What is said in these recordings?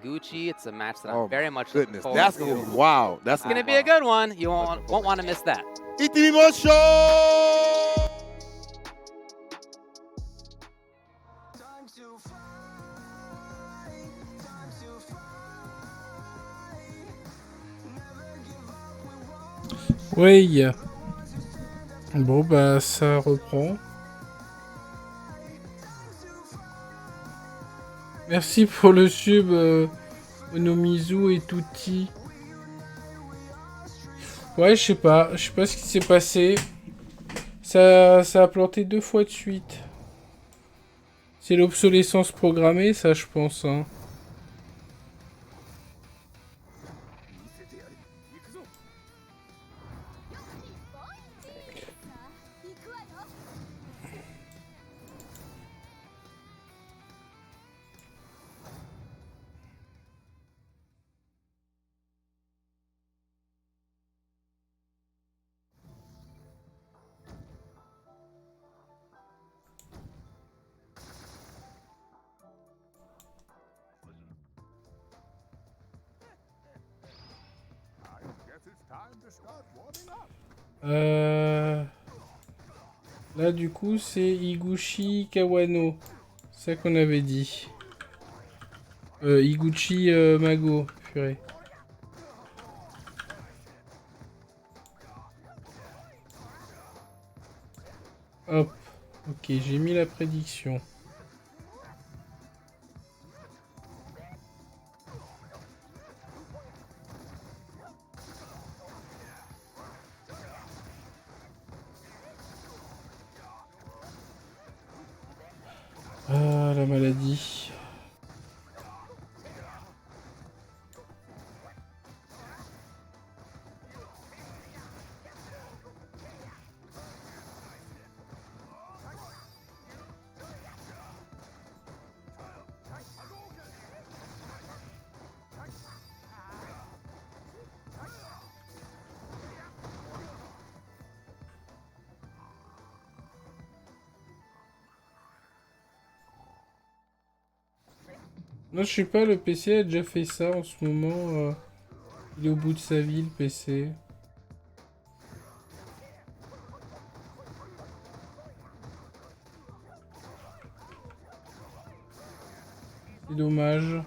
Higuchi. It's a match that Oh I'm very my much goodness, looking that's forward to. gonna be wow. That's It's going to be a good one. You won't want to miss that. Itimimosho! Oui. Bon, bah, ça reprend. Merci pour le sub, Onomizu et Tutti. Ouais, je sais pas ce qui s'est passé. Ça a planté 2 fois de suite. C'est l'obsolescence programmée, ça, je pense, hein. Là, du coup, c'est Higuchi Kawano. C'est ça qu'on avait dit. Higuchi Mago, purée. Hop. Ok, j'ai mis la prédiction. Ah, la maladie. Non, je sais pas, le PC a déjà fait ça en ce moment. Il est au bout de sa vie, le PC. C'est dommage.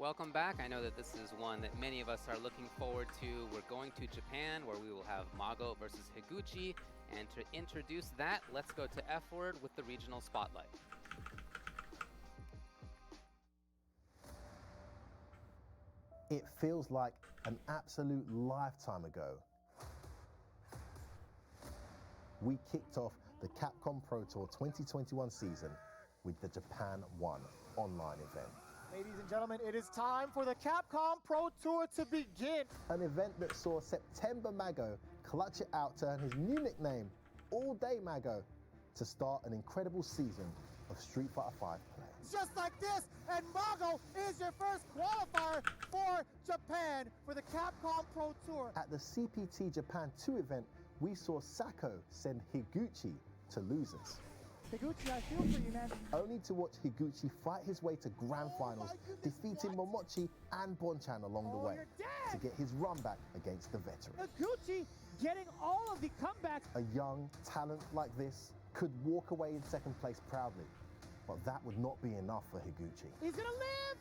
Welcome back. I know that this is one that many of us are looking forward to. We're going to Japan, where we will have Mago versus Higuchi. And to introduce that, let's go to F-Word with the regional spotlight. It feels like an absolute lifetime ago. We kicked off the Capcom Pro Tour 2021 season with the Japan 1 online event. Ladies and gentlemen, it is time for the Capcom Pro Tour to begin. An event that saw September Mago clutch it out to earn his new nickname, All Day Mago, to start an incredible season of Street Fighter V play. just like this, and Mago is your first qualifier for Japan for the Capcom Pro Tour. At the CPT Japan 2 event, we saw Sako send Higuchi to losers, Higuchi, I feel for you, man. only to watch Higuchi fight his way to grand finals, defeating Momochi and Bonchan along the way You're dead. to get his run back against the veteran. Higuchi getting all of the comebacks. A young talent like this could walk away in second place proudly, but that would not be enough for Higuchi. He's gonna live.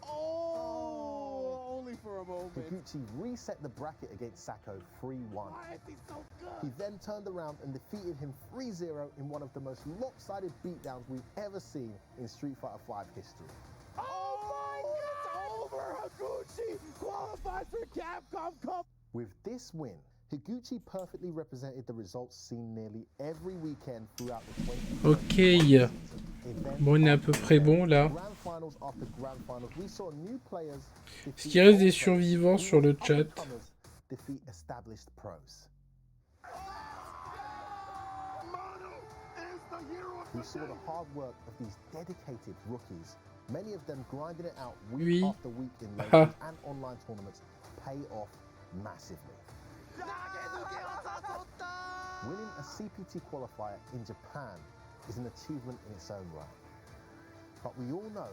Only for a moment. Higuchi reset the bracket against Sako 3-1. Why is he so He good? then turned around and defeated him 3-0 in one of the most lopsided beatdowns we've ever seen in Street Fighter V history. Oh my God! It's over. Higuchi qualifies for Capcom Cup. With this win, Higuchi perfectly represented the results seen nearly every weekend throughout the 20 Ok. Bon, on est à peu près bon là. Grand finals after grand finals, we saw new players Est-ce qu'il reste des survivants sur le chat? defeat established pros. We saw the hard work of these dedicated rookies, many of them grinding it out week Oui. after week in Ah. locals and online tournaments, pay off massively. Winning a CPT qualifier in Japan is an achievement in its own right. But we all know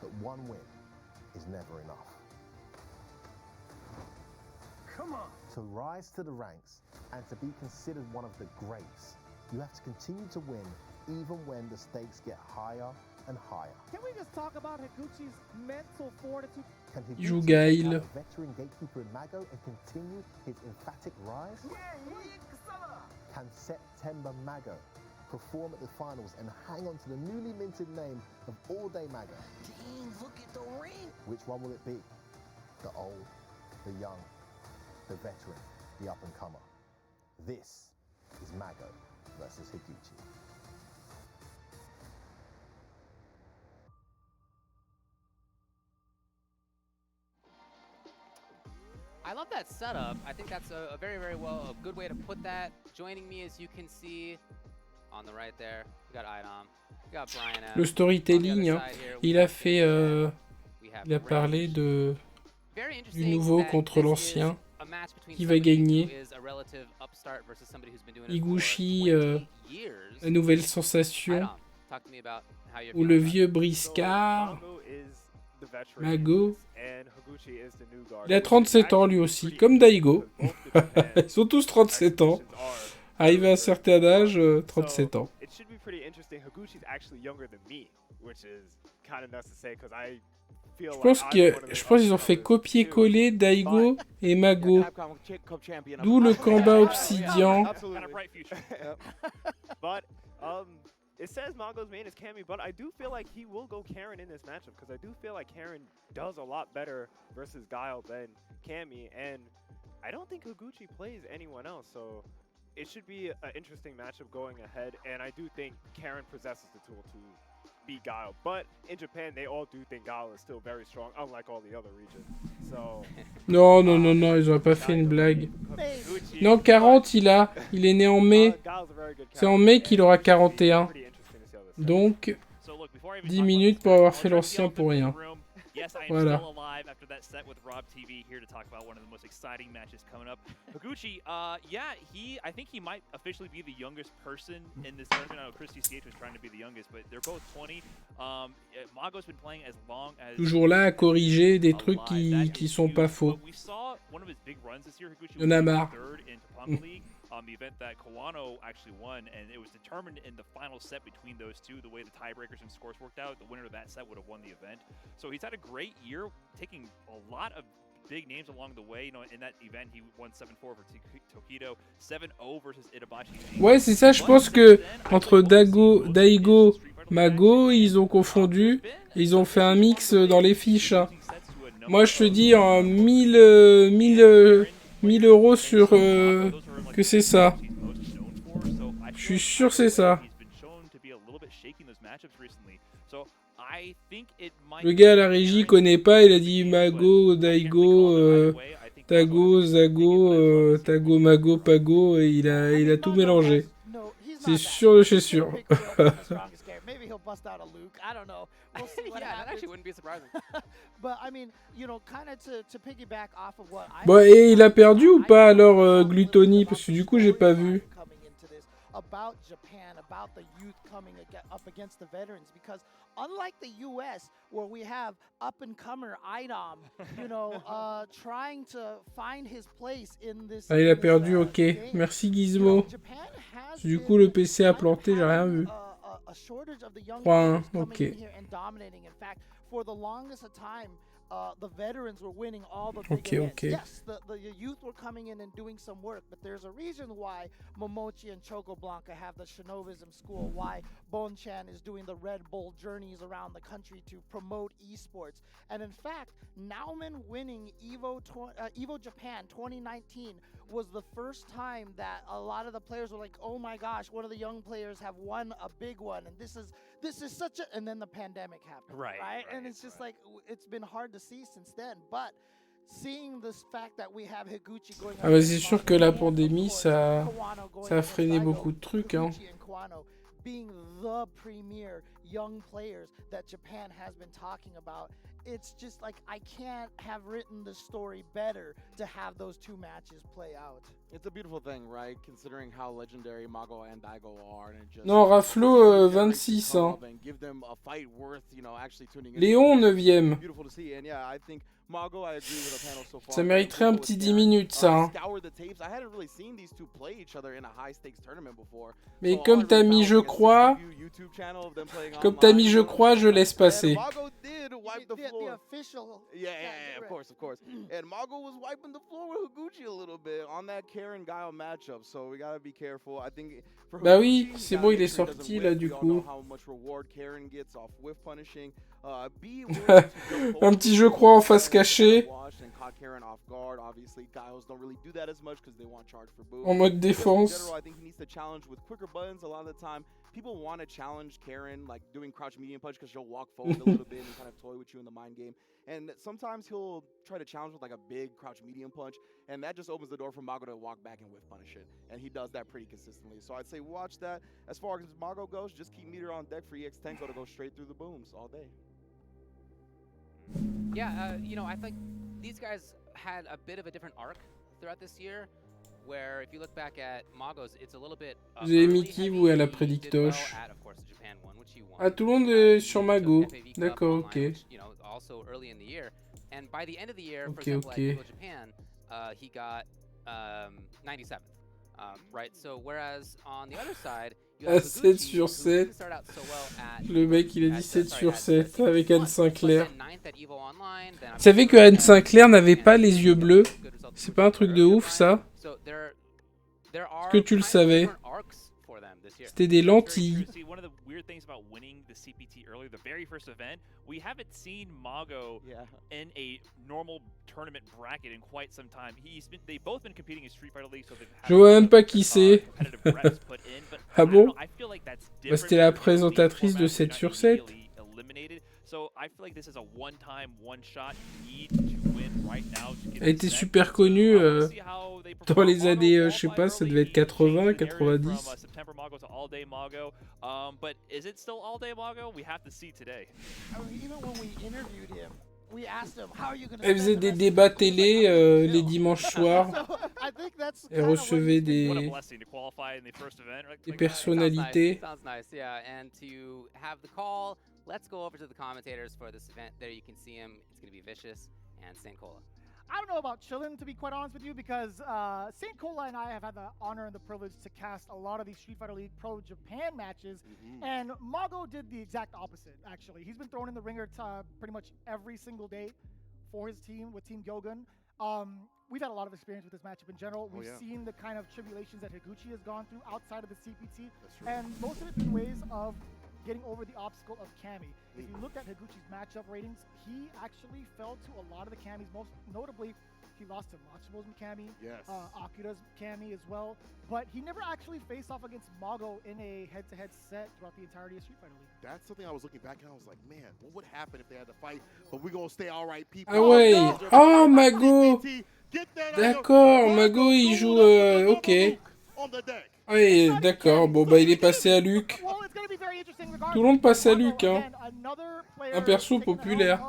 that one win is never enough. Come on. To rise to the ranks and to be considered one of the greats, you have to continue to win even when the stakes get higher and higher. Can we just talk about Higuchi's mental fortitude? Can Il joue Higuchi Gail. become a veteran gatekeeper in Mago and continue his emphatic rise? Can September Mago perform at the finals and hang on to the newly minted name of All Day Mago? Dang, look at the ring. Which one will it be? The old, the young, the veteran, the up-and-comer. This is Mago versus Higuchi. I love that setup. I think that's a a good way to put that. Joining me, as you can see, on the right there, we got Idom, we got Brian M. Le storytelling, On the hein. other side here, we Il a have fait, we have il a parlé Rage. de Very du interesting nouveau that contre this is l'ancien. a match between Qui va somebody who gagner. is a relative upstart versus somebody who's been doing it Higuchi, for 20 years. la nouvelle sensation, Idom, talk to me about how you're ou feeling le about it. vieux briscard, Mago is the veteran Mago. and Higuchi is the new guard. Il a 37 ans lui aussi, comme Daigo. Ils sont tous 37 ans. Arrivé à un certain âge, 37 ans. It should be pretty interesting. Higuchi's actually younger than me, which is kind of nuts to say because I feel Je pense qu'ils ont fait copier-coller Daigo et Mago. D'où le combat obsidian. But it says Mago's main is Cammy, but I do feel like he will go Karen in this matchup because I do feel like Karen does a lot better versus Guile than Cammy, and I don't think Higuchi plays anyone else, so it should be an interesting matchup going ahead, and I do think Karen possesses the tool to beat Guile, but in Japan they all do think Guile is still very strong, unlike all the other regions. So Non, non, non, non, ils auraient pas fait une blague. Non, 40, il est né en mai. C'est en mai qu'il aura 41. Donc, 10 minutes pour avoir fait l'ancien pour rien. Yes, I am Voilà. still alive after that set with Rob TV here to talk about one of the most exciting matches coming up. Higuchi, yeah, I think he might officially be the youngest person in this tournament. I know Christy CH was trying to be the youngest, but they're both 20. Mago's been playing as long as... Toujours là à corriger des trucs qui sont pas faux. We saw one of his big runs this year. Higuchi Il y en a marre. third in Topanga League, the event that Kawano actually won, and it was determined in the final set between those two, the way the tiebreakers and scores worked out. The winner of that set would have won the event. So he's had a great year, taking a lot of big names along the way. You know, in that event, he won 7-4 for Tokido, 7-0 versus Itabashi. Ouais, c'est ça, je pense que entre Daigo, Mago, ils ont confondu, et ils ont fait un mix dans les fiches. Hein. Moi, je te dis, 1000 euros sur que c'est ça. Je suis sûr que c'est ça. Le gars à la régie connaît pas, il a dit Mago, Daigo, Tago, Zago, Tago, Mago, Pago, et il a tout mélangé. C'est sûr de chez sûr. maybe he'll bust out a Luke. I don't know. We'll see what Yeah, that happens. actually wouldn't be surprising. But I mean, you know, kind of to piggyback off of what I. Bon, et il a perdu ou pas alors Gluttony? Parce que du coup, j'ai pas vu. About Japan, about the youth coming up against the veterans, because unlike the U.S., where we have up-and-comer Idom, you know, trying to find his place in this. Ah, il a perdu, ok. Merci Gizmo. Du coup, le PC a planté, j'ai rien vu. 3-1, ok. For the longest of time, the veterans were winning all the big events. Yes, the youth were coming in and doing some work, but there's a reason why Momochi and Chocoblanca have the Shinovism school, why Bonchan is doing the Red Bull journeys around the country to promote esports. And in fact, Nauman winning Evo Japan 2019 was the first time that a lot of the players were like, oh my gosh, one of the young players have won a big one, and this is such a, and then the pandemic happened, right? And it's just like, it's been hard to see since then, but seeing this fact that we have Higuchi going. Ah bah c'est sûr que la pandémie, ça a freiné beaucoup de trucs, hein. Being the premier young players that Japan has been talking about, it's just like I can't have written the story better to have those two matches play out. It's a beautiful thing, right? Considering how legendary Mago and Daigo are, and it just non, Raflo 26, hein. Give them a fight worth, you know, actually tuning in. Léon 9ème. Beautiful to see, and yeah, I think Mago, I agree with the panel so far. Ça mériterait un petit 10 minutes, ça, hein. Scour the tapes. I hadn't really seen these two play each other in a high stakes tournament before. Mais comme t'as mis je crois, je laisse passer. Mago did wipe the floor. The official. Yeah, of course. And Mago was wiping the floor with Higuchi a little bit on that Karen Guile matchup, so we gotta be careful. I think for bah oui, c'est bon, il est sorti là du coup. Un petit je crois en face cachée. En mode défense. People want to challenge Karen, like doing crouch medium punch, because she'll walk forward a little bit and kind of toy with you in the mind game. And sometimes he'll try to challenge with like a big crouch medium punch, and that just opens the door for Mago to walk back and whiff punish it. And he does that pretty consistently. So I'd say watch that. As far as Mago goes, just keep meter on deck for EX Tenko to go straight through the booms all day. Yeah, you know, I think these guys had a bit of a different arc throughout this year. Where if you look back at Mago's, it's a little bit. Vous avez mis qui, vous, à la prédictoche? Ah, tout le monde est sur Mago. D'accord, ok. Ok. He got 97th, right? So whereas on the other side, you have 7 sur 7. Le mec, il a dit 7 sur 7 avec Anne Sinclair. Vous savez que Anne Sinclair n'avait pas les yeux bleus? C'est pas un truc de ouf, ça? Est-ce que tu le savais? C'était des lentilles. One of the weird things about winning the CPT earlier, the very first event, we haven't seen Mago in a normal tournament bracket in quite some time. They've both been competing in Street Fighter League, so they've had je vois même pas qui c'est. Ah bon? Bah, c'était la présentatrice de 7 sur 7. Elle était super connue dans les années, je sais pas, ça devait être 80, 90. Elle faisait des débats télé les dimanches soirs. Elle recevait des personnalités. Let's go over to the commentators for this event. There you can see him. It's going to be Vicious and Sankola. I don't know about Chillin, to be quite honest with you, because St. Cola and I have had the honor and the privilege to cast a lot of these Street Fighter League Pro Japan matches, and Mago did the exact opposite, actually. He's been thrown in the ringer pretty much every single day for his team, with Team Gyogun. We've had a lot of experience with this matchup in general. We've seen the kind of tribulations that Higuchi has gone through outside of the CPT, and most of it in ways of getting over the obstacle of Cammy. If you look at Higuchi's matchup ratings, he actually fell to a lot of the Cammys. Most notably, he lost to Matsumo's Cammy, Akira's Cammy as well. But he never actually faced off against Mago in a head-to-head set throughout the entirety of Street Fighter League. That's something I was looking back and I was like, man, what would happen if they had to fight? But we're gonna stay all right, people. Ah ouais. Oh, Mago. D'accord, Mago, il joue... ok. Oui, d'accord. Bon, bah, il est passé à Luc. Well, it's going to be very Tout le monde passe à Luke, hein. Un perso populaire.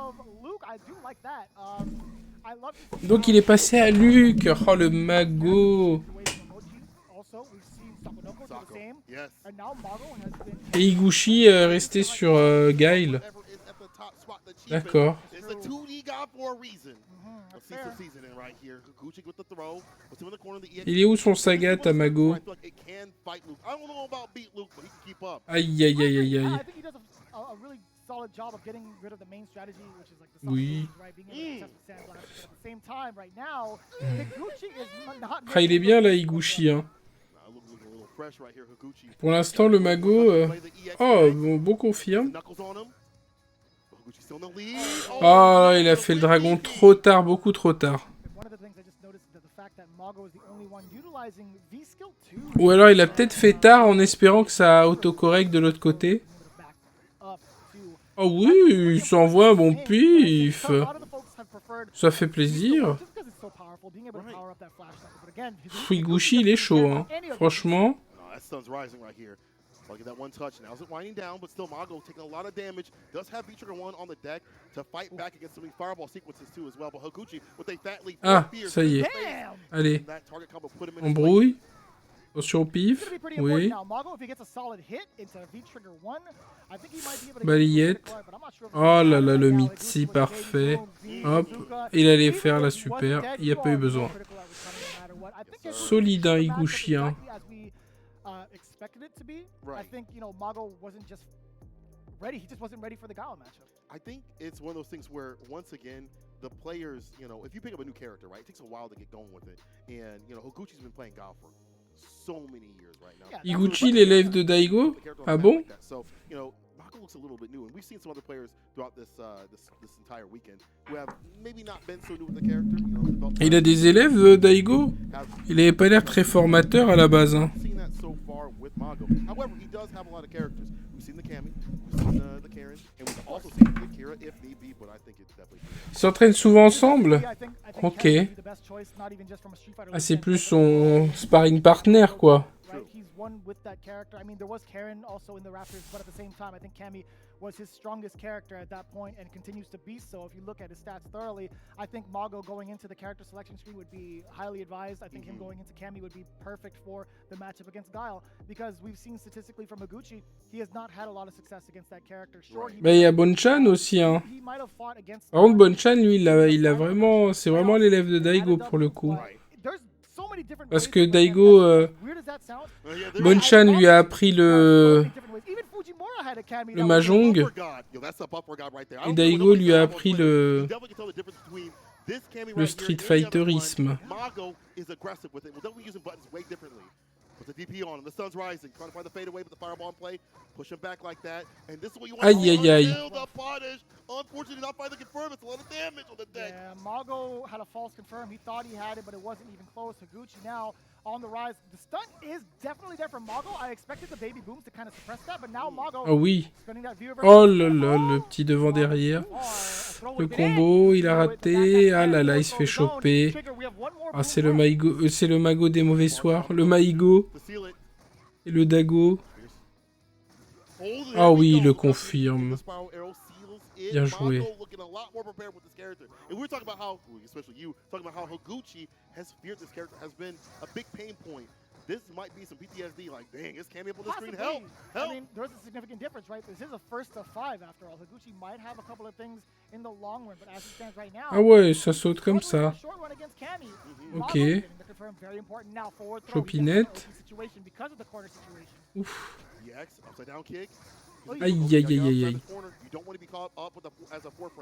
Donc il est passé à Luke. Oh, le magot. Et Higuchi est resté sur Guile. D'accord. Il est où son Sagat, Tamago? Aïe, aïe, aïe, aïe, aïe. Oui. Ah, il est bien là, Higuchi, hein. Pour l'instant, le mago... Oh, bon confirme. Oh, il a fait le dragon trop tard, beaucoup trop tard. Ou alors il a peut-être fait tard en espérant que ça autocorrecte de l'autre côté. Oh oui, il s'envoie un bon pif. Ça fait plaisir. Higuchi, il est chaud, hein. Franchement. Get that one touch. Now is it winding down, but still Mago taking a lot of damage. Does have V-Trigger 1 on the deck to fight back against some fireball sequences too as well. But Higuchi with a fat leap. Ah, ça y est. Allez. Embrouille. Attention au pif. Oui. Balayette. Oh là là, le Mitsi, parfait. Hop. Il allait faire la super. Il n'y a pas eu besoin. Solide, hein, Higuchi, hein. Expected it to be. I think, Mago wasn't just ready. He just wasn't ready for the Gala matchup. I think it's one of those things where, once again, the players, if you pick up a new character, right, it takes a while to get going with it. And, Higuchi's been playing Gala for so many years right now. Higuchi, l'élève de Daigo? Ah bon? So, Mago looks a little bit new, and we've seen some other players throughout this entire weekend who have maybe not been so new with the character. Il a des élèves, Daigo? Il avait pas l'air très formateur à la base, hein. So far with Mago. However, he does have a lot of characters. We've seen the Cammy, we've seen the Karen, and we've also seen the Akira if need be, but I think it's definitely... Ils s'entraînent souvent ensemble? Ok. Ah, c'est plus son sparring partner, quoi. With that character. I mean, there was Karen also in the Raptors, but at the same time, I think Cammy was his strongest character at that point and continues to be so. If you look at his stats thoroughly, I think Mago going into the character selection screen would be highly advised. I think him going into Cammy would be perfect for the matchup against Guile because we've seen statistically from Higuchi, he has not had a lot of success against that character. Sure, Mais il y a Bonchan aussi, hein. Par contre, Bonchan, lui, il a vraiment... C'est vraiment l'élève de Daigo pour le coup. Parce que Daigo... Bonchan lui a appris le Mahjong. Et Daigo lui a appris le Street Fighterisme. Aïe aïe aïe. Yeah, Mago had a false confirm. He thought he had it, but it wasn't even close. Higuchi now on the rise. The stun is definitely there from Mago. I expected the baby booms to kind of suppress that, but now Mago. Oh oui. Oh là là, le petit devant derrière. Le combo, il a raté. Ah là là, il se fait choper. Ah, c'est le Maigo, c'est le Mago des mauvais soirs. Le Maigo. Et le Dago. Ah oui, il le confirme. Bien joué. This might be some PTSD, like, dang, is Cammy up on the screen? Help! Help! I mean, there's a significant difference, right? This is a first of 5, after all. Higuchi might have a couple of things in the long run, but as it stands right now... Ah ouais, ça saute comme ça. Ok. Chopinette. Ouf. Aïe, aïe, aïe, aïe, aïe.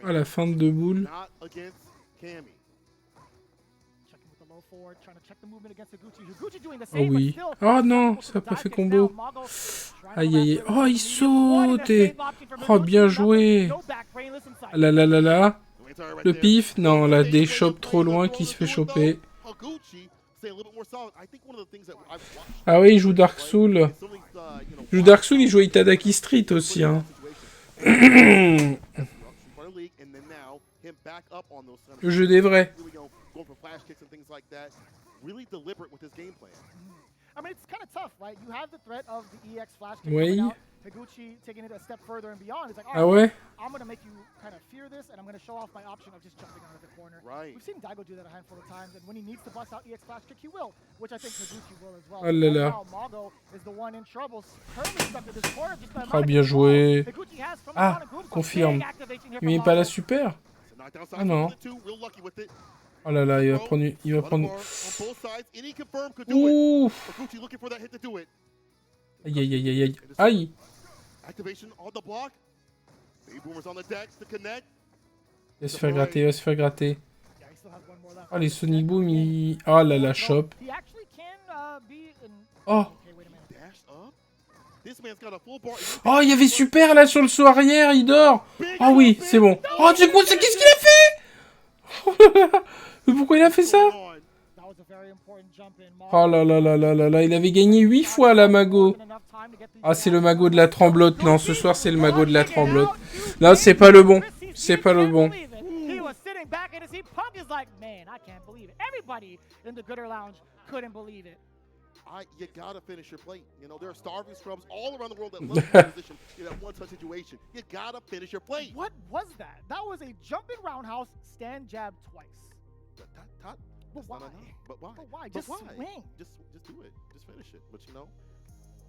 Ah, la fin de boule. Oh oui. Oh non, ça n'a pas fait combo. Aïe, aïe, aïe. Oh, il saute et... Oh, bien joué. Là, là, là, là. Le pif. Non, la déchoppe trop loin qui se fait choper. Ah oui, il joue Dark Soul. Il joue Dark Soul, il joue Itadaki Street aussi, hein. Le jeu des vrais. Oui. Higuchi taking it a step further and beyond. He's like, Ah all right, ouais? I'm going to make you kind of fear this, and I'm going to show off my option of just jumping out of the corner. Right. We've seen Daigo do that a handful of times, and when he needs to bust out EX flash kick, he will, which I think Higuchi will as well. Oh là là. Now Mago is the one in trouble, currently stuck to this corner. Just the Ah, amount of bien control joué. Higuchi has from the Ah, front of group. confirme. Big activation here Il met from pas la Mago. super? It's a knockdown Ah side non. for the two, real lucky with it. Oh là là, il va prendre... Il va prendre... On both sides, any confirm could do it. Ouf! Higuchi looking for that hit to do it. Aïe, aïe, aïe, aïe, aïe. Aïe! Activation on the block. Baby Boomer's on the decks to connect. Il va se faire gratter, il va se faire gratter. Yeah, he still has one more left. Oh, les Sonic Boom, ils... Oh là là, shop. He actually can be in... Oh! Okay, wait a minute. Dash up. This man's got a full bar. Oh, il y avait super là sur le saut arrière, il dort! Ah oui, c'est bon. Oh, c'est quoi ça? Qu'est-ce qu'il a fait? Mais pourquoi il a fait ça? That was a very important jump in. Oh là là là là là là, il avait gagné 8 fois la Mago. Ah, c'est le Mago de la tremblote. Non, ce soir, c'est le Mago de la tremblote. Non, c'est pas le bon. C'est pas le bon. He was sitting back in his seat. Punk is like, man, I can't believe it. Everybody in the Gooder Lounge couldn't believe it. You gotta finish your plate. You know, there are starving scrubs all around the world that love your position in that one-touch situation. You gotta finish your plate. What was that? That was a jumping roundhouse, stand jab twice. But why? But why? But why? But Just why? swing. Just do it. Just finish it. But you know.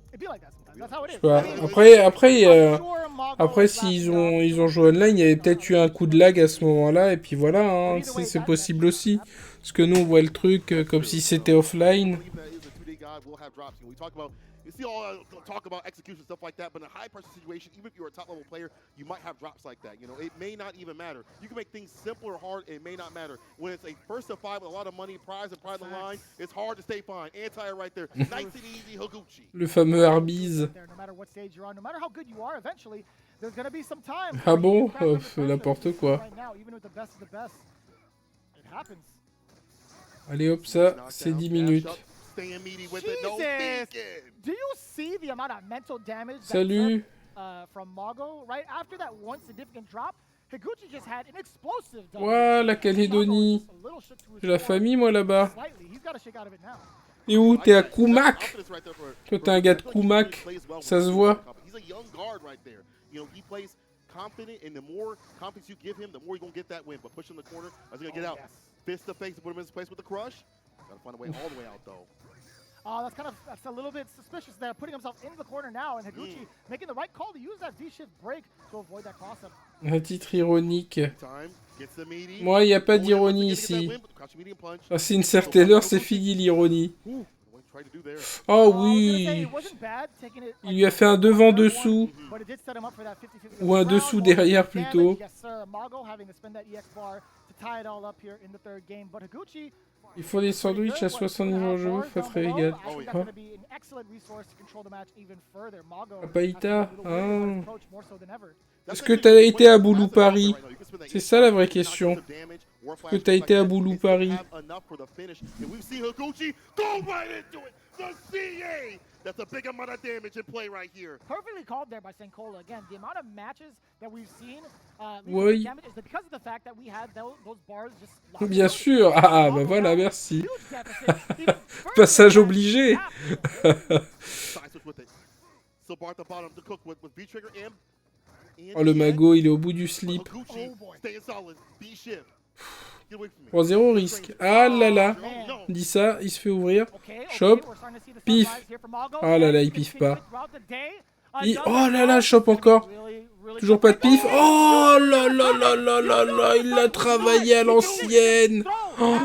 It'd be like that sometimes. That's how it is. Ouais, après, I'm sure Mago après is s'ils laughing ont joué online, il y avait peut-être eu un coup de lag à ce moment-là, et puis voilà, hein, c'est possible aussi. Parce que nous, on voit le truc comme si c'était offline. You see all talk about execution, stuff like that, but in a high-pressure situation, even if you're a top-level player, you might have drops like that. You know, it may not even matter. You can make things simple or hard, it may not matter. When it's a first of five with a lot of money, prize and pride on the line, it's hard to stay fine. Anti right there. Nice and easy, Higuchi. Le fameux Arby's. no matter what stage you're on, no matter how good you are, eventually there's gonna be some time. Ah bon? N'importe quoi. Right now, even with the best of the best, it happens. Allez hop, ça, c'est 10 minutes. Jesus! Do you see the amount of mental damage that Salut! from Mago? Right after that one significant drop, Higuchi just had an explosive double. Ouah, la Calédonie! J'ai la famille, moi, là-bas. He's got to shake out of it now. Et où? T'es à Koumak? Toi, t'es un gars de Koumak. Ça se voit. He's a young guard right there. You know, he plays confident, and the more confidence you give him, the more you're going to get that win. But push in the corner, as he's going to get out. Fist to face to put him in his place with the crush. Got to find a way all the way out, though. That's a little bit suspicious there, putting himself in the corner now, and Higuchi making the right call to use that V-shift break to avoid that cross-up. Un titre ironique. Moi, il n'y a pas d'ironie ici. Passé une certaine heure, c'est fini l'ironie. Oh oui! Il lui a fait un devant-dessous. Ou un dessous derrière plutôt. Ils font des sandwichs à 60 niveaux de jeu, ça serait égal. Hein? Papaïta, hein? Est-ce que t'as été à Boulou Paris? C'est ça la vraie question. Est-ce que t'as été à Boulou Paris? That's a big amount of damage in play right here. Perfectly called there by Senkola. Again, the amount of matches that we've seen oui. damage is because of the fact that we had those bars just bien sûr. Ah bah voilà, merci. Passage obligé. Oh, le Mago, il est au bout du slip. 3-0 risque. Ah là là. Dit ça, il se fait ouvrir. Chope. Pif. Ah là là, il piffe pas. Oh là là, chope encore. Toujours pas de pif. Oh là là là là là là. Il l'a travaillé à l'ancienne. Oh,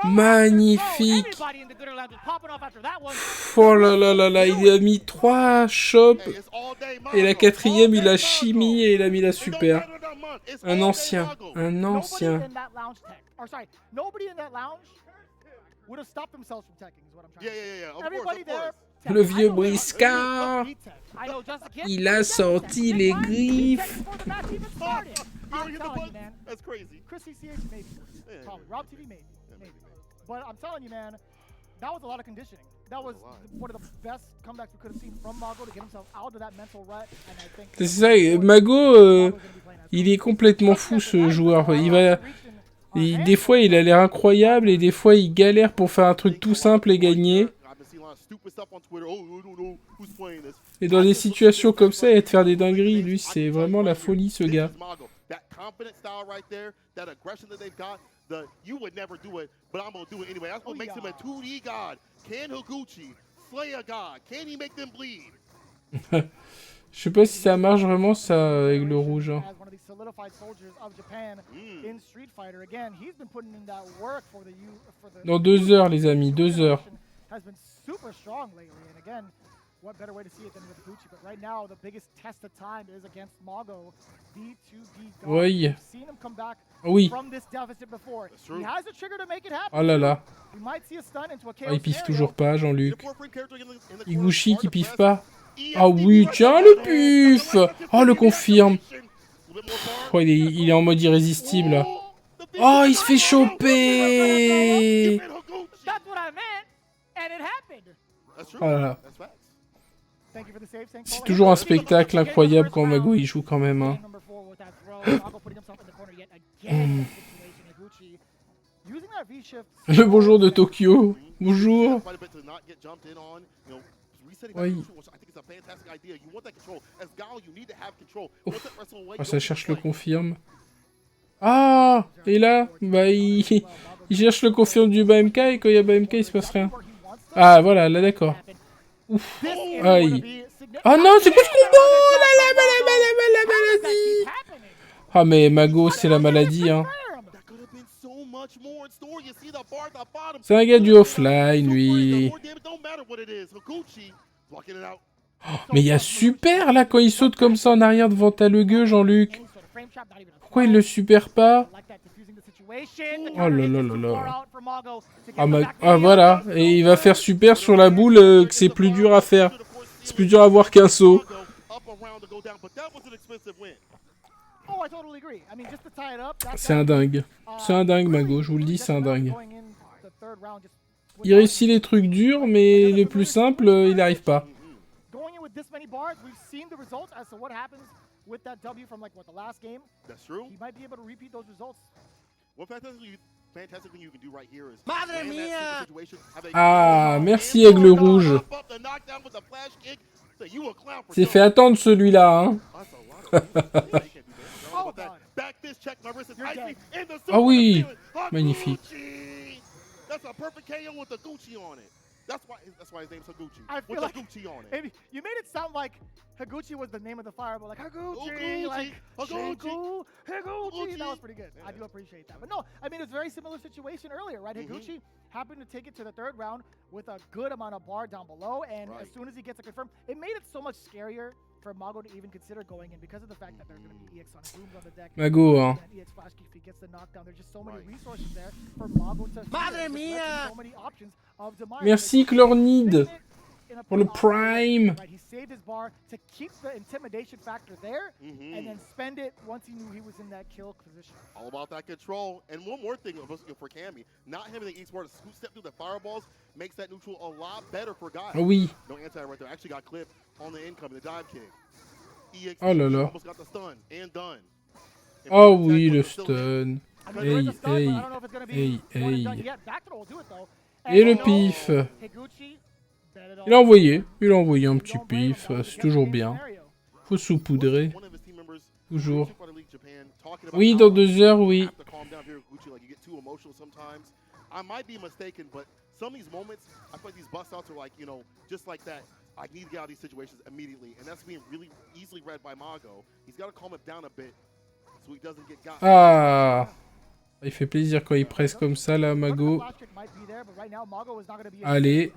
magnifique. Oh là là là là. Il a mis 3 chopes. Et la 4e, il a chimie et il a mis la super. Un ancien. Un ancien. Le vieux briscard. Il a sorti les griffes. C'est ça, Mago, il est complètement fou ce joueur. Des fois il a l'air incroyable et des fois il galère pour faire un truc tout simple et gagner. Et dans des situations comme ça, et de faire des dingueries, lui, c'est vraiment la folie, ce gars. You would never do it, but I'm gonna do it anyway. That's what makes him a 2D god. Can Higuchi slay a god? Can he make them bleed? Je sais pas si ça marche vraiment, ça, avec le rouge. Hein. Dans 2 heures, les amis, 2 heures. What better way to see it than with Gucci? But right now, the biggest test of time is against Mago, D2D God. Oui. We've seen him come back Oui. from this deficit before. He has a trigger to make it happen. Oh là là. We might see a stun into a Oh, il piffe scenario. toujours pas, Jean-Luc. Higuchi qui piffe pas. Ah oui, tiens le pif. Oh, le confirme. Oh, il est en mode irrésistible. Oh, il se fait choper. That's what I meant, and it happened. Oh là là. C'est toujours un spectacle incroyable quand Mago il joue quand même. Hein. Le bonjour de Tokyo. Bonjour. Oui. Oh, ça cherche le confirme. Ah. Et là, bah il cherche le confirme du BMK et quand il y a BMK il se passe rien. Ah voilà, là d'accord. Ouf. Aïe. Oh non, c'est quoi ce combo? La maladie. Ah mais Mago, c'est la maladie, hein. C'est un gars du offline, lui. Oh, mais il y a super, là, quand il saute comme ça en arrière devant ta le gueux, Jean-Luc. Pourquoi il le super pas? Oh là là là là. Ah voilà, et il va faire super sur la boule que c'est plus dur à faire. C'est plus dur à voir qu'un saut. C'est un dingue. C'est un dingue, Mago, je vous le dis, c'est un dingue. Il réussit les trucs durs, mais les plus simples, il n'arrive pas. Ah, merci Aigle Rouge. C'est fait attendre celui-là, hein. Ah oui, magnifique. That's why his name's Higuchi. I feel like Higuchi on it. You made it sound like Higuchi was the name of the fireball, like Higuchi, like Higuchi. That was pretty good. Yeah. I do appreciate that. But no, I mean, it's a very similar situation earlier, right? Higuchi happened to take it to the 3rd round with a good amount of bar down below, and as soon as he gets a confirm, it made it so much scarier for Mago to even consider going in because of the fact that there's going to be EX on Booms on the deck. Mago, hein. EX flash if he gets the knockdown. There's just so many resources there for Mago to Madre mia! so many options of demise. Merci Chlornide pour le Prime. He saved his bar to keep the intimidation factor there and then spend it once he knew he was in that kill position. All about that control. And one more thing for Cammy, not having the E-Sport step through the fireballs makes that neutral a lot better for guys. Ah oui. No anti right there. Actually got clipped on the income, the dive kick. EX Oh là là. almost got the stun and done. Oh oui, le stun. Hey, hey, hey, hey. Et le pif. Il a envoyé un petit pif, c'est toujours bien. Faut saupoudrer. Toujours. Oui, dans 2 heures, oui. I might be mistaken, but some of these moments, I feel like these bust outs are like, you know, just like that. I need to get out of these situations immediately, and that's being really easily read by Mago. He's got to calm it down a bit so he doesn't get got. Ah, il fait plaisir quand il presse comme ça, là, Mago. Allez.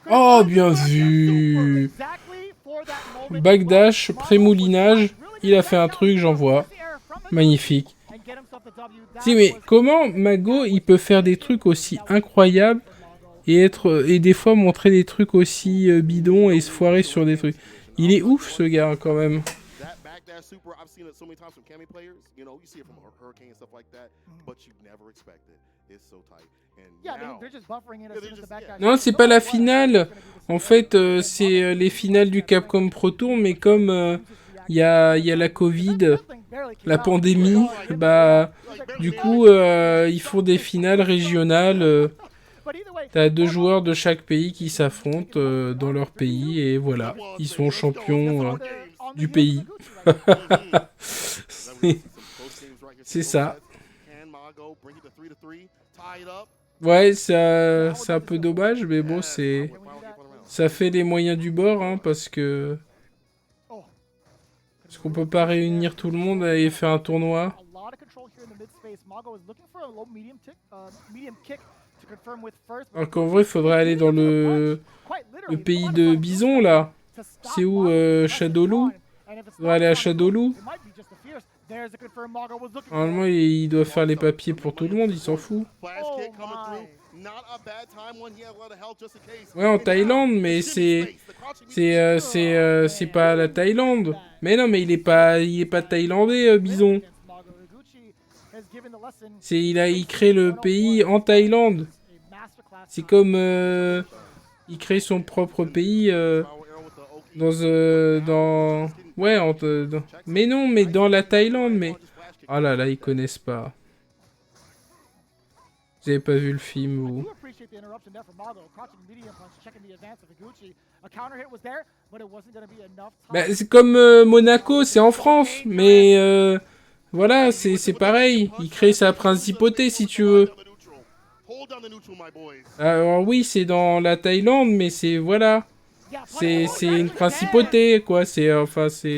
Oh, bien vu. Backdash, prémoulinage. Il a fait un truc, j'en vois. Magnifique. Si, mais comment Mago, il peut faire des trucs aussi incroyables et des fois montrer des trucs aussi bidons et se foirer sur des trucs. Il est ouf, ce gars, quand même. Non, c'est pas la finale. En fait, c'est les finales du Capcom Pro Tour, mais comme il y a la Covid, la pandémie, bah, du coup, ils font des finales régionales T'as 2 joueurs de chaque pays qui s'affrontent dans leur pays et voilà, ils sont champions du pays. C'est ça. Ouais, c'est un peu dommage, mais bon, ça fait les moyens du bord, hein, parce qu'on peut pas réunir tout le monde et faire un tournoi. Alors qu'en vrai, il faudrait aller dans le pays de Bison, là. C'est où, Shadowloo? Il faudrait aller à Shadowloo. Normalement, il doit faire les papiers pour tout le monde, il s'en fout. Ouais, en Thaïlande, mais c'est pas la Thaïlande. Mais non, mais il est pas thaïlandais, Bison. Il crée le pays en Thaïlande. C'est comme il crée son propre pays mais non, mais dans la Thaïlande, mais oh là là, ils connaissent pas. Vous avez pas vu le film ou bah, c'est comme Monaco, c'est en France, mais voilà, c'est pareil. Il crée sa principauté, si tu veux. Alors oui, c'est dans la Thaïlande, mais c'est voilà. C'est une principauté, quoi. C'est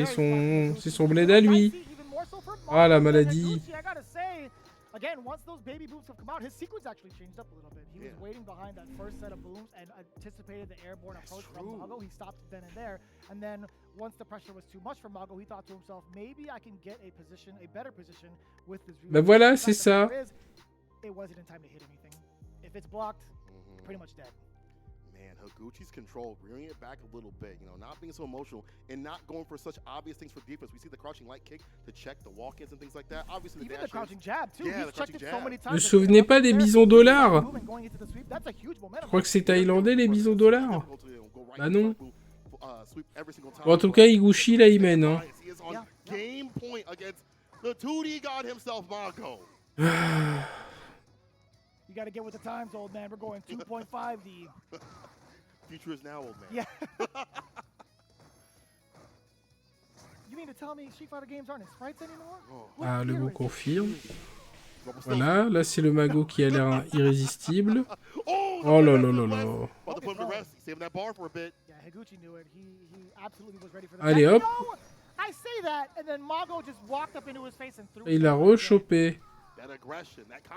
son bled à lui. Ah, la maladie. Again, once those baby booms have come out, his sequence actually changed up a little bit. He was waiting behind that first set of booms and anticipated the airborne approach from Mago. He stopped then and there. And then once the pressure was too much for Mago, he thought to himself, maybe I can get a better position with this. Ben voilà, c'est ça. It wasn't in time to hit anything. If it's blocked, pretty much dead. Man, Higuchi's control, rearing it back a little bit, not being so emotional and not going for such obvious things for defense. We see the crouching light kick to check the walk-ins and things like that. Obviously, the crouching jab too. Yeah, He's checked it so many times. Ne vous souvenez pas des bisons dollars? Je crois que c'est thaïlandais les bisons dollars. Bah non. Bon, en tout cas, Higuchi là, il mène. Hein. You gotta get with the times, old man. We're going 2.5D. Future is now, old man. Yeah. You mean to tell me Street Fighter games aren't in sprites anymore? Ah, le mot confirme. Voilà, là c'est le Mago qui a l'air irrésistible. Oh là là là là. Allez hop. Il a rechopé.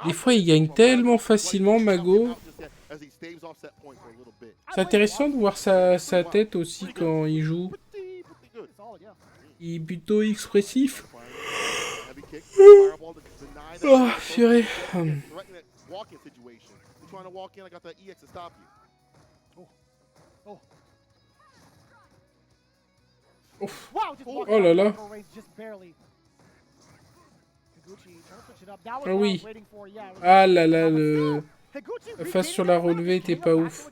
Des fois, il gagne tellement facilement, Mago. C'est intéressant de voir sa tête aussi quand il joue. Il est plutôt expressif. Oh, purée. Oh là là. Ah oui. Ah là là, la face sur la relevée était pas ouf.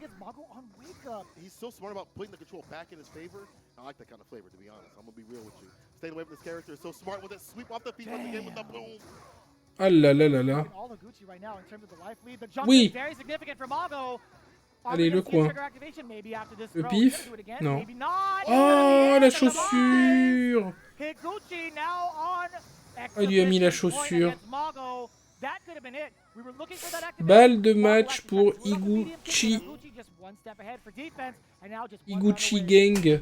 Ah là là là là. Oui. Allez, le coin. Le pif? Non. Oh, la chaussure! Il lui a mis la chaussure. Balle de match pour Higuchi. Higuchi Gang.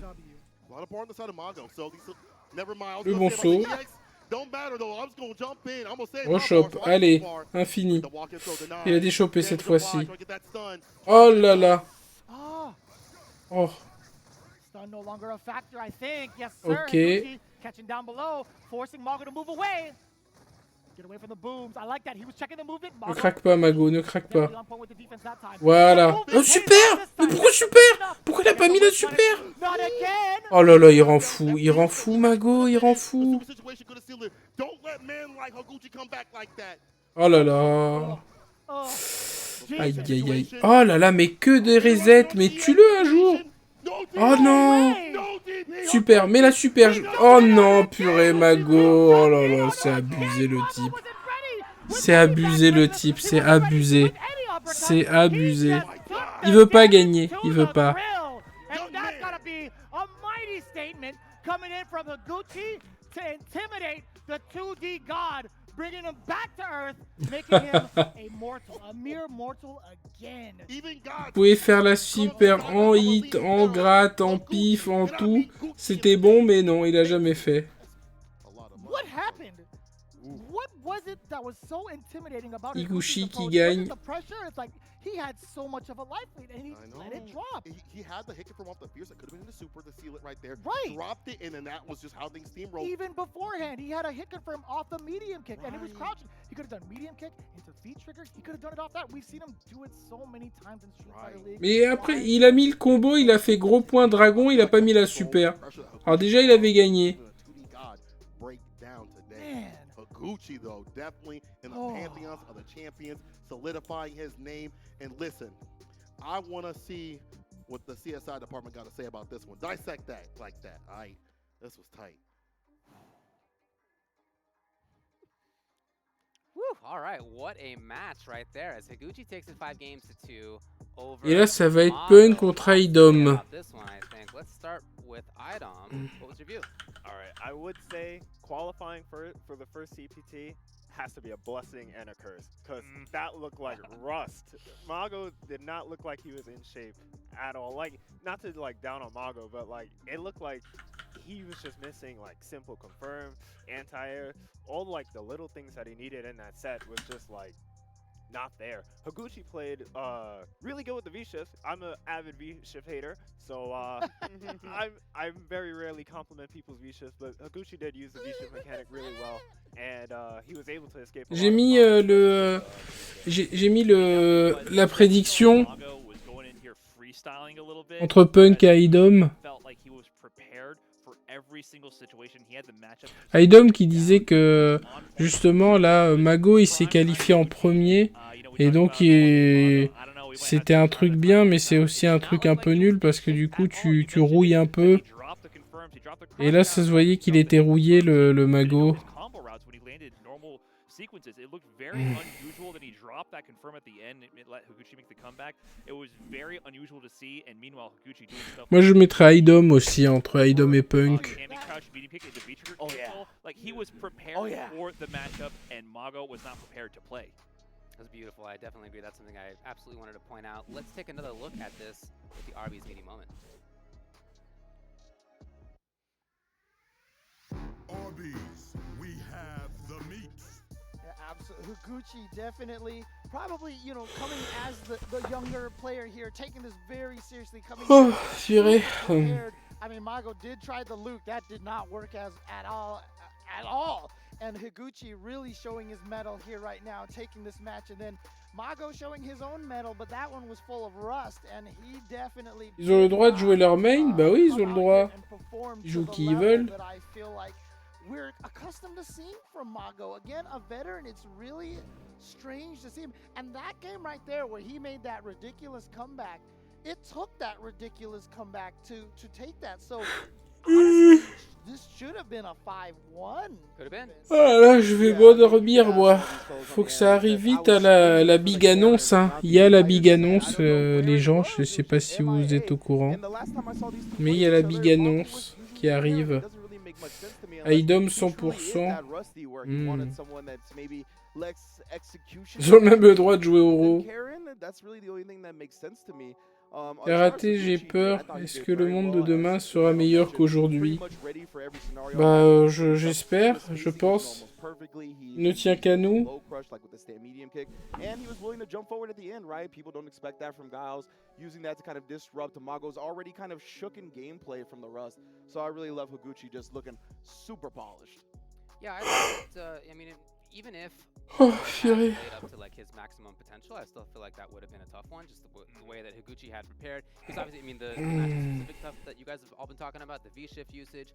Le bon saut. Rechoppe. Allez, infini. Il a déchopé cette fois-ci. Oh là là. Oh. Ok. Ne craque pas, Mago, ne craque pas. Voilà. Oh, super! Mais pourquoi super? Pourquoi il a pas mis le super? Oh là là, il rend fou, Mago, il rend fou. Oh là là. Aïe, aïe, aïe. Oh là là, mais que des resets. Mais tue-le un jour. Oh non. Super, mais la super... Oh non, purée, Mago. Oh là là, c'est abusé le type. C'est abusé le type, c'est abusé. C'est abusé. Il veut pas gagner, il veut pas. And that's gotta be a mighty statement coming in from Higuchi to intimidate the 2D god, bringing him back to Earth, making him a mortal, a mere mortal again. Vous pouvez faire la super en hit, en gratte, en pif, en tout. C'était bon, mais non, il a jamais fait. What happened? What was it that was so intimidating about Higuchi Higuchi's qui approach? gagne. Was it the pressure? It's like he had so much of a life lead and he let it drop. He had the hit from off the fierce that could have been in the super to seal it right there. Right. Dropped it, and then that was just how things steamrolled. Even beforehand, he had a hit confirm off the medium kick, and he was crouching. He could have done medium kick into feet triggers. He could have done it off that. We've seen him do it so many times in Street Fighter League. Mais après, il a mis le combo, il a fait gros point dragon, il a pas mis la super. Alors déjà, il avait gagné. Man. Higuchi, though, definitely in the pantheons of the champions, solidifying his name. And listen, I want to see what the CSI department got to say about this one. Dissect that like that. All right, this was tight. Woo, all right, what a match right there as Higuchi takes it 5 games to 2 over. Et là, ça va être Punk contre Idom. This one, I think. Let's start with Idom. What was your view? All right, I would say qualifying for the first CPT has to be a blessing and a curse, because that looked like rust. Mago did not look like he was in shape at all. Like, not to like down on Mago, but like it looked like he was just missing like simple confirm, anti-air, all like the little things that he needed in that set was just like not there. Higuchi played really good with the V-shifts. I'm an avid V-shift hater, so I'm very rarely compliment people's V-shifts, but Higuchi did use the V-shift mechanic really well, and he was able to escape. J'ai mis la prédiction entre Punk et Idom. Idom qui disait que justement là Mago il s'est qualifié en premier et donc c'était un truc bien, mais c'est aussi un truc un peu nul parce que du coup tu rouilles un peu, et là ça se voyait qu'il était rouillé le Mago. Sequences. It looked very unusual that he dropped that confirm at the end. It let Higuchi make the comeback. It was very unusual to see, and meanwhile Higuchi doing stuff. Moi je mettrais Idom aussi entre Idom et Punk. Oh yeah. Like he was prepared for the matchup, and Mago was not prepared to play. That's beautiful. I definitely agree. That's something I absolutely wanted to point out. Let's take another look at this with the Arby's meeting moment. Arby's, we have the meat. Absolutely. Higuchi definitely, probably, you know, coming as the younger player here, taking this very seriously, coming prepared. I mean, Mago did try the Luke. That did not work at all. And Higuchi really showing his mettle here right now, taking this match, and then Mago showing his own mettle, but that one was full of rust, and he definitely... Ils ont le droit de jouer leur main? Bah oui, ils ont le droit. Ils jouent qui ils veulent. We're accustomed to seeing from Mago. Again, a veteran, it's really strange to see him. And that game right there where he made that ridiculous comeback, it took that ridiculous comeback to take that. So, honestly, this should have been a 5-1. Could have been. Ah là, je vais m'endormir, moi. Faut que ça arrive vite à la big annonce. Hein. Il y a la big annonce, les gens, je sais pas si vous êtes au courant. Mais il y a la big annonce qui arrive. Idom 100%. Ils ont même le droit de jouer au Raw. Raté, j'ai peur. Est-ce que le monde de demain sera meilleur qu'aujourd'hui? Bah, j'espère, je pense. Il ne tient qu'à nous. Using that to kind of disrupt Mago's already kind of shooken gameplay from the Rust. So I really love Higuchi just looking super polished. Yeah, I thought, I mean, even if played up to like his maximum potential, I still feel like that would have been a tough one, just the way that Higuchi had prepared. Because obviously, I mean, the match-specific stuff that you guys have all been talking about, the V-shift usage,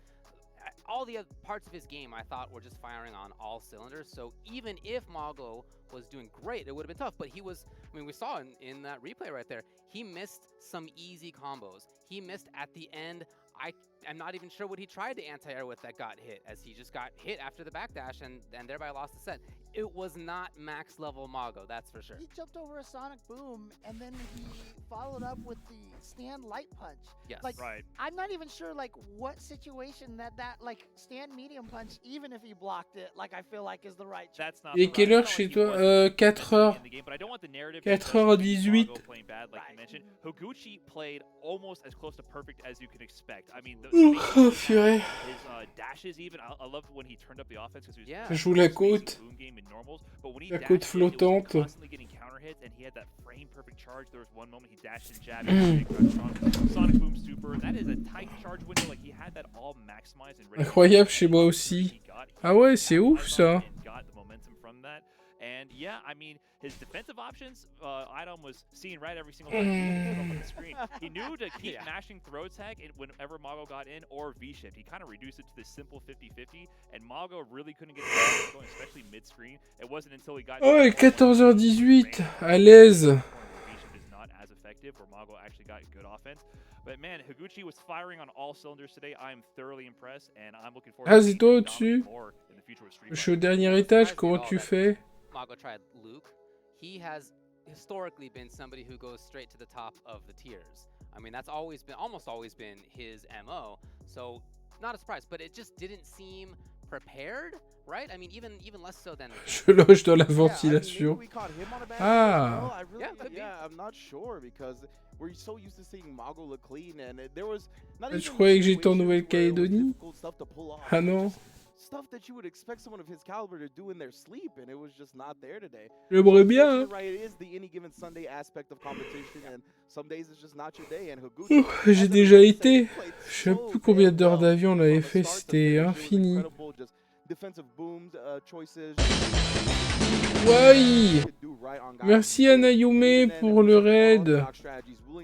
all the other parts of his game I thought were just firing on all cylinders. So even if Mago was doing great, it would have been tough. But he was, I mean, we saw in that replay right there, he missed some easy combos. He missed at the end. I am not even sure what he tried to anti-air with that got hit, as he just got hit after the backdash and thereby lost the set. It was not max level Mago, that's for sure. He jumped over a Sonic Boom, and then he followed up with the stand light punch. Yes. Like, Right. I'm not even sure, like, what situation that like, stand medium punch, even if he blocked it, like, I feel like is the right choice. That's not Et the quelle right heure call. chez He toi wasn't 4 heures. in the game, but I don't want the narrative 4h18. Mago playing bad, like you mentioned. Higuchi played almost as close to perfect as you can expect. I mean, the Oh, purée. his dashes even. I love when he turned up the offense because he was Yeah. Ça joue la côte. boom game in normals. But when he La dashed côte in, flottante. it was constantly getting counter hits, and he had that frame perfect charge. There was one moment he dashed and jabbed, and Sonic Boom super. That is a tight charge window. Like he had that all maximized and ready. Incroyable chez moi aussi. Ah ouais, c'est ouf ça. Got the momentum from that. And yeah, I mean, his defensive options, Idom was seeing right every single time he put up on the screen. He knew to keep mashing throw tag whenever Mago got in or V-shift. He kind of reduced it to this simple 50-50, and Mago really couldn't get the going, especially mid-screen. It wasn't until he got... Oh, et 14h18, à l'aise. V-shift is not as effective, where Mago actually got good offense. But man, Higuchi was firing on all cylinders today. I am thoroughly impressed, and I'm looking forward Ah, to c'est seeing toi him au-dessus. dominate more in the future with Street Je suis au Fighter. dernier étage, comment tu fais? Mago tried Luke. He has historically been somebody who goes straight to the top of the tiers. I mean, that's almost always been his MO. So, not a surprise, but it just didn't seem prepared, right? I mean, even less so than... Je loge dans la Yeah, I mean, maybe ventilation. we caught him on a bad Ah. day as well. I really, Yeah, could be. I'm not sure because we're so used to seeing Mago look clean, and there was not Je even croyais que j'étais en situations where it was Nouvelle-Calédonie. difficult stuff to pull off. Ah It was non. just stuff that you would expect someone of his caliber to do in their sleep, and it was just not there today. J'aimerais bien, hein. Right, it is the any given Sunday aspect of competition, and some days it's just not your day. And Higuchi, Ouh, j'ai déjà été. Je sais plus combien d'heures d'avion on avait fait, c'était infini. Defensive booms, choices. Ouais. Merci Anayume pour le raid.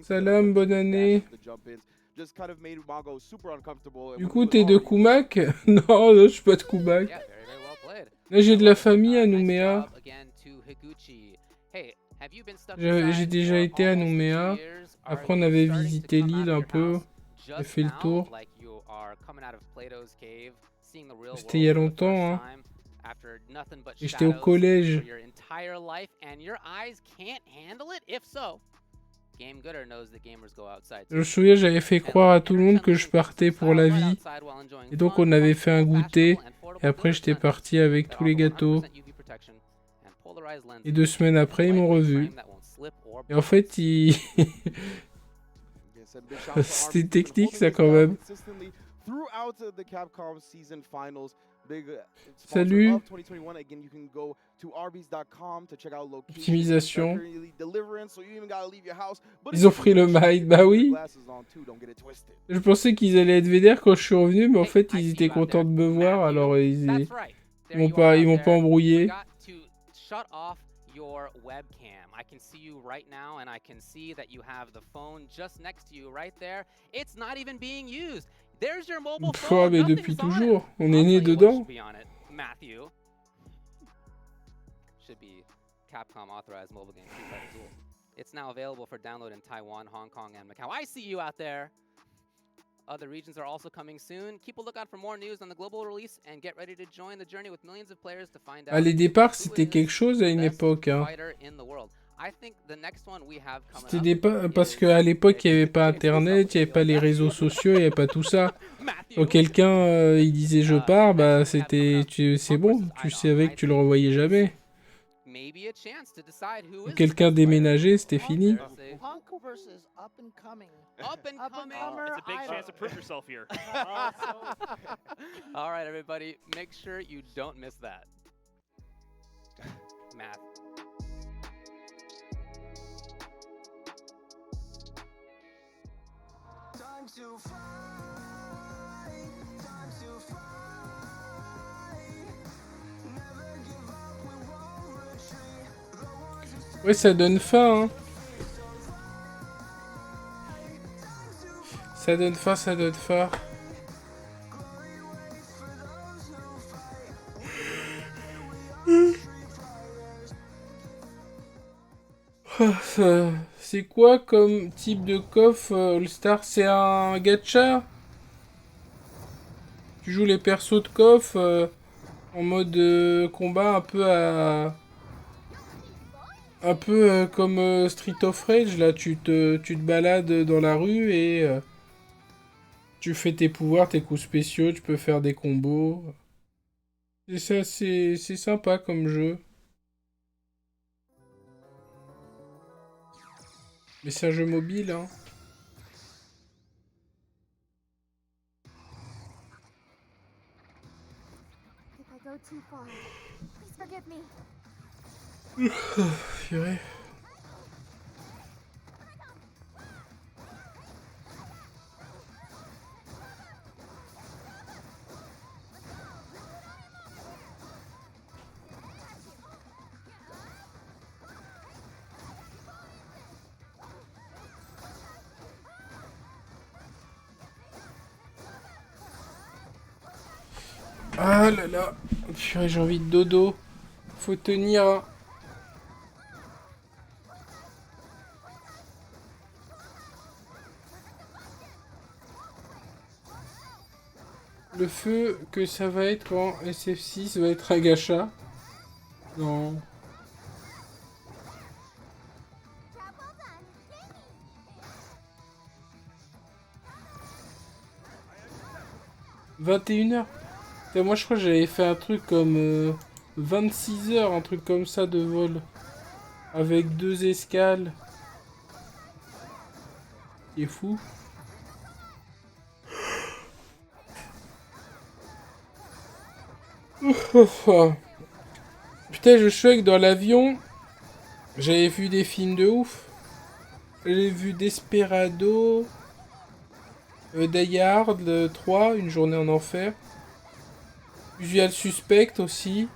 Salam, bonne année. Du coup, t'es de Kumak? Non, non, je suis pas de Kumak. Là, j'ai de la famille à Nouméa. J'ai déjà été à Nouméa. Après, on avait visité l'île un peu. J'ai fait le tour. C'était il y a longtemps, hein. Et j'étais au collège. Je me souviens, j'avais fait croire à tout le monde que je partais pour la vie. Et donc on avait fait un goûter. Et après j'étais parti avec tous les gâteaux. Et 2 semaines après, ils m'ont revu. Et en fait, c'était technique ça quand même. Salut. Optimisation. Ils ont pris le mic, bah oui. Je pensais qu'ils allaient être vénères quand je suis revenu, mais en fait ils étaient contents de me voir, alors ils m'ont pas embrouillé. Your webcam. I can see you right now, and I can see that you have the phone just next to you right there. It's not even being used. There's your mobile phone. Mais depuis toujours, on est né dedans. Matthew. Should be Capcom authorized mobile game. It's now available for download in Taiwan, Hong Kong, and Macau. I see you out there. Other regions are also coming soon. Keep a lookout for more news on the global release and get ready to join the journey with millions of players to find out. Ah, les départs, c'était quelque chose à une époque, hein. C'était des parce qu'à l'époque, il n'y avait pas Internet, il n'y avait pas les réseaux sociaux, il n'y avait pas tout ça. Quand quelqu'un il disait je pars, bah c'était c'est bon, tu savais que tu le revoyais jamais. Quand quelqu'un déménageait, c'était fini. Up and coming. It's a big chance to prove yourself here. All right, everybody, make sure you don't miss that. Math. Time to fight. Time to fight. Never give up, we won't retreat. Ouais, ça donne faim, hein. Ça donne faim, ça donne faim. C'est quoi comme type de coffre All-Star? C'est un gacha? Tu joues les persos de KOF en mode combat un peu à... Un peu comme Street of Rage, là, tu te balades dans la rue et tu fais tes pouvoirs, tes coups spéciaux, tu peux faire des combos. Et ça, c'est sympa comme jeu. Mais c'est un jeu mobile, hein. If I go too far, please forgive me. Purée. Ah là là. Purée, j'ai envie de dodo. Faut tenir, hein. Le feu que ça va être quand SF6 va être un gacha. Non. « 21h ». Moi je crois que j'avais fait un truc comme 26 heures, un truc comme ça de vol. Avec 2 escales. C'est fou. Putain, je suis que dans l'avion, j'avais vu des films de ouf. J'ai vu Desperado, Die Hard 3, Une journée en enfer. Usual Suspect aussi.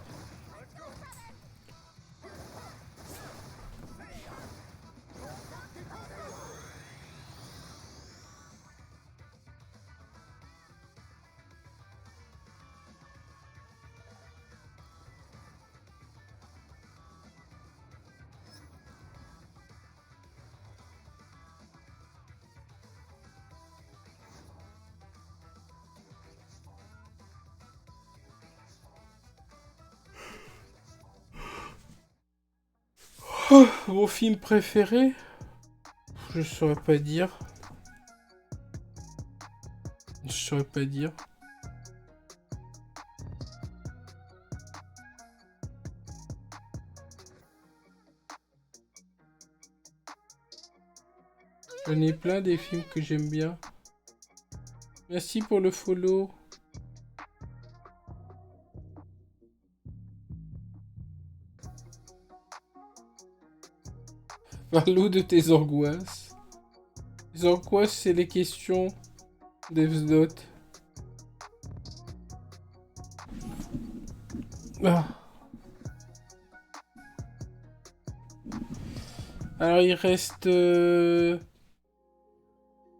Oh, mon film préféré? Je saurais pas dire. Je saurais pas dire. J'en ai plein des films que j'aime bien. Merci pour le follow. Parle-nous de tes angoisses. Les angoisses, c'est les questions d'Evsdot. Ah. Alors, il reste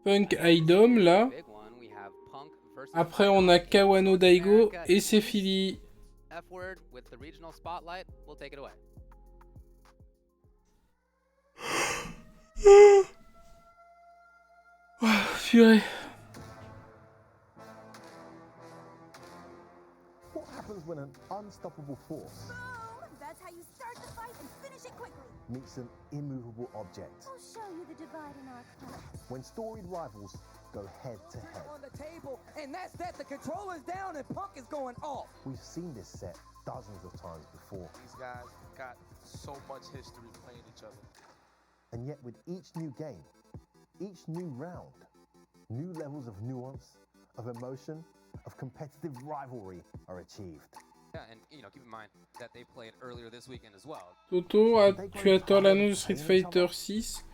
Punk Idom, là. Après, on a Kawano Daigo et c'est fini. F-word with the regional spotlight. We'll take it away. Purée. What happens when an unstoppable force Boom! That's how you start the fight and finish it quickly. meets an immovable object? We'll show you the divide in our class. When storied rivals go head to head. On the table, and that's that. The controller's down and Punk is going off. We've seen this set dozens of times before. These guys got so much history playing each other. And yet with each new game, each new round, new levels of nuance, of emotion, of competitive rivalry are achieved. Yeah, and keep in mind that they played earlier this weekend as well. Toto, tu attends l'annonce de Street Fighter 6?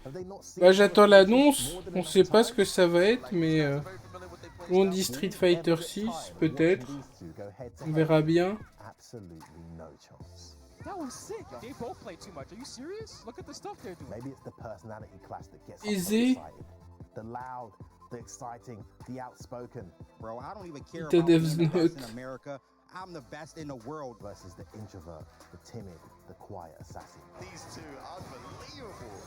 Bah j'attends l'annonce, on sait pas ce que ça va être, mais on dit Street Fighter 6, peut-être. On verra bien. That was sick. They both play too much. Are you serious? Look at the stuff they're doing. Maybe it's the personality clash that gets us Easy. excited. The loud, the exciting, the outspoken. Bro, I don't even care The about being dev's the best in note. America. I'm the best in the world. Versus the introvert, the timid, the quiet assassin. These two, unbelievable.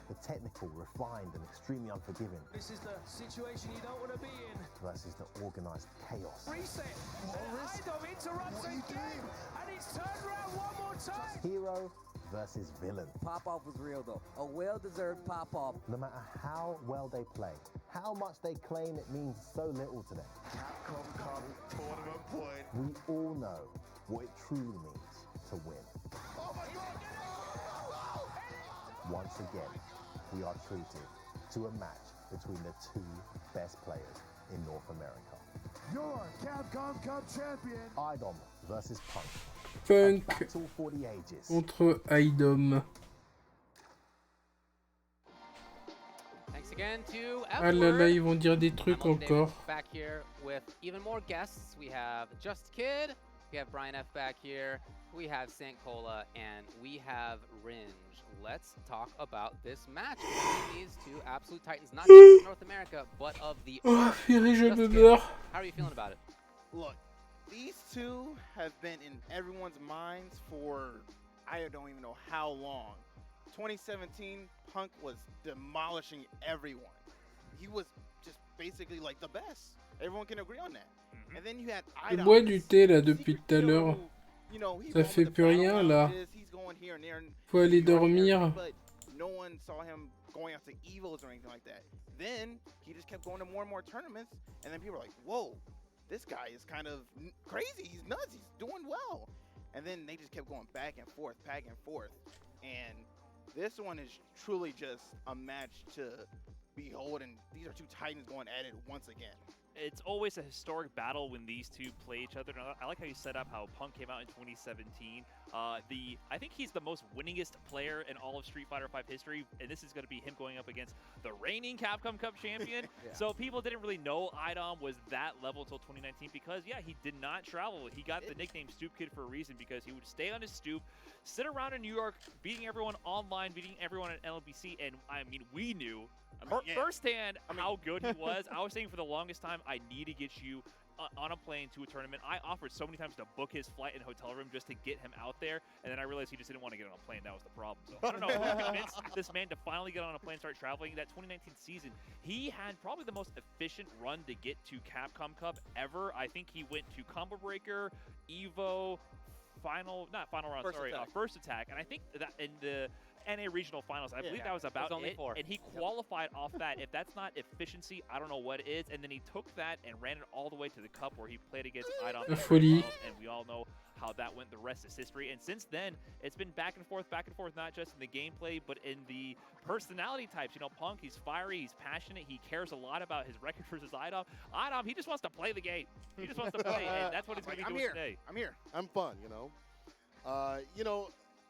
The technical, refined, and extremely unforgiving. This is the situation you don't want to be in. Versus the organized chaos. Reset. Idom interrupts again, and he's turned around one more time. Hero versus villain. Pop-off was real, though. A well-deserved pop-off. No matter how well they play, how much they claim it means so little to them. Capcom Cup tournament point. We all know what it truly means to win. Oh my God! Once again, we are treated to a match between the two best players in North America. Your Capcom Cup champion. Idom versus Punk. Punk Battle for the ages. contre Idom. Thanks again to Ah là là, ils vont dire des trucs I'm Uncle encore. David back here with even more guests. We have Just Kid, we have Brian F back here, we have Saint Cola, and we have Ringe. Let's talk about this match between these two absolute titans, not just of North America, but of the Oh, purée, je Just me Kid, meurs. how are you feeling about it? Look, these two have been in everyone's minds for I don't even know how long. 2017, Punk was demolishing everyone. He was just basically like the best. Everyone can agree on that. And then you had Je bois du thé là depuis tout à l'heure. you know, he Ça won fait with the plus rien battle là. rounds, he's going here and there and Faut aller he's going here, dormir. But no one saw him going after evils or anything like that. Then he just kept going to more and more tournaments, and then people were like, "Whoa, this guy is kind of crazy. He's nuts. He's doing well." And then they just kept going back and forth, and this one is truly just a match to behold. And these are two titans going at it once again. It's always a historic battle when these two play each other. And I like how you set up how Punk came out in 2017. I think he's the most winningest player in all of Street Fighter V history, and this is going to be him going up against the reigning Capcom Cup champion. Yeah. So people didn't really know Idom was that level until 2019 because, yeah, he did not travel. He got the nickname Stoop Kid for a reason because he would stay on his stoop, sit around in New York, beating everyone online, beating everyone at LBC, and I mean, we knew firsthand how good he was. I was saying for the longest time, I need to get you on a plane to a tournament. I offered so many times to book his flight and hotel room just to get him out there, and then I realized he just didn't want to get on a plane. That was the problem. So I don't know who convinced this man to finally get on a plane and start traveling. That 2019 season, he had probably the most efficient run to get to Capcom Cup ever. I think he went to Combo Breaker, Evo, First Attack, and I think that in the NA regional finals, I believe that was about only it, 4. and he qualified off that. If that's not efficiency, I don't know what is. And then he took that and ran it all the way to the cup where he played against Idom, Folie. and we all know how that went. The rest is history. And since then, it's been back and forth, not just in the gameplay, but in the personality types. You know, Punk, he's fiery, he's passionate, he cares a lot about his record versus Idom. Idom, he just wants to play the game. He just wants to play, and that's what he's going to be doing today. I'm here. I'm fun, you know.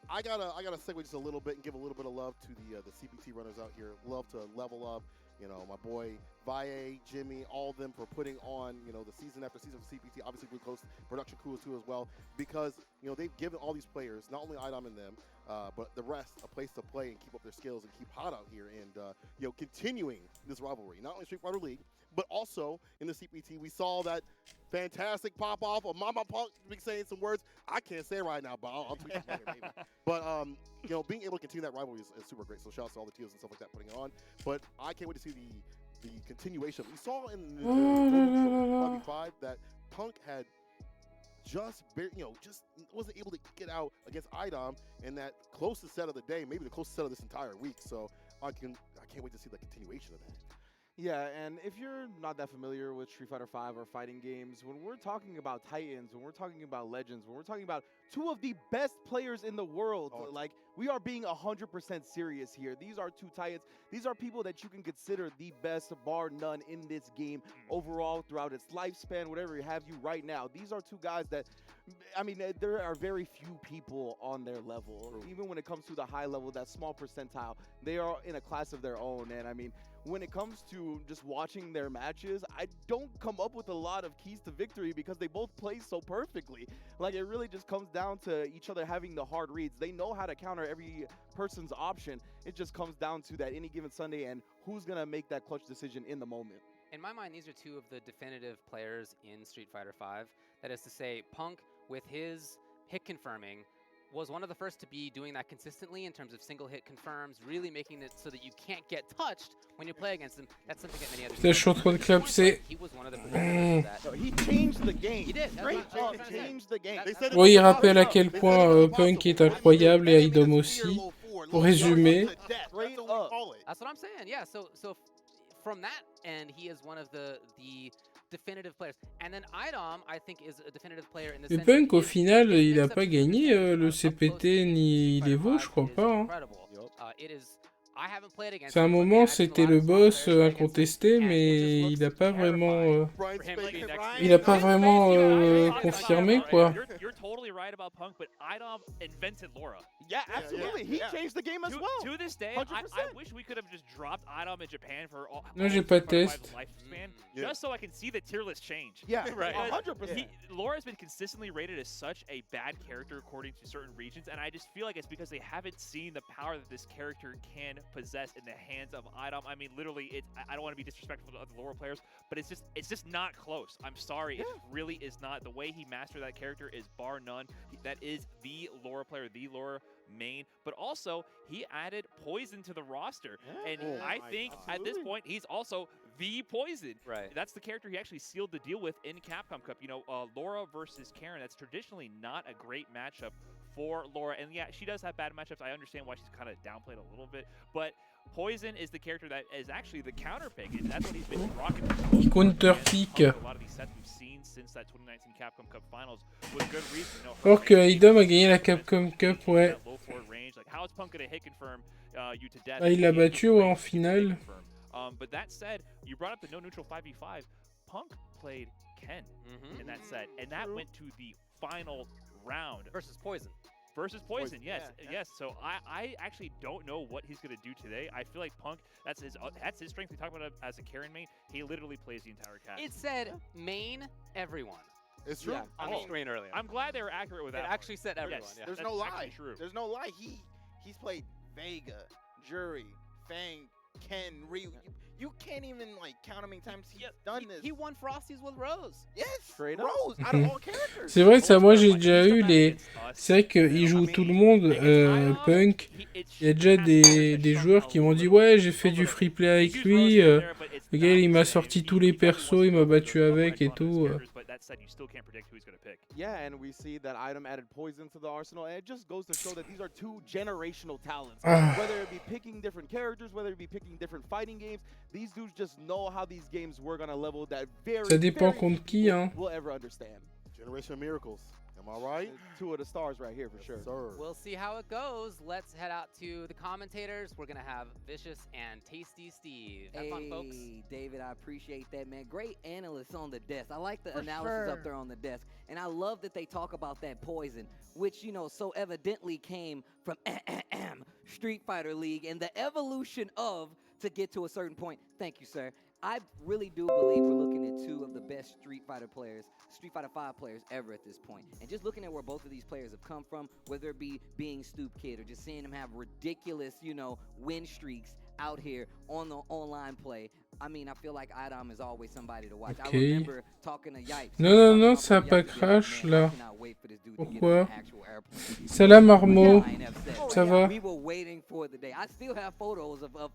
I gotta segue just a little bit and give a little bit of love to the CPT runners out here. Love to level up. You know, my boy Valle, Jimmy, all of them for putting on, you know, the season after season of CPT. Obviously, Blue Coast production crew too as well, because you know they've given all these players, not only Idom and them, but the rest, a place to play and keep up their skills and keep hot out here and you know, continuing this rivalry, not only Street Fighter League, but also in the CPT. We saw that fantastic pop off of Mama Punk saying some words I can't say right now, but I'll tweet them later, maybe. But you know, being able to continue that rivalry is super great. So shout out to all the teams and stuff like that putting it on. But I can't wait to see the continuation. We saw in the 5v5 that Punk had just wasn't able to get out against Idom in that closest set of the day, maybe the closest set of this entire week. So I can't wait to see the continuation of that. Yeah, and if you're not that familiar with Street Fighter V or fighting games, when we're talking about Titans, when we're talking about Legends, when we're talking about two of the best players in the world, like, we are being 100% serious here. These are two Titans. These are people that you can consider the best, bar none, in this game overall throughout its lifespan, whatever you have you right now. These are two guys that, I mean, there are very few people on their level. Even when it comes to the high level, that small percentile, they are in a class of their own. And I mean, when it comes to just watching their matches, I don't come up with a lot of keys to victory because they both play so perfectly. Like, it really just comes down to each other having the hard reads. They know how to counter every person's option. It just comes down to that any given Sunday and who's going to make that clutch decision in the moment. In my mind, these are two of the definitive players in Street Fighter V. That is to say, Punk, with his hit confirming, was one of the first to be doing that consistently in terms of single hit confirms, really making it so that you can't get touched when you play against him. That's something that many others Putain, je suis en train de clapser. He was one of the progenitors of that. No, he changed the game. He did. Straight up changed the game. Oui, il rappelle à quel point Punk est incroyable et Idom aussi. Pour résumer. That's what I'm saying. Yeah. So from that end, he is one of the definitive players. And then Idom, I think, is a definitive player in the Mais sense Punk, that au final, il a pas gagné le CPT ni l'Evo, je crois pas. Hein. C'est un moment, c'était le boss incontesté, mais il a pas vraiment, confirmé quoi. You're totally right about Punk, but Idom invented Laura. Yeah, absolutely. He changed the game as well. To this day, I wish we could have just dropped Idom in Japan for all. Non, j'ai pas de test. Lifespan, just so I can see the tier list change. Yeah, right. 100%. Laura's been consistently rated as such a bad character according to certain regions, and I just feel like it's because they haven't seen the power that this character can possess in the hands of Idom. I mean, literally, I don't want to be disrespectful to other Laura players, but it's just not close. I'm sorry, it really is not. The way he mastered that character is bar none. That is the Laura player, the Laura main, but also he added Poison to the roster, and I think at this point he's also the Poison. Right. That's the character he actually sealed the deal with in Capcom Cup. You know, Laura versus Karen. That's traditionally not a great matchup for Laura, and yeah, she does have bad matchups. I understand why she's kind of downplayed a little bit, but Poison is the character that is actually the counter pick, and that's what he's been rocking. Il counter pick. A lot of these sets we've seen since that 2019 Capcom Cup Finals with good reason. Or que Idom a gagné la Capcom Cup, ouais. How is Punk gonna hit confirm you to death? Ah, il l'a battu ouais, en finale. But that said, you brought up the no neutral 5v5. Punk played Ken in that set, and that went to the final round versus Poison. Yes. So I actually don't know what he's gonna do today. I feel like Punk, that's his strength. We talk about it as a Karen main. He literally plays the entire cast. It said main everyone. It's true. On the screen earlier. I'm glad they were accurate with that. It actually said everyone. Yes, yeah. There's no lie. There's no lie. He's played Vega, Jury, Fang, Ken, Ryu. You can't even like count how many times he's done this. He won Frosties with Rose. Yes, straight Rose out of all characters. C'est vrai que ça, moi j'ai déjà eu les. C'est vrai qu'il joue tout le monde, Punk. Il y a déjà des joueurs qui m'ont dit ouais j'ai fait du free play avec lui. Le gars il m'a sorti tous les persos, il m'a battu avec et tout. Yeah, and we see that Idom added Poison to the arsenal, and it just goes to show that these are two generational talents. Whether it be picking different characters, whether it be picking different fighting games, these dudes just know how these games work on a level that Ça dépend contre qui, hein. will ever understand. Generation miracles. Am I right? Two of the stars right here for sure. Sir. We'll see how it goes. Let's head out to the commentators. We're going to have Vicious and Tasty Steve. Have fun, folks. David, I appreciate that, man. Great analysts on the desk. I like the analysis up there on the desk. And I love that they talk about that Poison, which, you know, so evidently came from Street Fighter League and the evolution of to get to a certain point. Thank you, sir. I really do believe we're looking at two of the best Street Fighter players, Street Fighter 5 players ever at this point. And just looking at where both of these players have come from, whether it be being Stoop Kid or just seeing them have ridiculous, you know, win streaks out here on the online play. I mean, I feel like Idom is always somebody to watch. Okay. I remember talking to Yipes. Non, ça a pas crash là. Pourquoi? Salam Armo. Ça va? We were waiting for the day. I still have photos of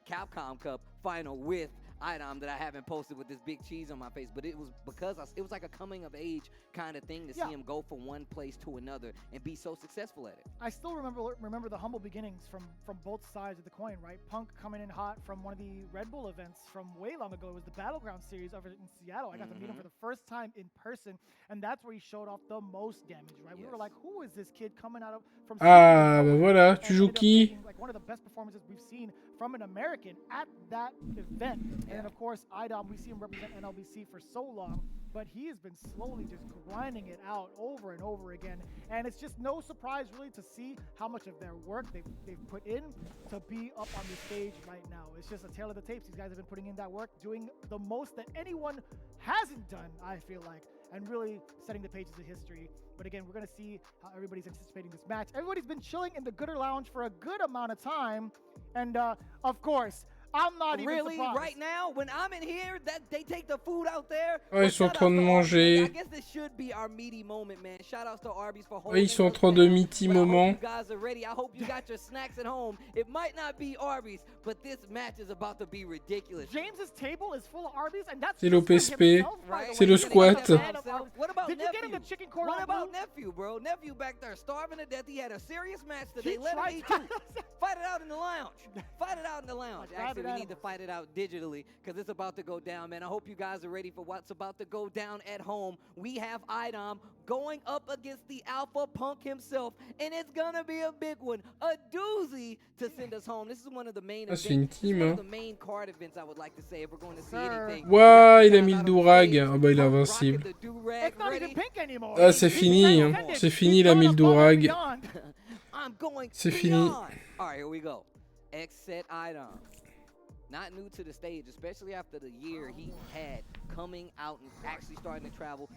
Capcom Cup final with Idom that I haven't posted with this big cheese on my face, but it was because it was like a coming of age kind of thing to see him go from one place to another and be so successful at it. I still remember the humble beginnings from both sides of the coin, right? Punk coming in hot from one of the Red Bull events from way long ago. It was the Battleground Series over in Seattle. I got to meet him for the first time in person, and that's where he showed off the most damage, right? We were like, who is this kid coming out of from Ah, bah voilà, tu joues qui? Like one of the best performances we've seen from an American at that event. And then, of course, Idom, we see him represent NLBC for so long, but he has been slowly just grinding it out over and over again. And it's just no surprise, really, to see how much of their work they've put in to be up on the stage right now. It's just a tale of the tapes. These guys have been putting in that work, doing the most that anyone hasn't done, I feel like, and really setting the pages of history. But again, we're going to see how everybody's anticipating this match. Everybody's been chilling in the Gooder Lounge for a good amount of time. And, of course, I'm not even Really? surprised. Right now, when I'm in here, that they take the food out there. Ah, ils sont en train de manger. I guess this should be our meaty moment, man. Shout outs to Arby's for Ouais, holding ils sont en us train de down. meaty But I hope moment. you guys are ready. I hope you got your snacks at home. It might not be Arby's, but this match is about to be ridiculous. James's table is full of Arby's, and that's C'est just for l'OPSP. himself, by the C'est way. le He's a squat. fan of Arby's. What about Did you nephew? get him the chicken cordon What about bleu? nephew, bro? Nephew back there starving to death. He had a serious match He today. Let him tried eat to- too. Fight it out in the lounge. Fight it out in the lounge. Like Actually, we rabid need to animals. fight it out digitally because it's about to go down, man. I hope you guys are ready for what's about to go down at home. We have Idom going up against the Alpha Punk himself, and it's gonna be a big one, a doozy to send us home. This is one of the main Ah, c'est une events. This is team, one hein. of the main card events, I would like to say, if we're going to see Sir. anything. Ouah, il a mis le dourag. Ah bah il est invincible. The do-rag It's not even ready. pink anymore. Ah, c'est fini. Hein. C'est fini, il a mis le dourag. I'm going C'est beyond. fini. All right, here we go. X-Set Idom. Not new to the stage, especially after the year he had coming out and actually starting to travel.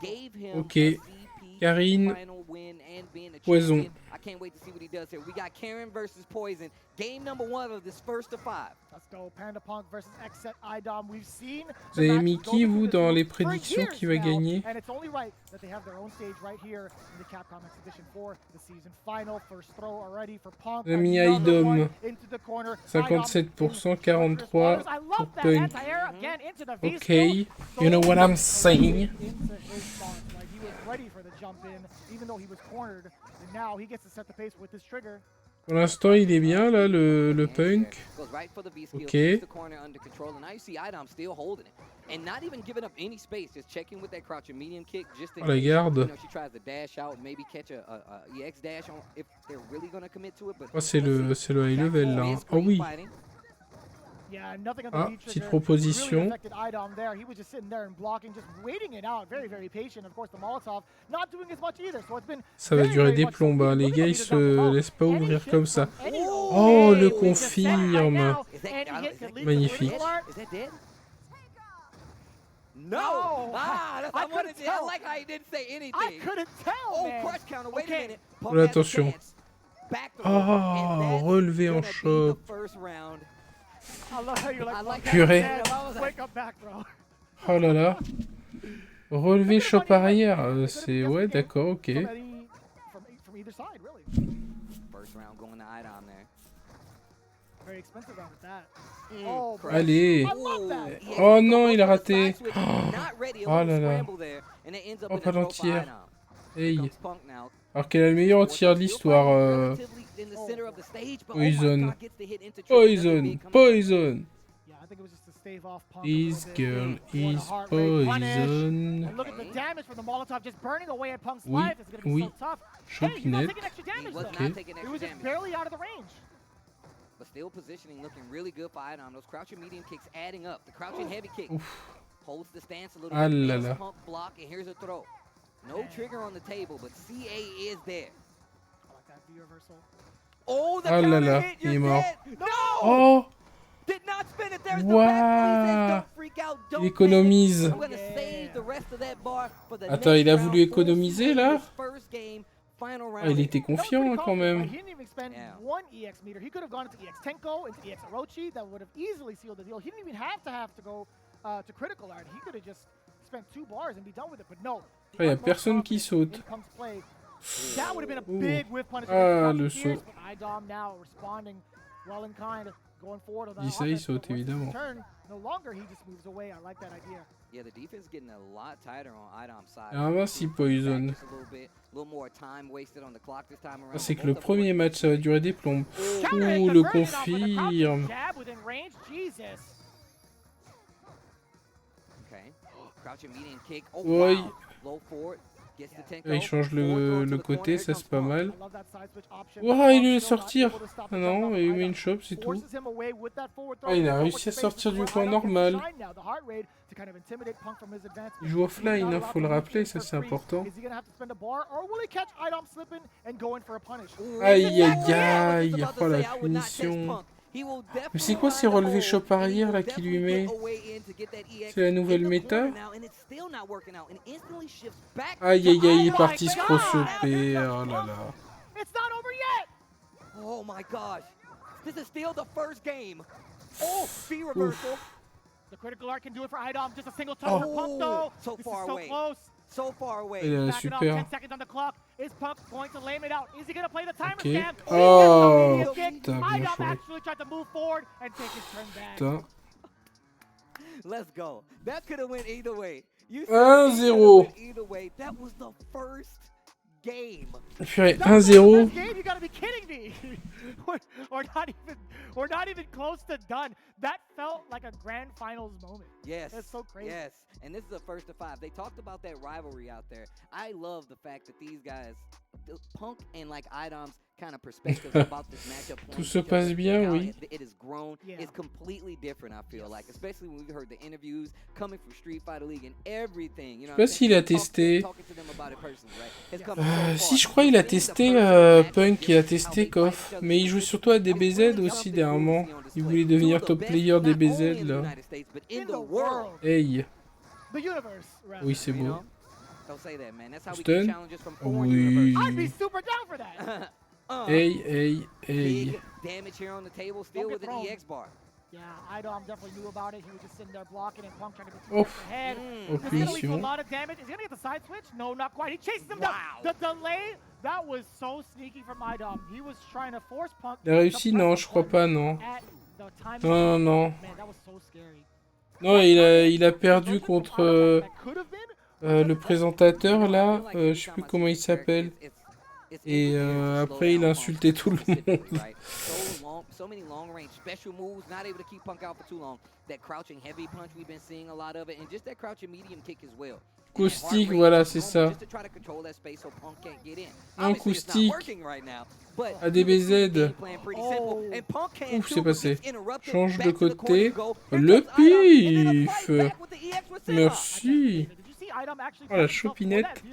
Gave him Ok. a CP Karine. final win and being a Poison. champion. I can't wait to see what he does here. We got Karen versus Poison. Game number 1 of this first of 5. Let's go. Panda Punk versus X-Set Idom. We've seen Vous the avez matches mis go qui, between vous, the dans two les for prédictions years qui va now, gagner? And it's only right that they have their own stage right here in the Capcom Exhibition for the season final. First throw already for Punk. On a mis Another Idom. one into the corner. 57%, 43 I pour love that Punk. anti-air again into the V Okay, you know what I'm saying. into his spots. Like he was ready for the jump in, even though he was cornered. And now he gets to set the pace with his trigger. Pour l'instant, il est bien, là, le Punk. Goes right for the V-skill, Ok. keeps the corner under control, and now you see Idom still holding it. And not even giving up any space, just checking with that crouching medium kick, just in Oh, la case, garde. you know, she tries to dash out, maybe catch a EX dash on if they're really going to commit to it. But Oh, c'est le high level, là. Oh oui. Yeah, nothing on the Ah, V petite trigger proposition. really affected Idom there. He was just sitting there and blocking, just waiting it out. Very, very patient. Of course, the Molotov not doing as much either. So it's been Ça va very, durer very des much plombs, so. hein. Les Look gars, at ils the double se pump. laissent pas Any ouvrir shift comme ça. from any Oh, le way with the set right confirme. now, Is that, and he hits is that, at least Magnifique. the critical art. Is that dead? No! No! Ah, that's I I wanted couldn't to. I tell. like how he didn't say anything. I couldn't tell, Oh, man. crush counter. Wait a Okay. minute. Punk Oula, has a attention. chance. Back throw, Oh, and that's relevé en gonna be choc. the first round. I love how you're like, I like "Fuck Purée. that, I was like- wake up back, bro. Oh là là. Relevé choc arrière. C'est... Ouais, d'accord, ok. From either side, really. First round going to Idom there. Very expensive round at that. Oh, bro. Allez. I love that. Oh non, il a raté. Not ready. A Oh little là là. scramble there, and it ends up Oh, in a pas throw for d'entière. Idom. Hey. Comes Punk now. Alors qu'elle a le meilleur tir de l'histoire. Relatively in the center of the stage, but oh my Poison. God, gets the hit into trigger. Another Poison. big coming Poison. Yeah, I think it was just to stave off Punk. This girl is poison. And look at the damage from the Molotov just burning away at Punk's Oui, life. It's going to be oui. so tough. Hey, you're not Chopinette. taking extra damage, He was though. not taking He extra was just damage. barely out of the range. But still positioning, looking really good for Idom. Those crouching medium kicks adding up. The crouching heavy kick holds the stance a little Ah bit. là Makes là. Punk block, and here's a throw. No trigger on the table, but CA is there. I like that V reversal. Oh, the Ah là counter là, hit, il est you're mort. dead. No! Oh. Did not spin it. There's the back. He says, Waouh. don't freak out, don't Il économise. panic. I'm gonna save the rest of that bar for the Attends, next il a round. voulu économiser, là? His first game, final Ah, round. il était confiant, hein, quand même. He didn't even spend one EX meter. He could have gone into EX Tenko, into EX Orochi. That would have easily sealed the deal. He didn't even have to go to critical art. He could have just spent 2 bars and be done with it. But no. Il n'y a personne qui saute. In comes play. That would have been a Ouh. big whiff punish. Ah, le saut. But Idom now responding well in kind, going forward on that Dis ça, il offense. saute, But once it's évidemment. his turn, no longer he just moves away. I like that idea. Yeah, the defense getting a lot tighter on Idom's side. Ah, merci, Poison. Just a little more time wasted on the clock this time around. Ah, c'est que le premier match, ça va durer des plombs. Counter Ouh, hit le converted off with a crouching confirme. jab within range. Jesus. Okay. Crouching medium kick. Oh, Oui. wow. Low forward. Gets the Tenko. Là, il change le côté, ça c'est pas mal. I love that side switch option. Ouah, il Punk lui est still not sortir. able to stop Ah the non, jump il lui off met Idom. une chope, c'est tout. Forces him away with that forward throw. Ah, il a So much réussi à space sortir du before coin Idom gets to normal. shine now. The heart rate to kind of intimidate Punk from his advance. Il joue offline, He's not hein, allowed faut le to rappeler, move ça for c'est free. important. Is he gonna have to spend a bar, or will he catch Idom slipping and go in for a punish? Aïe Exactly aïe it. aïe, About to oh la say, I would not test punition. Punk. He will Mais definitely c'est quoi ces find a relevés hole, chop and he arrière will là qu'il lui definitely met? get a way in to get that EX C'est la in nouvelle the méta? corner now, and it's still not working out, and instantly shifts back Aïe to aïe aïe, il est Idom. parti se God! crossoper, oh là là. It's not over yet. Oh my gosh. This is still the first game. Oh, V reversal. The critical art can do it for Idom. Just a single touch for Punk though. So This far is so away. close. So far away. Il est Backing up, super. 10 seconds on the clock. Is Punk going to lame it out? Is he going to play the timer Ok. scam? Oh, He gets the medium kick. putain, bien Idom joué. actually tried to move forward and take his turn back. Putain. Let's go. That could have went either way. You 1-0. either way. That was the first game. Purée, That's 1-0. the first game? You gotta be kidding me. we're not even close to done. That felt like a grand finals moment. Yes. That's so crazy. Yes. And this is the first of 5. They talked about that rivalry out there. I love the fact that these guys, Punk and like Idom's kind of perspectives about this matchup. Tout se passe bien, oui. It has grown. It's completely different, I feel like. Especially when we heard the interviews coming from Street Fighter League and everything. You know, Je sais pas s'il a testé. Si, je crois il a testé Punk, il a testé KOF. Mais il joue surtout à DBZ aussi dernièrement. Il voulait devenir top player DBZ là. Hey. Oui, c'est beau. Stun. Oui. Hey, hey, hey. Damage here on the table still with an EX bar. Yeah, Idom definitely knew about it. He was just sitting there blocking and Punk trying to get Oh. ahead. Oh, He's going to lead to a punition. lot of damage. Is he going to get the side switch? No, not quite. He chases him down. The delay, that was so sneaky from Idom. He was trying to force Punk. Il a réussi? Non, je crois pas, non. Non, non, non. Man, that was so scary. Non, il a perdu contre le présentateur là. Je sais plus comment il s'appelle. Et après, il a insulté tout le monde. So many long range special moves, not able to keep Punk out for too long. That crouching heavy punch, we've been seeing a lot of it, and just that crouching medium kick as well. Caustique, voilà, c'est ça. Un caustique. À DBZ. Ouf, c'est passé. Change de côté. Le pif. Merci. Oh, la chopinette.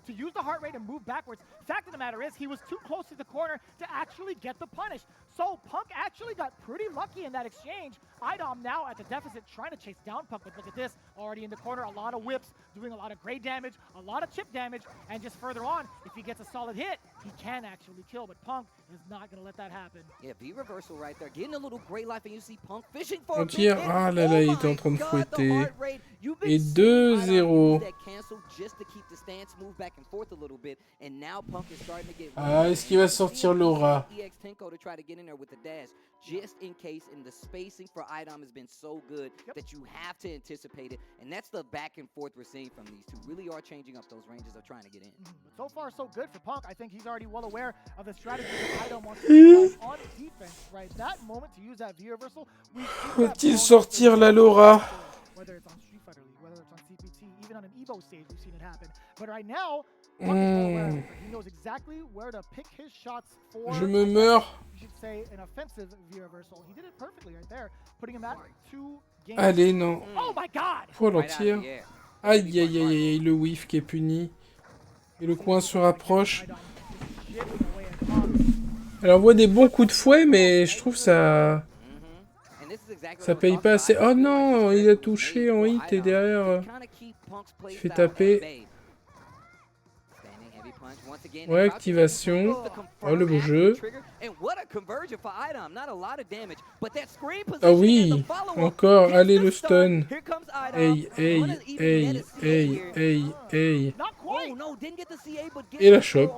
To use the heart rate and move backwards. Fact of the matter is, he was too close to the corner to actually get the punish. So Punk actually got pretty lucky in that exchange. Idom now at the deficit, trying to chase down Punk, but look at this, already in the corner, a lot of whips, doing a lot of great damage, a lot of chip damage, and just further on, if he gets a solid hit, he can actually kill, but Punk is not going to let that happen. Yeah, V reversal right there, getting a little great life, and you see Punk fishing for On tire. Ah là là, il est en train de fouetter. Et 2-0. Ah, est-ce qu'il va sortir Laura? Just in case, and the spacing for Idom has been so good that you have to anticipate it, and that's the back and forth we're seeing from these two. Really are changing up those ranges of trying to get in. So far, so good for Punk. I think he's already well aware of the strategy that Idom wants to do on defense. Right, that moment to use that V reversal. Va-t-il sortir la Laura? Whether it's on Street Fighter League, whether it's on CPT, even on an Evo stage, we've seen it happen. But right now, Punk is well aware of it. He knows exactly where to pick his shots for. Je me meurs. You should say an offensive V reversal. He did it perfectly right there, putting him at 2 games. Allez, non. Oh my God! Faut l'entier. Aïe, aïe, aïe, aïe, le whiff qui est puni. Et le coin se rapproche. Alors, on voit des bons coups de fouet, mais je trouve ça... Ça paye pas assez. Oh non, il a touché en hit et derrière... Il fait taper. Ouais, activation. Oh, le beau jeu. Ah oui, encore. Allez, le stun. Hey, hey, hey, hey, hey, hey. Et la chope.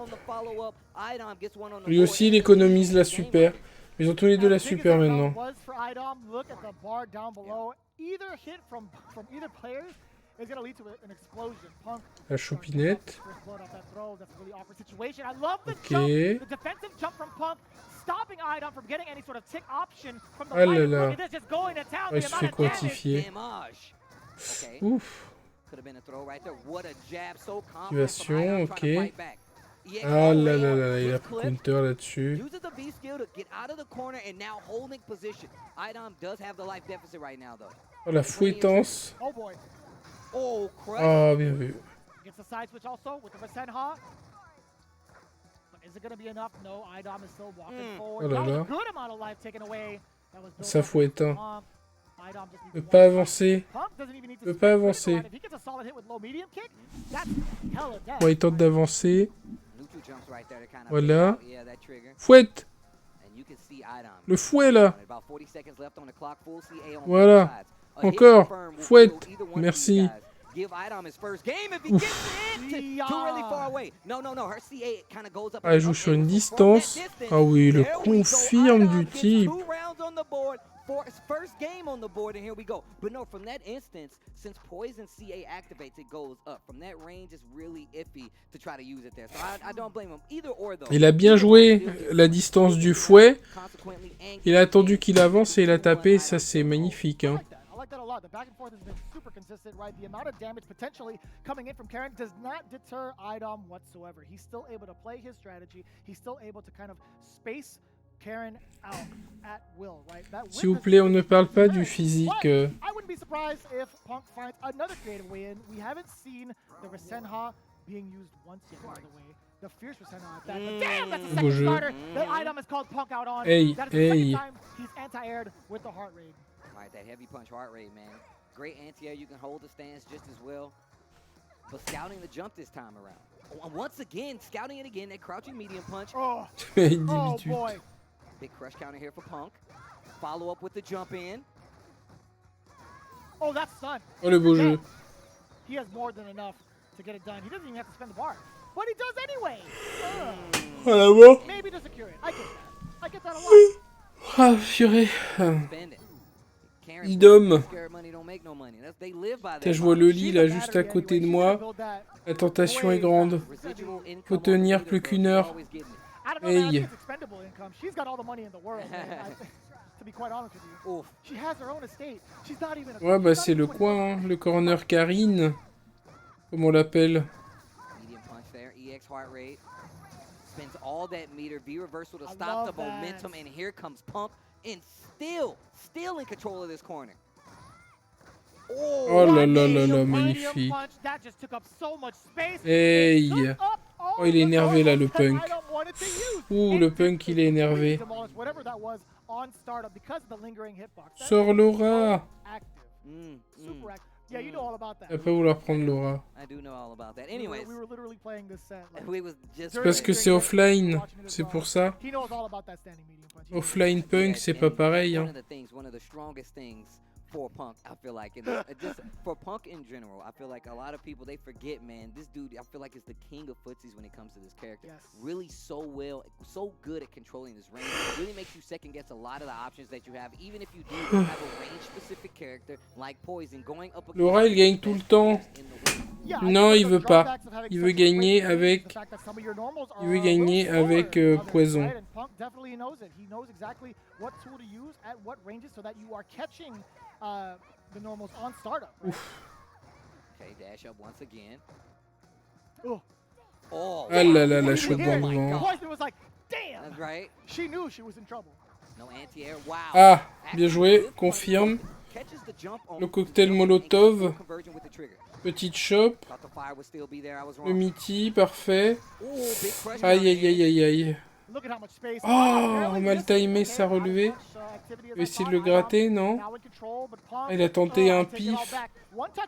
Lui aussi, il économise la super. Ils ont tous les deux la super maintenant. La chopinette. Ok. Ah là là. Il se fait quantifier. Ouf. Activation, ok. Ah là là là, il a pris counter là-dessus. Oh, la fouettance. Oh, bien vu. Oh là là. Ça fouette. Ne pas avancer. Ne pas avancer. Bon, il tente d'avancer. Voilà. Fouette. Le fouet, là. Voilà. Encore. Fouette. Merci. Ouf. Ah, elle joue sur une distance. Ah oui, le confirme du type. First game on the board, and here we go. But no, from that instance, since Poison CA activates, it goes up. From that range, it's really iffy to try to use it there. So I don't blame him. Either or, though. Il a bien joué la distance du fouet. Il a attendu qu'il avance et il a tapé. Ça, c'est magnifique. Hein. I like that a lot. The back and forth has been super consistent, right? The amount of damage potentially coming in from Karen does not deter IDOM whatsoever. He's still able to play his strategy. He's still able to kind of space Karen out at will, right? S'il vous plaît, on ne parle pas du physique. I wouldn't be surprised if Punk finds another creative way in. We haven't seen the Rasenha being used once yet, by the way. The fierce Rasenha at that. But damn, that's the second starter that IDOM has called Punk out on. Hey, that is the second time he's anti-aired with the heart rate. Right, that heavy punch heart rate, man. Great anti-air. You can hold the stance just as well. But scouting the jump this time around. Once again, scouting it again. That crouching medium punch. Oh, oh boy. Big crush counter here for Punk. Follow up with the jump in. Oh, that's stun. Oh, le beau jeu. He has more than enough to get it done. He doesn't even have to spend the bar. But he does anyway. Oh la mort. Maybe to secure it. I get that. I get that a lot. Ah, purée. IDOM. Je vois le lit là juste à côté de moi. La tentation est grande. Faut tenir plus qu'une heure. Hey. Ouais, bah c'est le coin, hein. Le corner Karine. Comme on l'appelle. Spends all that meter, V reversal to stop the momentum, and here comes Punk, and still in control of this corner. Oh là là là là, magnifique. Hey. Oh, il est énervé là, le Punk. Ouh, le Punk, il est énervé. Sors Laura. Yeah, you know all about that. Elle va pas vouloir prendre Laura. I do know all about that. Anyways, we were literally playing this set. C'est parce que c'est offline, c'est pour ça. Offline Punk, c'est pas pareil. Hein. For Punk, I feel like, and just for Punk in general, I feel like a lot of people, they forget, man, this dude, I feel like is the king of footsies when it comes to this character. Yes. Really so good at controlling this range. It really makes you second guess a lot of the options that you have, even if you do have a range specific character like Poison going up against. Laura, il gagne tout le temps. Non, il veut pas. Il veut gagner avec. Il veut gagner avec Poison. The normals on startup. Right? Okay, dash up once again. Oh là là, la chute dans le vent. Poison was like, damn. That's right. She knew she was in trouble. No anti-air. Wow. Ah, bien joué, confirme. Le cocktail Molotov. Petite chope. Le Mitty, parfait. Aïe aïe aïe aïe aïe. Oh, mal timé sa relevée. Il va essayer de le gratter, non? Il a tenté un pif.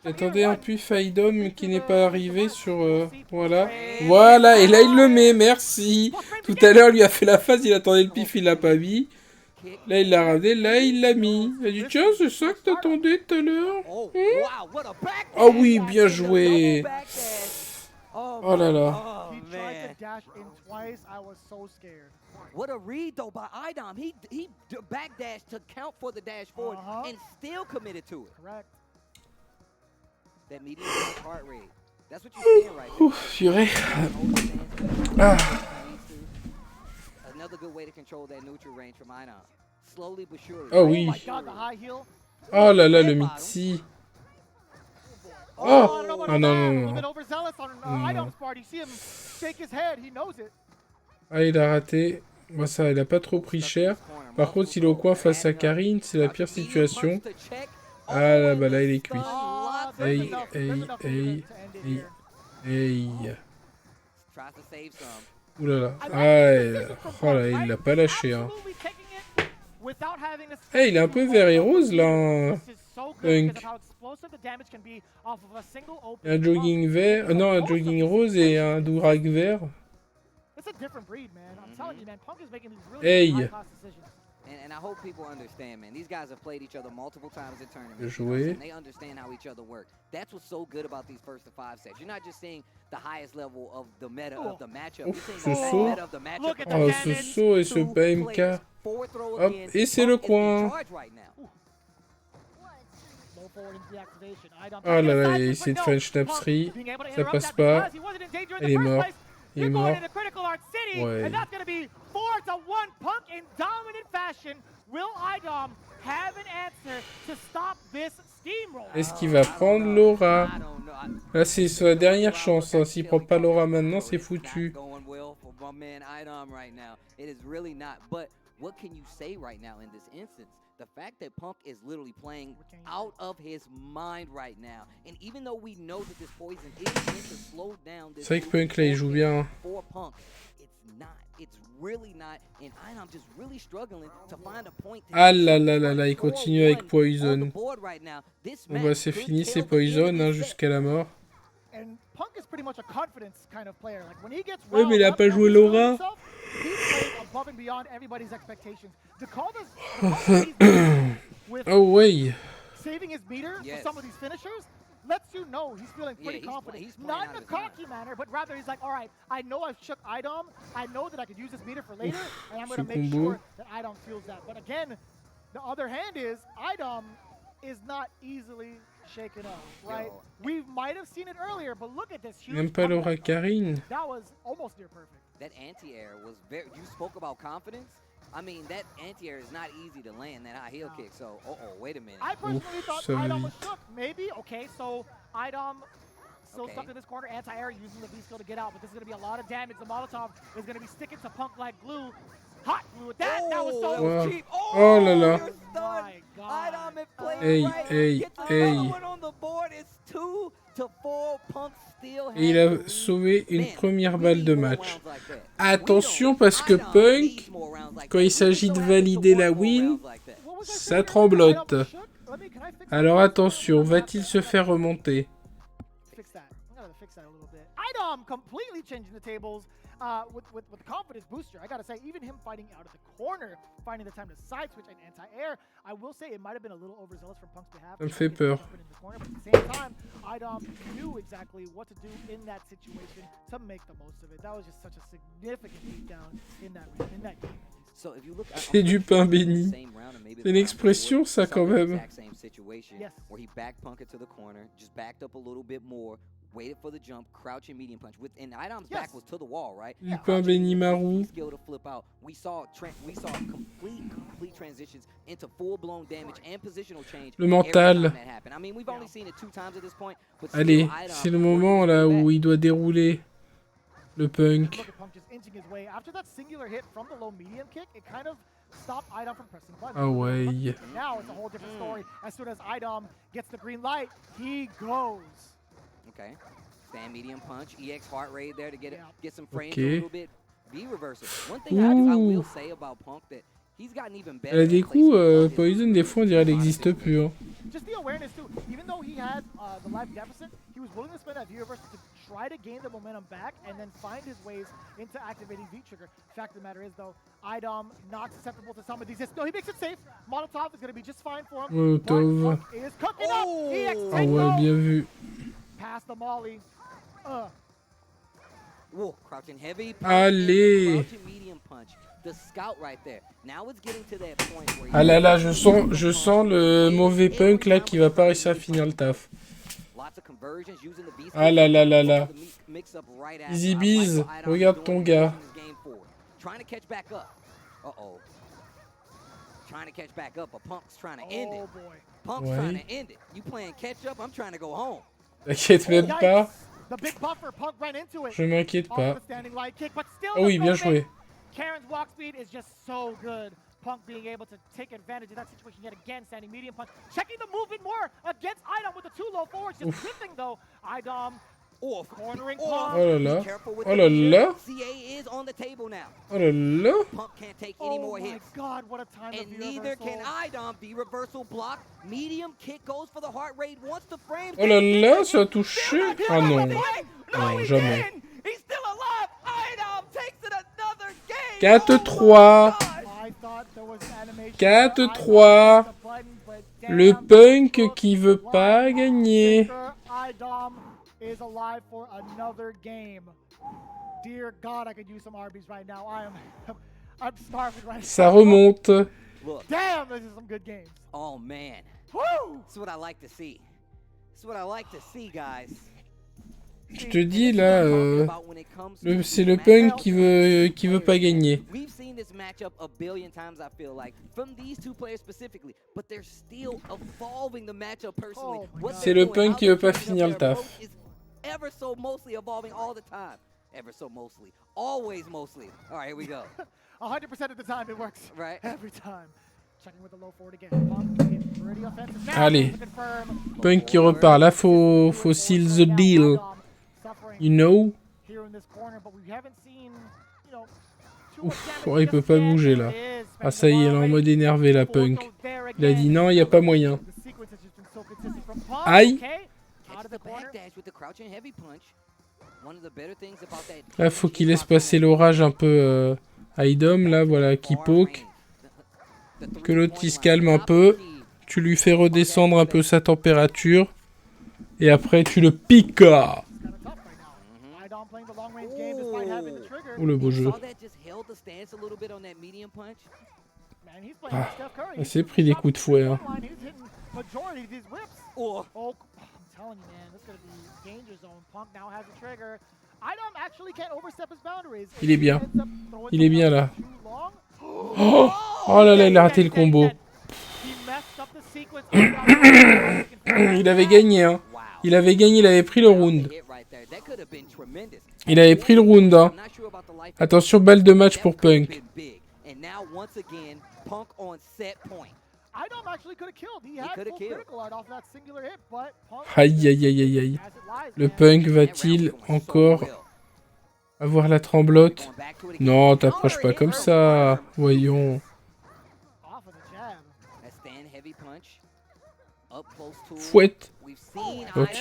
Il attendait un pif à IDOM qui n'est pas arrivé sur... voilà. Voilà, et là il le met, merci. Tout à l'heure, il lui a fait la phase, il attendait le pif, il l'a pas mis. Là, il l'a ramené, là, il l'a mis. Il a dit, tiens, c'est ça que t'attendais tout à l'heure. Ah oui, bien joué. Oh là là. What a read though by IDOM. He backdashed to count for the dash forward and still committed to it. Correct. That medium heart rate. That's what you're seeing right now. Ouf, purée. Ah. Another good way to control that neutral range from IDOM. Slowly but surely. Ah oui. Oh là là, le Mitsi. Oh! Ah non, non, non. Ah, il a raté. Moi, ça, il a pas trop pris cher. Par contre, s'il est au coin face à Karine, c'est la pire situation. Ah là, bah là, il est cuit. Hey, hey, hey, hey, hey. Ouh là là. Ah, oh là, il l'a pas lâché, hein. Hey, il est un peu vert et rose, là. Punk. Un jogging vert. Non, un jogging rose et un durag vert. It's a different breed, man. I'm telling you, man. Punk is making these really high-class decisions. And I hope people understand, man. These guys have played each other multiple times in tournaments. And they understand how each other work. That's what's so good about these first to 5 sets. You're not just seeing the highest level of the meta of the matchup. Ouf, You're seeing the meta of the matchup. Oh, ce saut et ce PMK. Hop, et c'est le coin. Oh là là, il essaie de faire une schnapserie. Ça passe pas. Il est mort. Il est mort. Ouais. Est-ce qu'il va prendre Laura? Là, c'est sa dernière chance. Hein. S'il prend pas Laura maintenant, c'est foutu. The fact that Punk is literally playing out of his mind right now. And even though we know that this poison is meant to slow down this c'est vrai que Punk là il joue bien. For Punk, it's not. It's really not. And I'm just really struggling to find a point. Ah là là là là, il continue avec Poison. Bon bah c'est fini, c'est Poison hein, jusqu'à la mort. Oui mais il a pas joué Laura. Oh ouais. Saving his meter for some of these finishers lets you know he's feeling pretty confident. Not in a cocky manner, but rather he's like, all right, I know I've shook IDOM. I know that I could use this meter for later, and I'm going to make sure that IDOM feels that. But again, the other hand is IDOM is not easily shaken up, right? We might have seen it earlier, but look at this huge. Même pas Laura Karine. That was almost near perfect. That anti-air was very. You spoke about confidence. I mean, that anti-air is not easy to land, that high heel kick, so, wait a minute. I personally thought IDOM was shook, maybe. Okay, so IDOM still stuck in this corner, anti-air using the V-skill to get out, but this is going to be a lot of damage. The Molotov is going to be sticking to Punk like glue. Hot glue with that, that was so cheap. Oh là là. IDOM is playing Hey. on the board. It's 2-4, Punk still et il a sauvé une première balle de match. Attention parce que Punk, quand il s'agit de valider la win, ça tremblote. Alors attention, va-t-il se faire remonter? IDOM completely changing the tables with confidence booster. I gotta say, even him fighting out of the corner, finding the time to side switch and anti-air, I will say it might have been a little overzealous from Punk's behalf. Ça me fait peur. But at the same time, IDOM knew exactly what to do in that situation to make the most of it. That was just such a significant beatdown in that game. C'est du pain béni. C'est une expression, ça, quand même. Waited for the jump, crouching medium punch. And IDOM's back was to the wall, right? Du pain béni marou. Skill to flip out. We saw complete transitions into full-blown damage and positional change. Le mental. I mean, we've only seen it 2 times at this point. But allez, c'est le moment là où il doit dérouler le Punk. After that singular hit from the low medium kick, it kind of stopped IDOM from pressing the button. Ah ouais. Now it's a whole different story. As soon as IDOM gets the green light, he goes. Okay, stand medium punch, EX heart rate there to get some frames a little bit. V reversal. One thing I will say about Punk that he's gotten even better. Elle a des coups, Poison, des fois on dirait qu'elle n'existe plus. Hein. Just the awareness too. Even though he had the life deficit, he was willing to spend that V reversal to try to gain the momentum back and then find his ways into activating V trigger. Fact of the matter is though, IDOM not susceptible to some of these hits. No, he makes it safe. Molotov is going to be just fine for him. Molotov. Is cooking up. EX ah ouais, bien vu. Pass the molly. Whoa, crouching heavy. Allez. Crouching medium punch. The scout right there. Now it's getting to that point where ah là là, je sens le mauvais Punk là qui va pas réussir à finir le taf. Ah là là là là. Easy Bees, regarde ton gars. Trying to catch back up. Uh-oh. Trying to catch back up, but Punk's trying to end it. Punk's trying to end it. You playing catch up, I'm trying to go home. T'inquiète même pas. Je m'inquiète pas. Oh oui, bien joué. Karen's walk speed is just so good. Punk being able to take advantage of that situation yet again, standing medium punch, checking the movement more against IDOM with the 2 low forwards. Just drifting though. IDOM cornering Punk. Oh là là. Oh là là. CA is on the table now. Oh là là. Punk can't take any more hits. Oh my God, what a time of and neither can IDOM. The reversal block. Medium kick goes for the heart rate. Once the frame. Oh là là, ça a touché. Ah non. Non, jamais. He's still alive. IDOM takes it 4-3. 4-3. Le Punk qui veut pas gagner. Is alive for another game. Dear God, I could use some Arby's right now. I'm starving right now. Ça remonte. Damn, this is some good games. Oh man. Woo! That's what I like to see. That's what I like to see, guys. Je te dis là, c'est le Punk qui veut pas gagner. We've seen this matchup a billion times, I feel like, from these two players specifically, but they're still evolving the matchup personally. C'est le Punk qui veut pas finir le taf. Ever so mostly evolving all the time. Ever so mostly. Always mostly. All right, here we go. 100% of the time it works. Right. Every time. Checking with the low forward again. Punk is pretty offensive now. Allez. Punk qui repart. Là, faut seal the deal. You know? Ouf, oh, il peut pas bouger là. Ah ça y est, il est en mode énervé la Punk. Il a dit non, il n'y a pas moyen. Aïe. Là, faut qu'il laisse passer l'orage un peu à Idom, là, voilà, qui poke. Que l'autre il se calme un peu. Tu lui fais redescendre un peu sa température. Et après, tu le piques. Oh, le beau jeu. Ah, il s'est pris des coups de fouet. Hein. Il est bien. Il est bien là. Oh, oh là là, il a raté le combo. Il avait gagné. Hein. Il avait gagné, il avait pris le round. Il avait pris le round. Hein. Attention, balle de match pour Punk. Aïe aïe aïe aïe aïe. Le Punk va-t-il encore avoir la tremblote? Non, t'approches pas comme ça. Voyons. Fouette.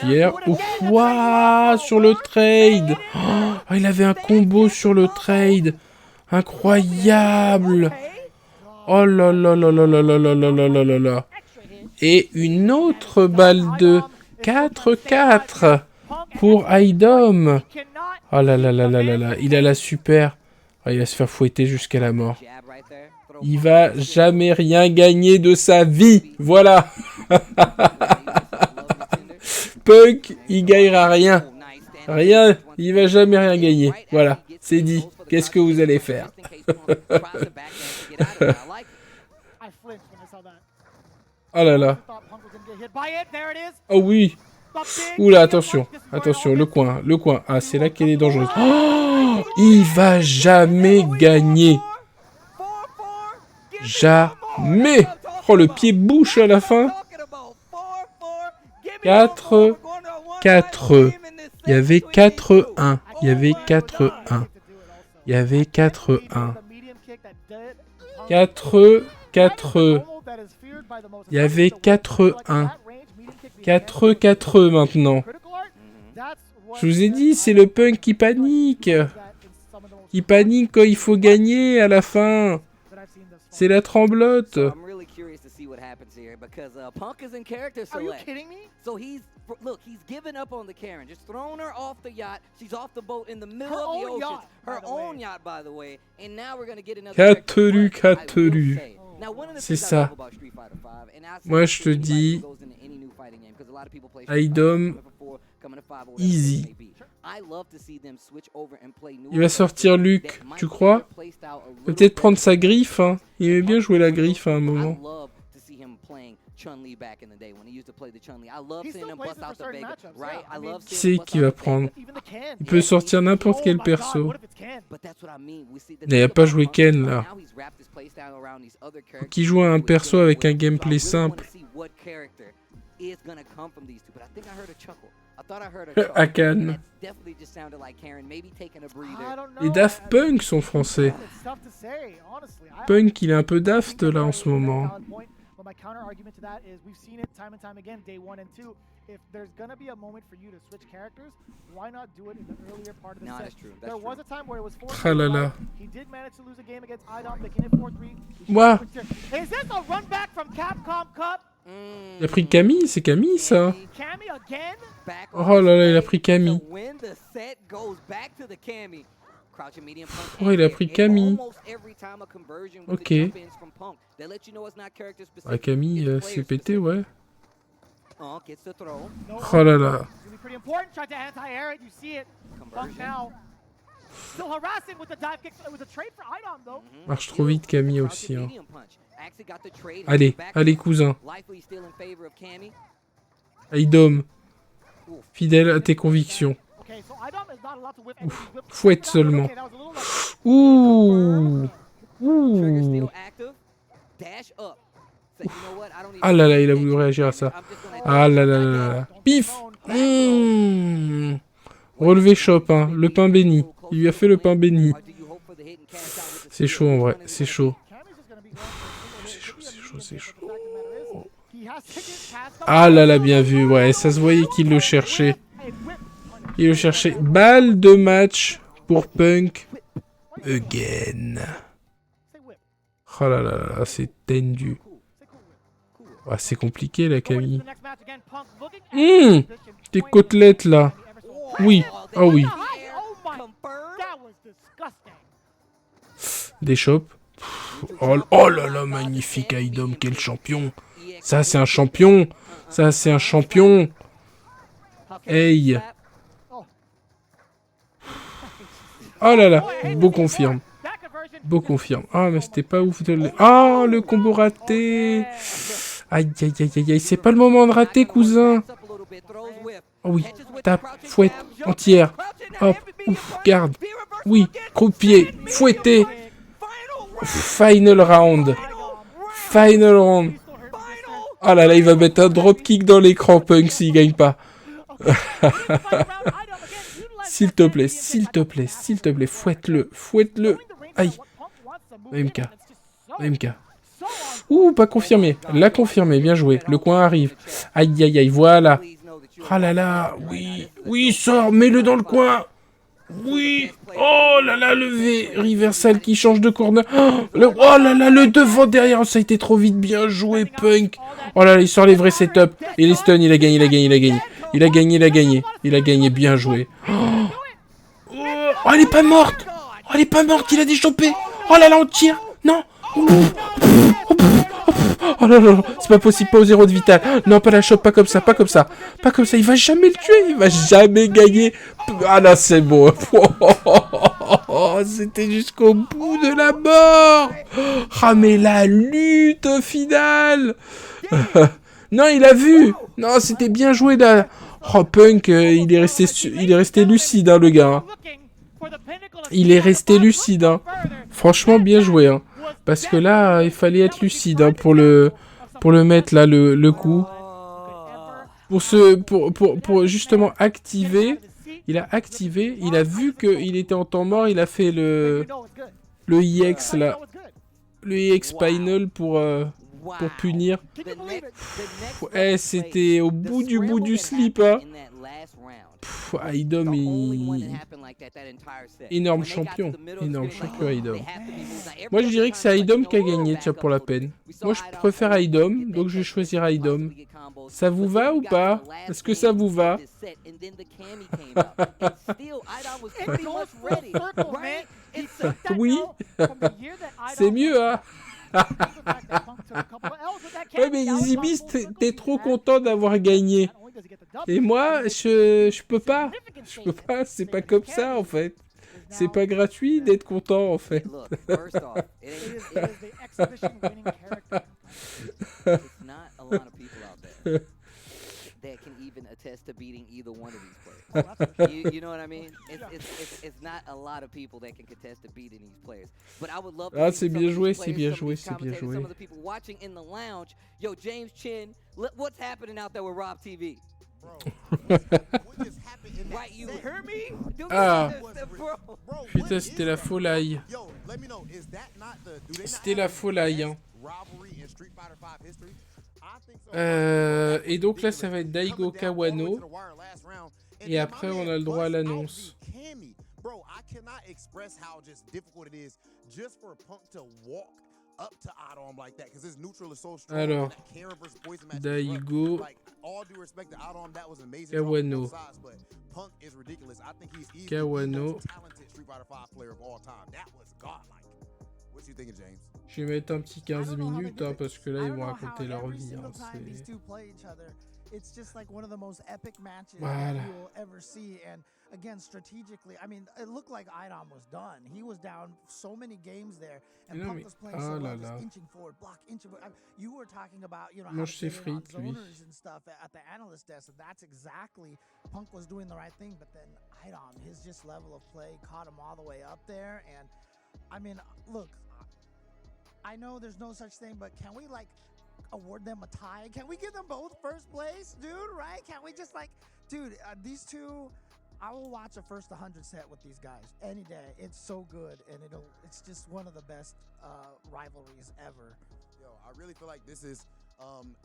Hier. Ouf, waouh, sur le trade. Oh, il avait un combo sur le trade. Incroyable. Oh là là là là là là là là là là là. Et une autre balle de 4-4 pour Idom. Oh là là là là là là. Il a la super. Oh, il va se faire fouetter jusqu'à la mort. Il va jamais rien gagner de sa vie. Voilà. Punk, il gagnera rien. Rien, il va jamais rien gagner. Voilà, c'est dit. Qu'est-ce que vous allez faire? Oh là là. Oh oui. Oula, attention. Attention, le coin, le coin. Ah, c'est là qu'elle est dangereuse. Oh, il va jamais gagner. Jamais. Oh, le pied bouche à la fin. 4. Il y avait 4-1. Il y avait 4-1. Il y avait 4-1. 4. Il y avait 4-1. 4 maintenant. Je vous ai dit, c'est le Punk qui panique. Il panique quand il faut gagner à la fin. C'est la tremblote. Punk is in character select. Are you kidding me? So he's given up on the Karen, just thrown her off the yacht. She's off the boat in the middle of the ocean. Her own yacht, by the way. And now we're gonna get another. Catelu. C'est ça. Moi je te dis, Idom, easy. Il va sortir Luke, tu crois? Il va peut-être prendre sa griffe. Hein. Il aimait bien jouer la griffe à un moment. Qui c'est qui va prendre? Il peut sortir n'importe quel perso. Il n'a pas joué Ken là. Faut qu'il joue un perso avec un gameplay simple. À Cannes. Les Daft Punk sont français. Punk, il est un peu daft là en ce moment. my counter argument to that is we've seen it time and time again, day 1 and 2. If there's gonna be a moment for you to switch characters, why not do it in the earlier part of the set? That's true. There was a time where it was 4-3. Ah là là. He did manage to lose a game against IDOM, making it 4-3. Ouah. Is this a run back from Capcom Cup? Il a pris Camille, c'est Camille ça. Camille again? Oh là là, il a pris Camille. When the set goes back to the Camille. Crouching medium punch. Oh, il a pris Camille. Ok. Ah, Camille, c'est pété, ouais. Oh là là. Pretty important. Tried to anti-air it. You see it. Punk now. Still harassing with the dive kick. It was a trade for IDOM though. Marche trop vite Camille aussi. Hein. Allez, allez cousin. Aidom. Fidèle à tes convictions. Ouf. Fouette seulement. Ouh. Ouh. Ah là là, il a voulu réagir à ça. Ah là là là là. Pif. Relevé shop, hein. Le pain béni. Il lui a fait le pain béni. C'est chaud en vrai, c'est chaud. C'est chaud, c'est chaud, c'est chaud. Ah là là, bien vu, ouais, ça se voyait qu'il le cherchait. Il le cherchait. Balle de match pour Punk. Again. Oh là là là, c'est tendu. Ah, c'est compliqué là, Camille. Tes côtelettes là. Oui, ah oui. Des chops. Oh, oh là là, magnifique Aidom, quel champion. Ça c'est un champion. Ça c'est un champion. Hey. Oh là là, beau confirme. Beau confirme. Ah mais c'était pas ouf de le... Ah, le combo raté. Aïe aïe aïe aïe aïe, c'est pas le moment de rater, cousin. Oh oui, tape, fouette, entière. Hop, ouf, garde. Oui, croupier, fouetté. Final round. Final round. Oh là là, il va mettre un dropkick dans l'écran, Punk, s'il gagne pas. S'il te plaît, s'il te plaît, s'il te plaît, fouette-le, fouette-le. Aïe. MK. MK. Ouh, pas confirmé. L'a confirmé, bien joué. Le coin arrive. Aïe, aïe, aïe, voilà. Ah là là, oui. Oui, sors, mets-le dans le coin. Oui. Oh là là, le reversal qui change de corner. Oh là là, le devant derrière. Ça a été trop vite, bien joué, Punk. Oh là là, il sort les vrais setups. Et les stuns, il a gagné, il a gagné, il a gagné. Il a gagné, il a gagné. Il a gagné, bien joué. Oh, elle est pas morte. Oh, elle est pas morte, il a déchopé. Oh là là, on tire. Non. Oh là là, c'est pas possible, pas au 0 de vital. Non, pas la chope, pas comme ça, pas comme ça. Pas comme ça, il va jamais le tuer, il va jamais gagner. Ah là, c'est bon. C'était jusqu'au bout de la mort. Ah, mais la lutte finale. Non, il a vu. Non, c'était bien joué là. Oh, Punk, il est resté lucide, hein, le gars. Il est resté lucide, hein. Franchement, bien joué, hein. Parce que là, il fallait être lucide, hein, pour le mettre là, le coup. Pour justement activer. Il a activé, il a vu qu'il était en temps mort, il a fait le IX là. Le IX Spinal pour punir. Eh, c'était au bout du slip, hein. Aidom, énorme champion Aidom. Moi je dirais que c'est Aidom qui a gagné, tiens, pour la peine. Moi je préfère Aidom, donc je vais choisir Aidom. Ça vous va ou pas? Est-ce que ça vous va? Oui. C'est mieux, hein. Ouais, mais EasyBeast, t'es trop content d'avoir gagné. Et moi, je peux pas. Je peux pas, c'est pas comme ça en fait. C'est pas gratuit d'être content en fait. Ah, c'est bien joué, c'est bien joué, c'est bien joué. Yo, James Chin, what's happening out there with Rob TV? Right, you hear me? Ah, putain, c'était la folie. C'était la folie, hein. Et donc là, ça va être Daigo Kawano. Et après, on a le droit à l'annonce. Bro, I cannot express how just difficult it is just for Punk to walk up to Adam like that because his neutral is so strong. Alors, that Karen versus Poison match Daigo like all due respect to Adam, that was amazing. Kawano. Sides, but Punk is ridiculous. I think he's easily Kawano. the most talented Street Fighter 5 player of all time. That was godlike. What you thinking, James? Je vais mettre un petit 15 minutes hein, parce que là, ils vont raconter leur vie. Hein, it's just like one of the most epic matches voilà. that you will ever see. And again, strategically, I mean, it looked like Idom was done. He was down so many games there, and Punk was playing so well, just inching forward, block, inching forward. I mean, you were talking about, you know, how to get in on zoners and stuff at the analyst desk, and that's exactly, Punk was doing the right thing, but then Idom, his just level of play caught him all the way up there. And I mean, look, I know there's no such thing, but can we like award them a tie? Can we give them both first place, dude? Right? Can't we just like, dude, these two, I will watch a first 100 set with these guys any day. It's so good, and it's just one of the best rivalries ever. Yo, I really feel like this is an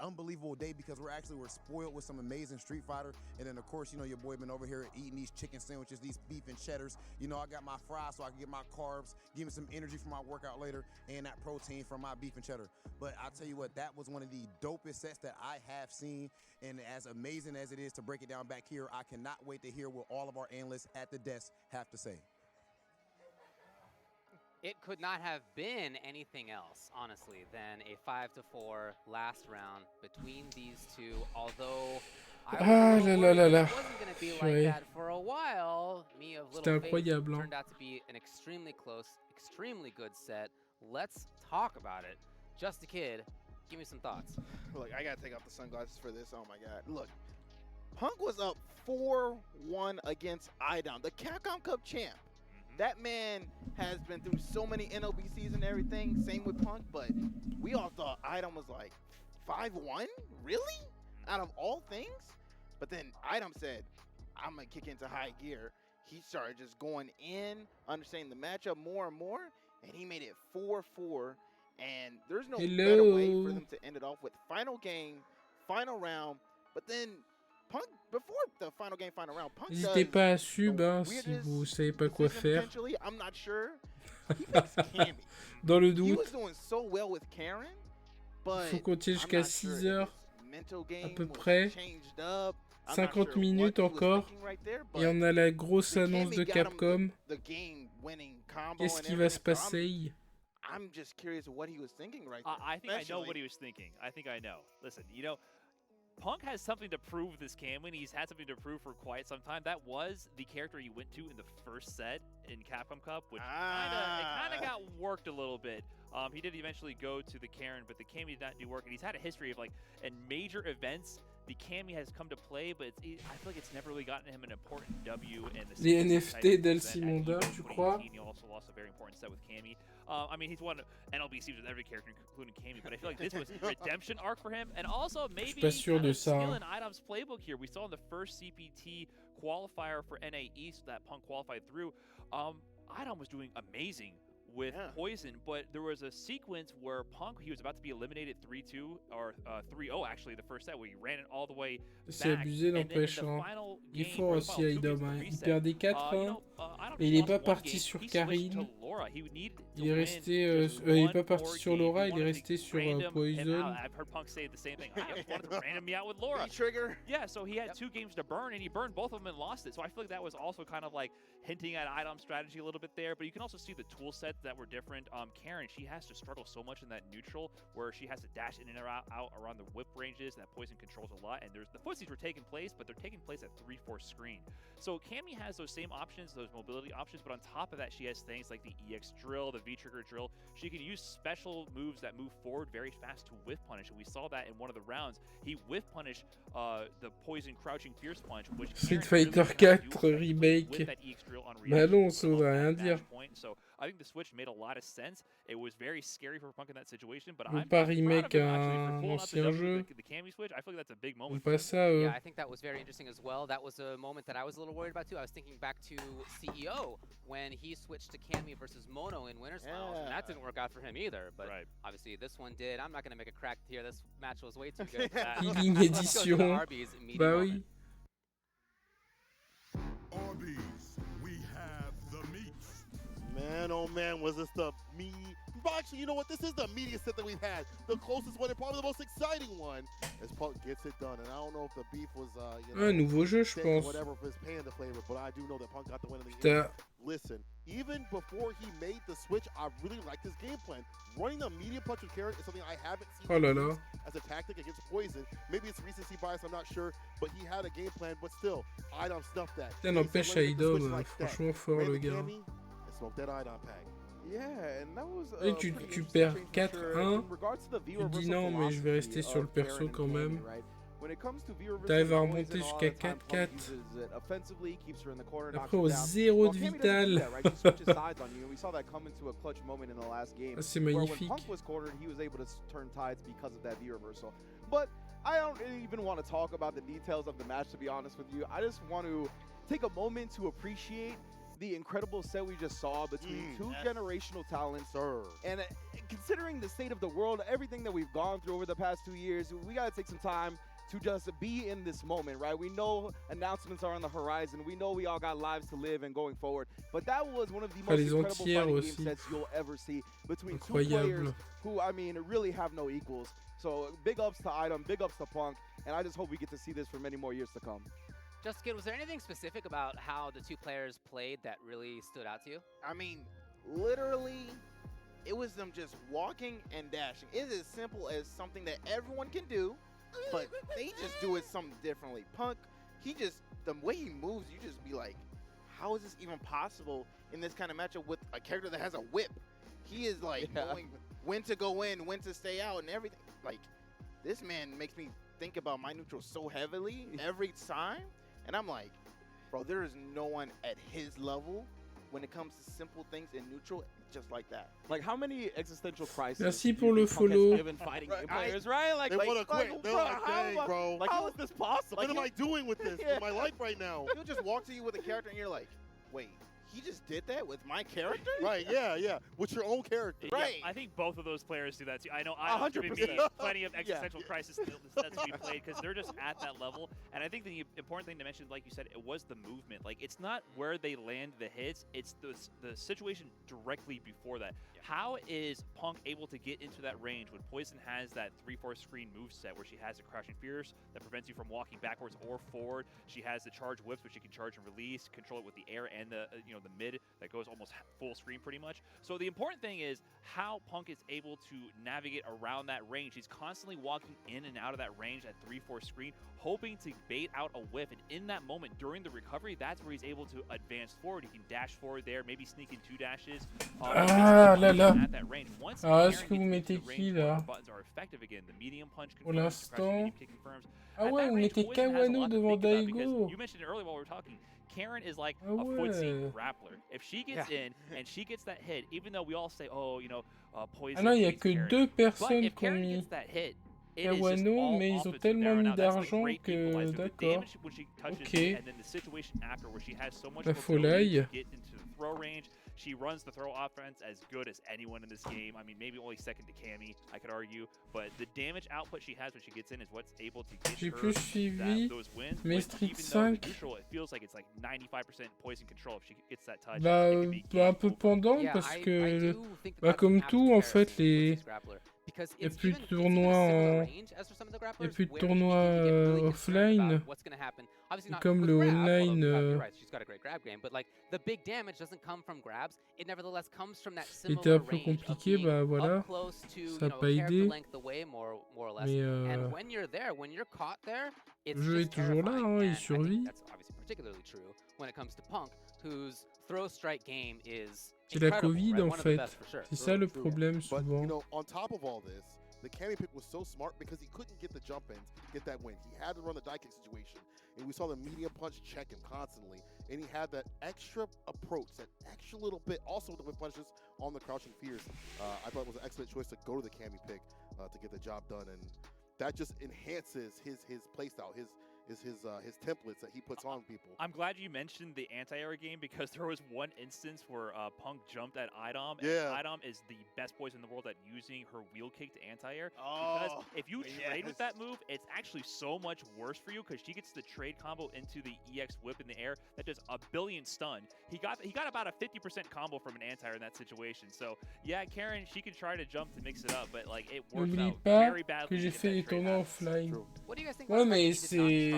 unbelievable day because we're spoiled with some amazing Street Fighter, and then of course, you know, your boy been over here eating these chicken sandwiches, these beef and cheddars. You know, I got my fries so I can get my carbs, give me some energy for my workout later, and that protein from my beef and cheddar. But I'll tell you what, that was one of the dopest sets that I have seen, and as amazing as it is to break it down back here, I cannot wait to hear what all of our analysts at the desk have to say. It could not have been anything else, honestly, than a 5-4 last round between these two. Although I was it wasn't going to be like that for a while. Me of Little Faith turned out to be an extremely close, extremely good set. Let's talk about it. Just a Kid, give me some thoughts. Look, I gotta take off the sunglasses for this. Oh my God! Look, Punk was up 4-1 against Idom, the Capcom Cup champ. That man has been through so many NOBCs and everything, same with Punk, but we all thought Idom was like 5-1? Really? Out of all things? But then Idom said, I'm going to kick into high gear. He started just going in, understanding the matchup more and more, and he made it 4-4. And there's no better way for them to end it off with final game, final round, but then Punk, before the final game, final round, Punk n'hésitez pas à sub hein, si vous savez pas quoi faire. I'm not sure. He makes Cammy. Dans le He doute, was doing so well with Karen, but il faut compter jusqu'à 6 heures mental à game peu près. changed up. 50 minutes encore. Et on a la grosse annonce de Capcom. Qu'est-ce qui va se passer? I'm just curious what he was thinking right there. I think I know what he was thinking. I think I know. Listen, you know, Punk has something to prove this Camwin. He's had something to prove for quite some time. That was the character he went to in the first set in Capcom Cup, which kind of got worked a little bit. He did eventually go to the Karen, but the Cammy did not do work. And he's had a history of, like, in major events, the Cammy has come to play, but I feel like it's never really gotten him an important W. And the Les NFT d'El Simonda, tu crois? He also lost a very important set with Cammy. I mean, he's won NLBCs with every character, including Cammy, but I feel like this was a redemption arc for him. And also, maybe skill in Idom's playbook here. We saw in the first CPT qualifier for NA East that Punk qualified through, Idom was doing amazing with Poison, but there was a sequence where Punk, he was about to be eliminated 3-2 or 3-0 actually the first set, where he ran it all the way C'est back. abusé, n'empêche. Il est fort aussi Idom. Il perdait 4-1 et il n'est pas parti sur Karine. Il est resté. Il n'est pas parti sur Laura, il est resté sur Poison. I've heard Punk say the same thing. I just wanted to random me out with Laura. Trigger. Yeah, so he had 2 games to burn, and he burned both of them and lost it. So I feel like that was also kind of like hinting at Idom's strategy a little bit there. But you can also see the tool set that were different. Karen, she has to struggle so much in that neutral, where she has to dash in and out around the whip ranges, and that Poison controls a lot. And there's the footsies were taking place, but they're taking place at 3-4 screen. So Cammy has those same options, those mobility options, but on top of that, she has things like the EX drill, the V-trigger drill. She can use special moves that move forward very fast to whiff punish, and we saw that in one of the rounds. He whiff punished the Poison crouching fierce punch, which Street Fighter 4 remake. Bah non, ça voudrait rien dire. So I think the switch switch made a lot of sense. It was very scary for Punk in that situation, but Ou I'm pas proud of remake him actually for un pulling out the ancien W jeu. with the Cammy switch. I feel like that's a big Ou moment. pas ça, Yeah, I think that was very interesting as well. That was a moment that I was a little worried about too. I was thinking back to CEO when he switched to Cammy versus Mono in Winners Finals, and that didn't work out for him either. But obviously this one did. I'm not going to make a crack here. This match was way too good. Healing Let's go to the Edition. Arby's meaty Bah moment. oui. Arby's, we have the meat. Man, oh man, was this the meat? Actually, you know what? This is the meatiest set that we've had. The closest one and probably the most exciting one. As Punk gets it done. And I don't know if the beef was, Un nouveau jeu, je thick, pense. whatever, if it's paying the flavor, but I do know that Punk got the win in the Putain. end. Listen, even before he made the switch, I really liked his game plan. Running the medium punch with Karen is something I haven't seen Oh là him là. use as a tactic against Poison. Maybe it's recency bias, I'm not sure, but he had a game plan, but still, Idom snuffed that. Putain, n'empêche, Idom, franchement fort le gars. And smoke that Idom pack. Yeah, and that was Et tu perds 4-1, tu dis non, mais je vais rester sur le perso quand même. T'arrives à remonter jusqu'à 4-4. Après, au 0 de vital. Ah, c'est magnifique. But I don't even want to talk about the details of the match, to be honest with you. I just want to take a moment to appreciate the incredible set we just saw between two generational talents. And considering the state of the world, everything that we've gone through over the past 2 years, we got to take some time to just be in this moment, right? We know announcements are on the horizon. We know we all got lives to live and going forward. But that was one of the most incredible fighting game sets you'll ever see between two players who, I mean, really have no equals. So big ups to Idom, big ups to Punk, and I just hope we get to see this for many more years to come. Just Kid, was there anything specific about how the two players played that really stood out to you? I mean, literally, it was them just walking and dashing. It is as simple as something that everyone can do, but they just do it something differently. Punk, the way he moves, you just be like, how is this even possible in this kind of matchup with a character that has a whip? He is like knowing when to go in, when to stay out, and everything. Like, this man makes me think about my neutral so heavily every time. And I'm like, bro, there is no one at his level when it comes to simple things in neutral just like that. Like, how many existential crises Merci pour le follow. given fighting players, right? Like, they want to quit. They're like, dang, bro. Like, how is this possible? What am I doing with this in my life right now? He'll just walk to you with a character and you're like, wait, he just did that with my character? Right, yeah. With your own character. Right. Yeah, I think both of those players do that too. I know I'm giving me plenty of existential crisis sets we played because they're just at that level. And I think the important thing to mention, like you said, it was the movement. Like, it's not where they land the hits, it's the situation directly before that. Yeah. How is Punk able to get into that range when Poison has that 3-4 screen moveset where she has the Crouching Fierce that prevents you from walking backwards or forward? She has the charge whips, which you can charge and release, control it with the air and the the mid that goes almost full screen pretty much. So the important thing is how Punk is able to navigate around that range. He's constantly walking in and out of that range at 3-4 screen, hoping to bait out a whiff. And in that moment, during the recovery, that's where he's able to advance forward. He can dash forward there, maybe sneak in 2 dashes. Ah là là. At that range. Once Ah, est-ce que vous mettez qui là? Buttons are effective again. The medium punch Pour confirms, the crouching l'instant. medium kick confirms. Ah At ouais, that vous range, mettez Poison has a Kawano lot to devant think about because Daigo. you mentioned it earlier while we were talking. Karen is like Ah a footsie ouais. grappler. If she gets in and she gets that hit, even though we all say, oh, Poison. Ah non, il n'y a beats que Karen. 2 But personnes if qui ont Karen mis gets that hit, it is just Kawano, all mais ils ont offensive tellement there. mis Now, that's a d'argent great que equalizer. The d'accord. damage when she touches Ok. it, and then the situation after where she has so much La mobility to folie. get into the throw range. She runs the throw offense as good as anyone in this game. I mean, maybe only second to Cammy, I could argue. But the damage output she has when she gets in is what's able to get J'ai her plus suivi, those wins. mais But Street even though the 5, neutral, it feels like it's like 95% Poison control if she gets that touch. bah, it can be un peu pendant Yeah, parce I que, do think bah, that's comme an apt tout en comparison fait, with les, Footsie's Grappler. Because y a it's plus even, de it's in a tournois similar en, range as for some of the y a grapplers plus de where tournois you can get really concerned offline. about what's going to happen. Obviously Et not comme with le grab, online, although you're right, she's got a great grab game, but like the big damage doesn't come from grabs. It nevertheless comes from that était similar un peu range of compliqué, being bah voilà, up close to, ça a pas character aidé. length away more or less. Mais And when you're there, when you're caught there, it's le jeu just est toujours là, terrifying. hein, il And I think survit. that's obviously particularly true when it comes to Punk, whose throw strike game is C'est la incredible, Covid right? en One of the fait. best for sure. C'est ça le True. problème But, souvent. on top of all this, the Cammy pick was so smart because he couldn't get the jump ins, get that win. He had to run the die kick situation, and we saw the medium punch check him constantly, and he had that extra approach, that extra little bit, also with the whip punches on the crouching fears. I thought it was an excellent choice to go to the Cammy pick to get the job done, and that just enhances his playstyle, his templates that he puts on people. I'm glad you mentioned the anti-air game because there was one instance where Punk jumped at IDOM, and IDOM is the best poison in the world at using her wheel kick to anti-air. Because if you trade with that move, it's actually so much worse for you because she gets the trade combo into the EX whip in the air that does a billion stun. He got about a 50% combo from an anti-air in that situation. So yeah, Karen, she can try to jump to mix it up, but like it works N'oublie out pas very badly. que j'ai fait les tournois offline. What do you guys think Ouais, about mais the fact that he did not c'est... try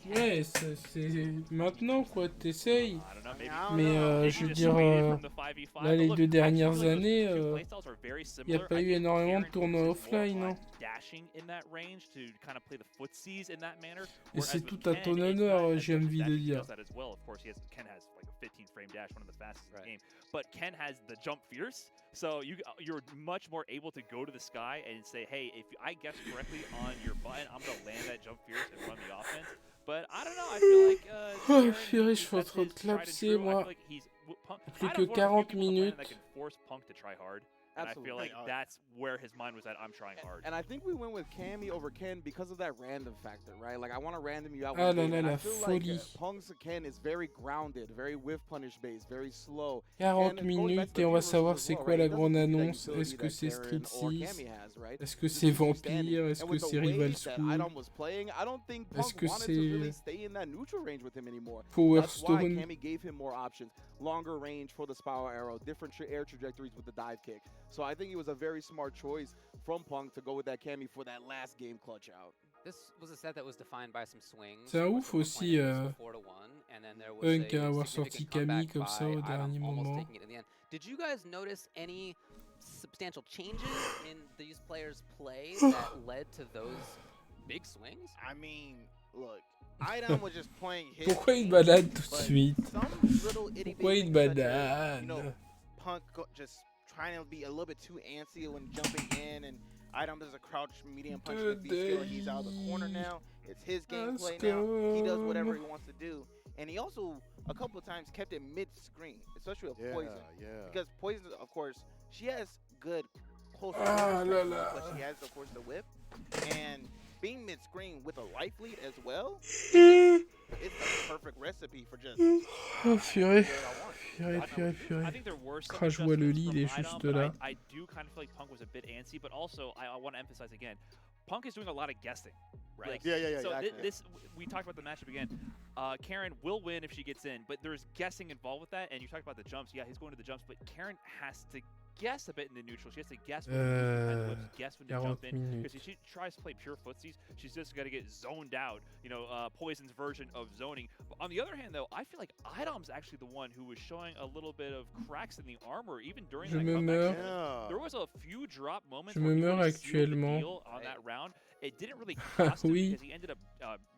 Ouais, c'est maintenant, quoi, t'essayes. Maybe Mais je veux dire, là, les 2 dernières années, il n'y a pas eu énormément de tournois offline, non? Et c'est tout à ton honneur, j'ai envie de dire. Ken has like a 15 frame dash, one of the fastest in the game. But Ken has the jump fierce, so you're much more able to go to the sky and say, hey, if I guess correctly on your button, I'm gonna land that jump fierce and run the offense. But I don't know, I feel like Oh, purée, je suis en train de clapser, moi. Plus que 40 minutes. That can force Punk to try hard. And I feel like that's where his mind was at. I'm trying hard. And I think we went with Cammy over Ken because of that random factor, right? Like, I want to random you out. Ah one là game, là, and I la feel folie. like Punk's Ken is very grounded, very whiff punish based, very slow. 40 minutes et on va savoir c'est quoi la grande annonce. Est-ce que c'est Street 6? Est-ce que c'est Vampire? Est-ce que c'est Rival School? Est-ce que c'est Power That's why Stone? Cammy gave him more options, longer range for the spiral arrow, different air trajectories with the dive kick. So I think it was a very smart choice from Punk to go with that Cammy for that last game clutch out. This was a set that was defined by some swings. C'est un ouf aussi, Punk à avoir sorti Cammy comme ça au dernier moment. Did you guys notice any substantial changes in these players' play that led to those big swings? I mean, look, IDOM was just playing his Pourquoi une banane tout de suite? Pourquoi une banane? You know, Punk just trying to be a little bit too antsy when jumping in, and IDOM does a crouch medium punch to the skill. He's out of the corner now. It's his gameplay now. He does whatever he wants to do. And he also, a couple of times, kept it mid-screen, especially with Poison. Because Poison, of course, she has good close range, but she has, of course, the whip. And being mid-screen with a life lead as well, it's the perfect recipe for just... Oh, purée. Purée. I think there were some Ah, je vois le lit, il est from juste IDOM, là. but I do kind of feel like Punk was a bit antsy, but also I want to emphasize again, Punk is doing a lot of guessing. Right? Like, So exactly. We talked about the matchup again. Karen will win if she gets in, but there's guessing involved with that. And you talked about the jumps. Yeah, he's going to the jumps, but Karen has to guess a bit in the neutral. She has to guess when to whips, guess when to jump in. Because if she tries to play pure footsies, she's just got to get zoned out. You know, Poison's version of zoning. But on the other hand, though, I feel like IDOM's actually the one who was showing a little bit of cracks in the armor, even during Je that me comeback. meurs. There was a few drop moments Je where me he meurs really sealed the actuellement. deal on that round. It didn't really cost him Oui. because he ended up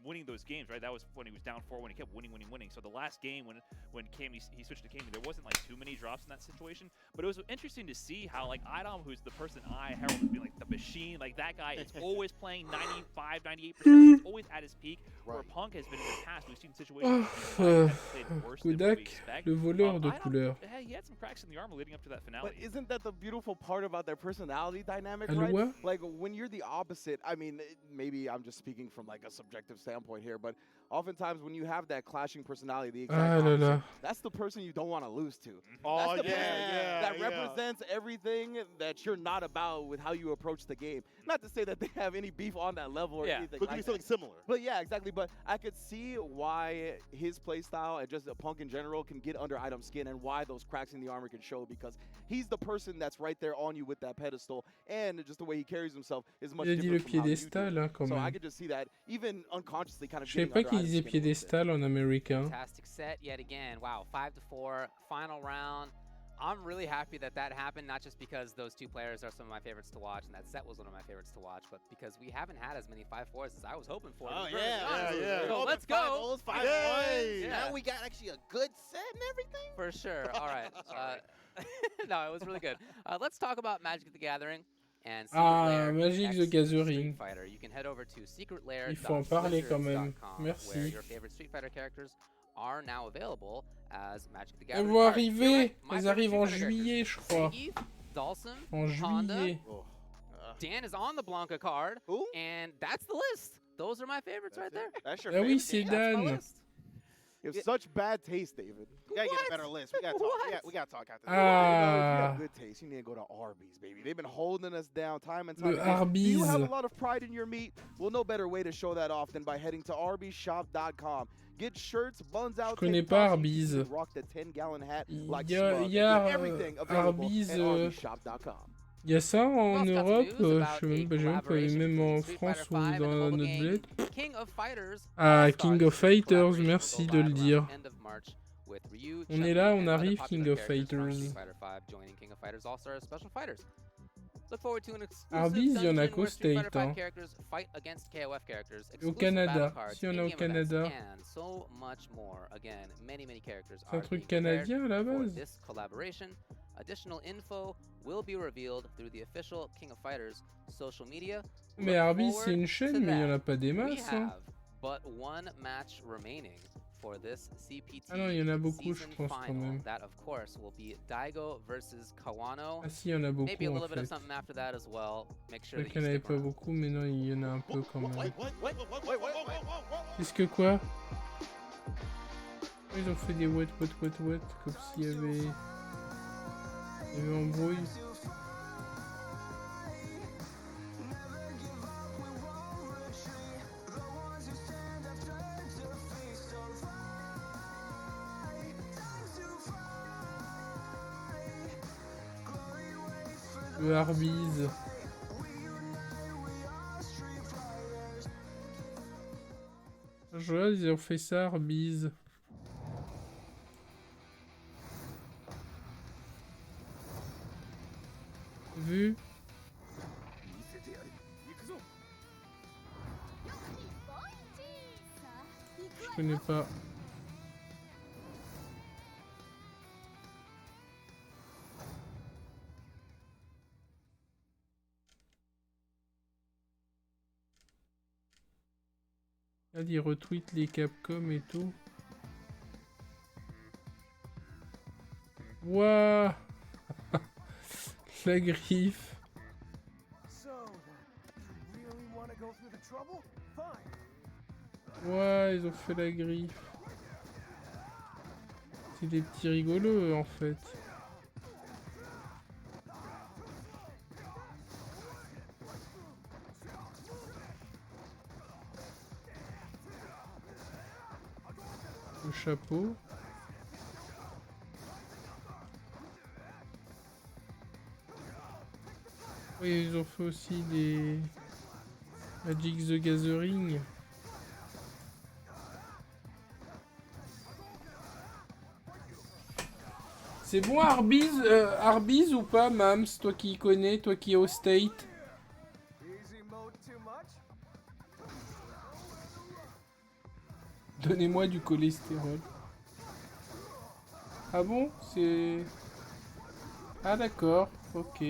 winning those games, right? That was when he was down 4 when he kept winning. So the last game when Cammy, he switched to Cammy, there wasn't like too many drops in that situation. But it was interesting to see how like IDOM, who's the person I herald as being like the machine, like that guy is always playing 95, 98%, he's always at his peak. Where Punk has been in the past, we've seen situations where he played worse than what we Kodak, expect. le voleur de IDOM, couleur. he had some cracks in the armor leading up to that finale. But isn't that the beautiful part about their personality dynamic, And right? what? Like, when you're the opposite, I mean, maybe I'm just speaking from like a subjective standpoint here, but oftentimes when you have that clashing personality, the exact Ah là opposite, là. that's the person you don't want to lose to. Oh, That's the yeah, person yeah, that yeah. represents everything that you're not about with how you approach the game. Not to say that they have any beef on that level or anything Could like be that. something similar. But yeah, exactly. But I could see why his playstyle and just Punk in general can get under IDOM's skin and why those cracks in the armor can show, because he's the person that's right there on you with that pedestal, and just the way he carries himself is much Il a dit le different from how you do. piédestal, hein, quand So I même. could just see that even unconsciously kind of Je savais getting pas under qu'il IDOM's disait skin a little bit. piédestal en américain. Fantastic set yet again. Wow, 5-4, final round. I'm really happy that that happened, not just because those two players are some of my favorites to watch, and that set was one of my favorites to watch, but because we haven't had as many 5-4s as I was hoping for. Oh, to be perfectly honest. yeah. So let's go. 5-1. Yeah. Now we got actually a good set and everything. For sure. All right. No, it was really good. Let's talk about Magic the Gathering. and Secret Ah, Lair Magic X the Street Gathering. Fighter. You can head over to Il faut en parler quand même. secretlair.wizards.com, where Merci. your favorite Street Fighter characters are now available as Magic the Elles Gathering vont cards. arriver. You're right, my Elles favorite arrivent en Street Fighter juillet, je characters. crois. Zangief, Dhalsim, En Honda, juillet. Dan is on the Blanca card, and that's the list. Those are my favorites right there. That's your Ah oui, favorite c'est game? That's my Dan. list. You have such bad taste, David. You gotta get a better list. We gotta talk. We gotta talk after this. You know, if you Ah, have good taste, you need to go to Arby's, baby. They've been holding us down time and Le time again. Do you have a Arby's. lot of pride in your meat? Well, no better way to show that off than by heading to arbyshop.com. Get shirts, buns out, je connais tank pas tops, you Arby's. can even rock the 10-gallon hat like Il y a, Smug. il y a, Get everything available Arby's, at arbyshop.com. il y a ça en We've also got some Europe, news je about sais même pas, a j'ai même pas vu, collaboration même en between Street France Fighter ou 5 and the dans mobile notre game bled. King of Fighters Ah, All-Stars. King of This Fighters, collaboration will merci go de live le around dire. the end of March with Ryu, On est Chun-Li, là, on and other arrive, popular King of characters from Fighters. Street Fighter 5 joining King of Fighters All-Stars Special Fighters. Look forward to an exclusive Arby's, il y en a dungeon qu'au where Street Fighter State, 5 hein. characters fight against KOF characters, Au exclusive Canada, battle cards, si on est au in-game events, Canada. and so much more. Again, many characters C'est un are truc being prepared canadien à la for base. this collaboration. Additional info will be revealed through the official King of Fighters social media. Mais Look Arby's, c'est forward une to chaîne, mais il y en a that. pas des We masses. Hein. have but one match remaining for this CPT Ah non, il y en a beaucoup, je season pense, quand final. même. That, of course, will be Daigo versus Kawano. Ah si, il y en a beaucoup, Maybe a en little bit of fait. something after that as well. Make Je sure croyais that qu'il you n'y en avait stick pas around. beaucoup, mais non, il y en a un peu quand même. Qu'est-ce que quoi? Ils ont fait des what, comme s'il y avait... Il y avait embrouille. Le Arby's. Je vois, ils ont fait ça, Arby's. Vu? Je connais pas. Regarde, il retweet les Capcom et tout. Wouah. La griffe. Ouais, ils ont fait la griffe. C'est des petits rigolos en fait. Le chapeau. Oui, ils ont fait aussi des Magic the Gathering. C'est bon Arby's ou pas, Mams? Toi qui y connais, toi qui es au State. Donnez-moi du cholestérol. Ah bon? C'est... Ah d'accord, ok.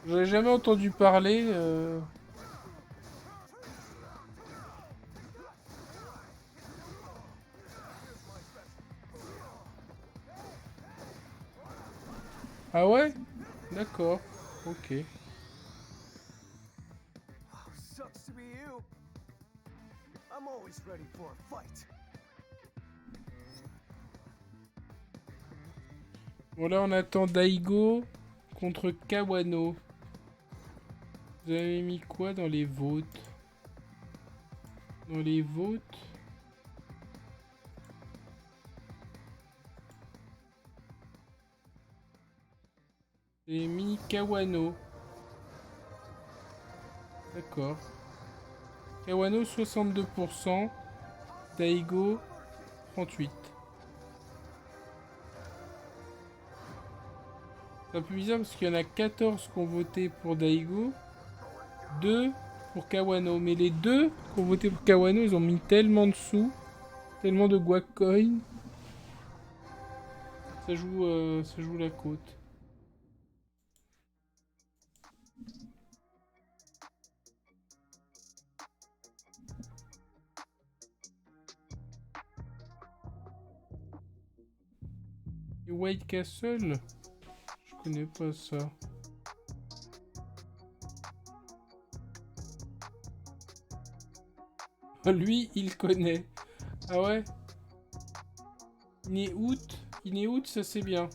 J'avais jamais entendu parler. Ah ouais? D'accord, ok. Sucks to be you. I'm always ready for a fight. Bon là on attend Daigo contre Kawano. Vous avez mis quoi dans les votes? Dans les votes? J'ai mis Kawano. D'accord. Kawano 62%. Daigo 38%. C'est un peu bizarre parce qu'il y en a 14 qui ont voté pour Daigo, 2 pour Kawano. Mais les 2 qui ont voté pour Kawano, ils ont mis tellement de sous, tellement de guac coin. Ça joue la côte. White Castle? Je connais pas ça. Lui, il connaît. Ah ouais? Inéout, ça c'est bien.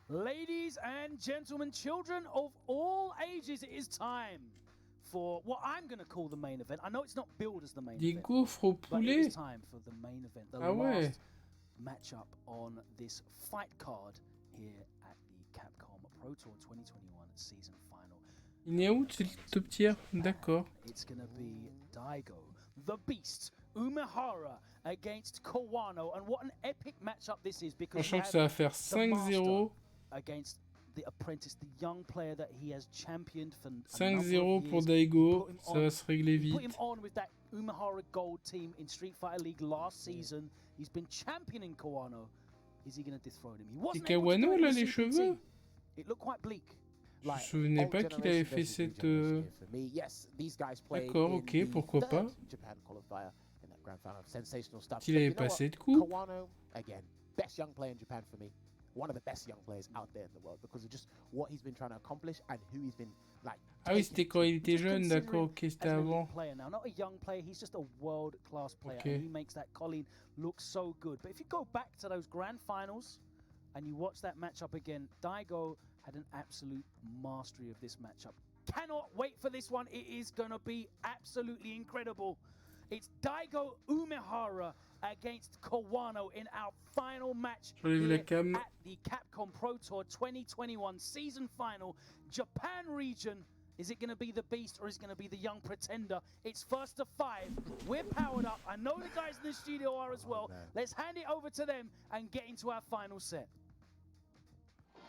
Ladies and gentlemen, children of all ages, it is time for what I'm going to call the main event. I know it's not billed as the main Des event, gaufres au but it poulet? is time for the main event, the Ah ouais. last matchup on this fight card here at the Capcom Pro Tour 2021 season final. Inéout, c'est le top tier. D'accord. It's going to be Daigo, the Beast, Umehara against Kawano, and what an epic matchup this is because Sachant que ça va faire 5-0. Against the apprentice, the young player that he has championed for 5-0 pour Daigo, ça va se régler Put him vite. on with that Umehara Gold team in Street Fighter League last season. He's been championing Kawano. Is he going to dethrone him? He C'est wasn't able to do Kawano it là, in les CPT. cheveux? It looked quite bleak. Je me souvenais pas qu'il avait fait cette... D'accord, ok, pourquoi pas. S'il avait pas cette coupe. Again, best young player in Japan for me. One of the best young players out there in the world because of just what he's been trying to accomplish and who he's been like. Ah oui, c'était quand il était jeune, d'accord, ok, c'était avant. Player now, not a young player, he's just a world-class player, Okay. and he makes that Colleen look so good. But if you go back to those grand finals and you watch that matchup again, Daigo had an absolute mastery of this matchup. Cannot wait for this one. It is going to be absolutely incredible. It's Daigo Umehara against Kawano in our final match J'enlève la here cam. at the Capcom Pro Tour 2021 season final. Japan region. Is it going to be the Beast or is it going to be the young pretender? It's first to 5. We're powered up. I know the guys in the studio are as well. Let's hand it over to them and get into our final set.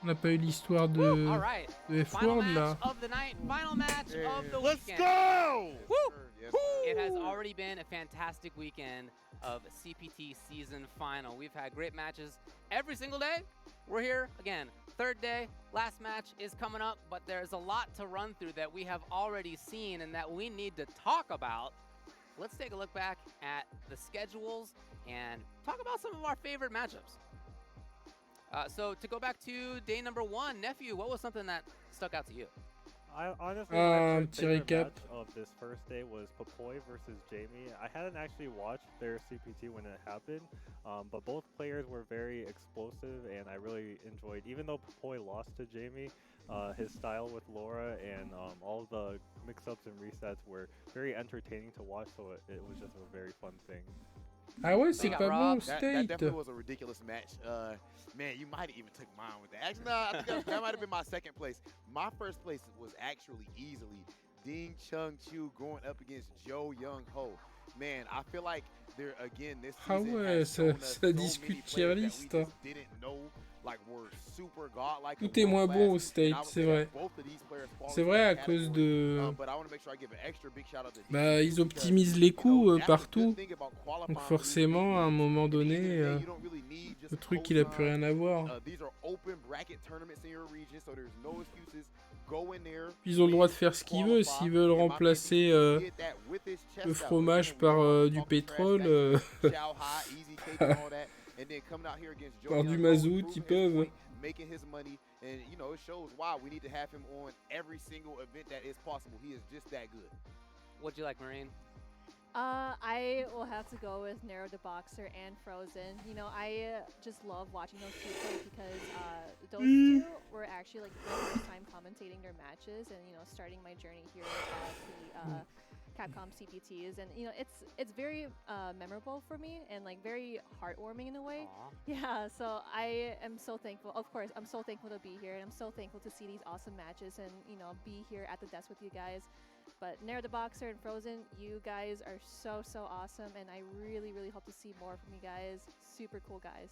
On n'a pas eu l'histoire de F1 là. Of the night, final match of the Let's weekend. go! Woo! It has already been a fantastic weekend of CPT season final. We've had great matches every single day. We're here again, third day. Last match is coming up, but there's a lot to run through that we have already seen and that we need to talk about. Let's take a look back at the schedules and talk about some of our favorite matchups. So to go back to day number 1, Nephew, what was something that stuck out to you? I honestly, Un my petit favorite récap. match of this first day was Papoy versus Jamie. I hadn't actually watched their CPT when it happened, but both players were very explosive, and I really enjoyed. Even though Papoy lost to Jamie, his style with Laura and all the mix-ups and resets were very entertaining to watch. So it was just a very fun thing. Ah ouais, c'est pas bon, That State. definitely was a ridiculous match. Man, you might have even took mine with that. Actually, no, I think that might have been my second place. My first place was actually easily Ding Chung Chu going up against Joe Young Ho. Man, I feel like there again this Ah season ouais, has shown us ça so many discute tier players that we list. just didn't know like were super godlike. Tout est moins bon au State, c'est vrai. C'est vrai à cause de... Bah, ils optimisent les coups partout. Donc forcément, à un moment donné, le truc, il a plus rien à voir. Ils ont le droit de faire ce qu'ils veulent. S'ils veulent remplacer le fromage par du pétrole, par du mazout, ils peuvent. Making his money, and you know it shows why we need to have him on every single event that is possible. He is just that good. What'd you like, Marine? I will have to go with Narrow the Boxer and Frozen. You know, I just love watching those two play because those two were actually like my first time commentating their matches, and you know, starting my journey here at the Capcom CPTs, and you know, it's very memorable for me and like very heartwarming in a way. Aww. Yeah, so I am so thankful. Of course, I'm so thankful to be here, and I'm so thankful to see these awesome matches and you know, be here at the desk with you guys. But Nair the Boxer and Frozen, you guys are so awesome, and I really hope to see more from you guys. Super cool guys.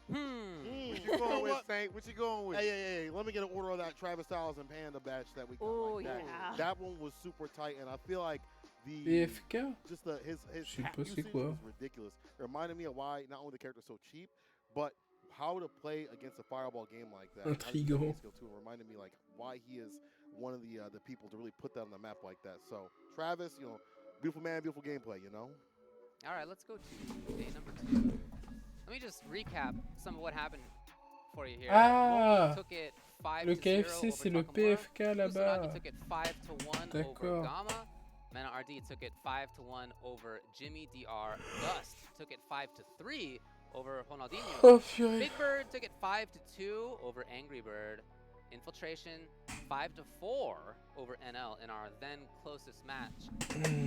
What you going with, Saint? What you going with? Hey, let me get an order of that Travis Styles and Panda batch that we got. Oh, that. yeah. That one was super tight, and I feel like the BFK? Just his Je sais tap pas c'est usage quoi. was ridiculous. It reminded me of why not only the character is so cheap, but how to play against a fireball game like that. Intriguant. Skill too, and reminded me like why he is one of the people to really put that on the map like that. So Travis, beautiful man, beautiful gameplay. All right, let's go to day number 2. Let me just recap some of what happened for you here. Ah, took it 5 le to 0 KFC, over c'est le Takamura. PFK là-bas. Kusanagi took it 5-1 over D'accord. Gama. Mena RD took it 5-1 over Jimmy DR. Gust took it 5-3 over Ronaldinho. Oh, purée. Big Bird took it 5-2 over Angry Bird. Infiltration 5-4 over NL in our then closest match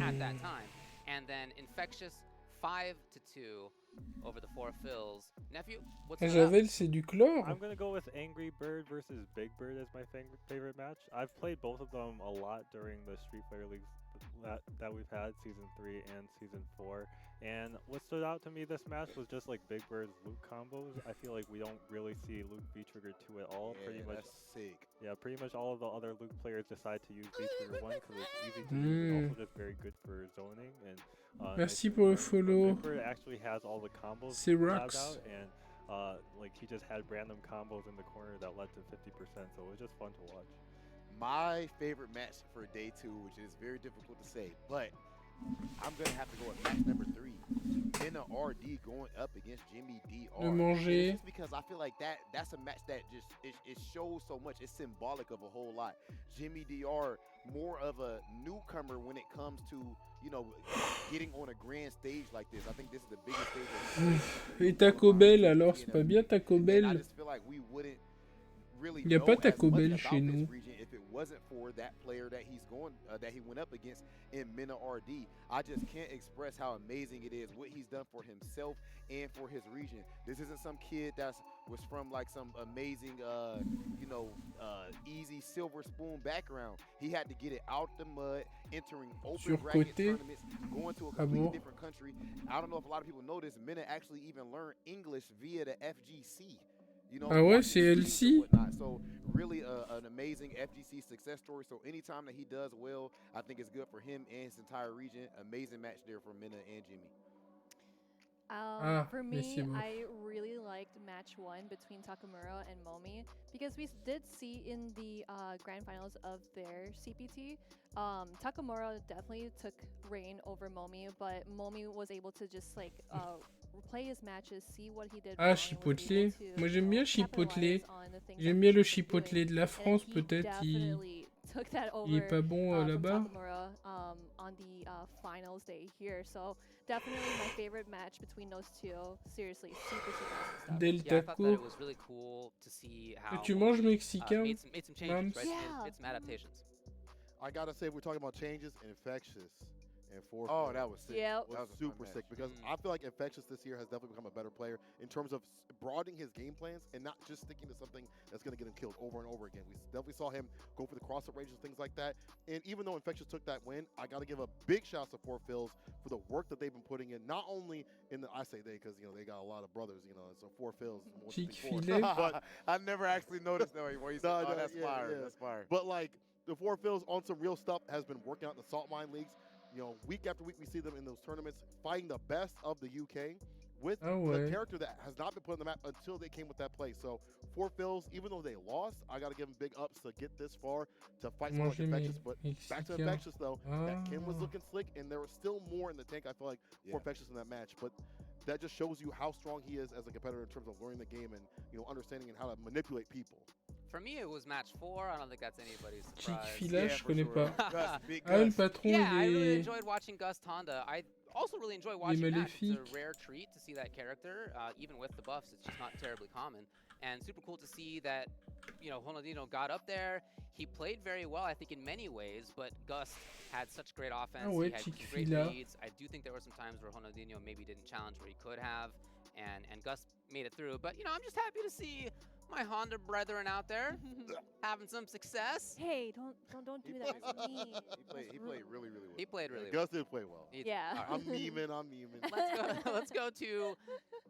at that time. And then Infectious 5-2 over the 4 Phils. Nephew, what's up? Javel, c'est du chlore. I'm going to go with Angry Bird versus Big Bird as my favorite match. I've played both of them a lot during the Street Fighter Leagues that we've had, Season 3 and Season 4. And what stood out to me this match was just like Big Bird's Luke combos. I feel like we don't really see Luke V-Trigger 2 at all. Yeah, pretty much that's sick. Yeah, pretty much all of the other Luke players decide to use V-Trigger 1 because it's easy to use and also just very good for zoning. And Merci pour le follow. Big Bird actually has all the combos Cyrax. mapped out, and like he just had random combos in the corner that led to 50%, so it was just fun to watch. My favorite match for day 2, which is very difficult to say, but I'm going to have to go with match number 3. Mena RD going up against Jimmy DR. Le manger. Just because I feel like that's a match that just it shows so much. It's symbolic of a whole lot. Jimmy DR, more of a newcomer when it comes to, getting on a grand stage like this. I think this is the biggest stage. Et Taco Bell, alors, c'est pas bien Taco Bell. I just feel like we wouldn't really Il n'y a pas know Taco as much Bell about chez this nous. region if it wasn't for that player that that he went up against in Mena RD. I just can't express how amazing it is, what he's done for himself and for his region. This isn't some kid was from like some amazing, easy silver spoon background. He had to get it out the mud, entering open bracket tournaments, going to a completely different country. I don't know if a lot of people know this. Mena actually even learned English via the FGC. Ah ouais, c'est LC. So really an amazing FGC success story. So anytime that he does well, I think it's good for him and his entire region. Amazing match there for Mena and Jimmy. For me, I really liked match 1 between Takamura and Momi because we did see in the grand finals of their CPT, Takamura definitely took reign over Momi, but Momi was able to just like play his matches, see what he did. Ah, Chipotle. Moi j'aime bien Chipotle. J'aime bien le Chipotle de la France, peut-être. Il est pas bon là-bas. On the finals day here, so definitely my favorite match between those two. Seriously, super awesome stuff. Delta Yeah, I thought that it was really cool to see how tu manges mexicain, made some changes, right? Made some adaptations. I gotta say, if we're talking about changes, Infectious and 4. Oh, that was sick. Yeah, That was super sick because I feel like Infectious this year has definitely become a better player in terms of broadening his game plans and not just sticking to something that's going to get him killed over and over again. We definitely saw him go for the cross-up ranges, things like that. And even though Infectious took that win, I got to give a big shout out to 4 Phils for the work that they've been putting in, not only in I say they because, they got a lot of brothers, so 4 Phils. But I never actually noticed that anymore. You said, that's fire. That's fire. But like the 4 Phils on some real stuff has been working out in the Salt Mine Leagues. Week after week, we see them in those tournaments fighting the best of the UK with the character that has not been put on the map until they came with that play. So, 4 Phils, even though they lost, I got to give them big ups to get this far to fight someone like Infectious. But back to Infectious, though, that Kim was looking slick, and there was still more in the tank, I feel like, for Infectious in that match. But that just shows you how strong he is as a competitor in terms of learning the game and, understanding and how to manipulate people. For me, it was match 4. I don't think that's anybody's surprise. Chick-fil-A, je connais pas. Ah, le patron I really enjoyed watching Gust Honda. I also really enjoy watching that. It's a rare treat to see that character. Even with the buffs, it's just not terribly common. And super cool to see that, Ronaldinho got up there. He played very well, I think, in many ways, but Gust had such great offense. He had great reads. I do think there were some times where Ronaldinho maybe didn't challenge where he could have, and Gust made it through. But, I'm just happy to see my Honda brethren out there having some success. Hey, don't do that. That's mean. He played really, really well. He played really well. Gus did play well. Yeah. I'm memeing. Let's go to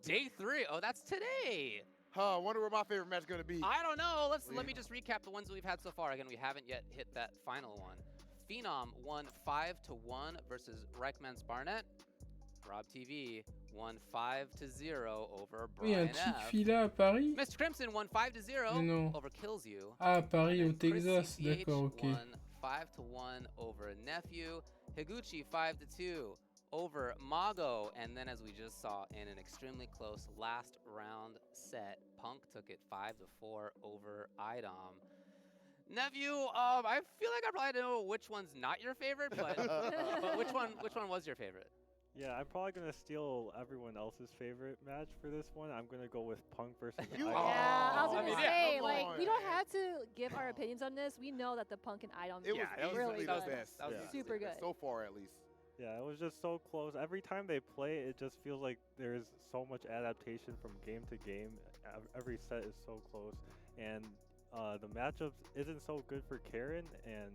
day 3. Oh, that's today. I wonder where my favorite match is going to be. I don't know. Let me just recap the ones that we've had so far. Again, we haven't yet hit that final one. Phenom won 5-1 versus Reichman's Barnett. Rob TV won 5-0 over Oui, Brian un type F. fila à Paris. Mr. Crimson won 5-0 Mais non. over Kills You. Ah, à Paris, au And then Chris Texas, CCH d'accord, ok. won 5-1 over Nephew. Higuchi 5-2 over Mago. And then, as we just saw in an extremely close last round set, Punk took it 5-4 over IDOM. Nephew, I feel like I probably know which one's not your favorite, but, but which one was your favorite? Yeah, I'm probably gonna steal everyone else's favorite match for this one. I'm gonna go with Punk versus Yeah, I was gonna say, like, we don't have to give our opinions on this. We know that the Punk and IDOM It was is really the good. best. Super good. So far, at least. Yeah, it was just so close. Every time they play, it just feels like there's so much adaptation from game to game. Every set is so close, and the matchup isn't so good for Karen and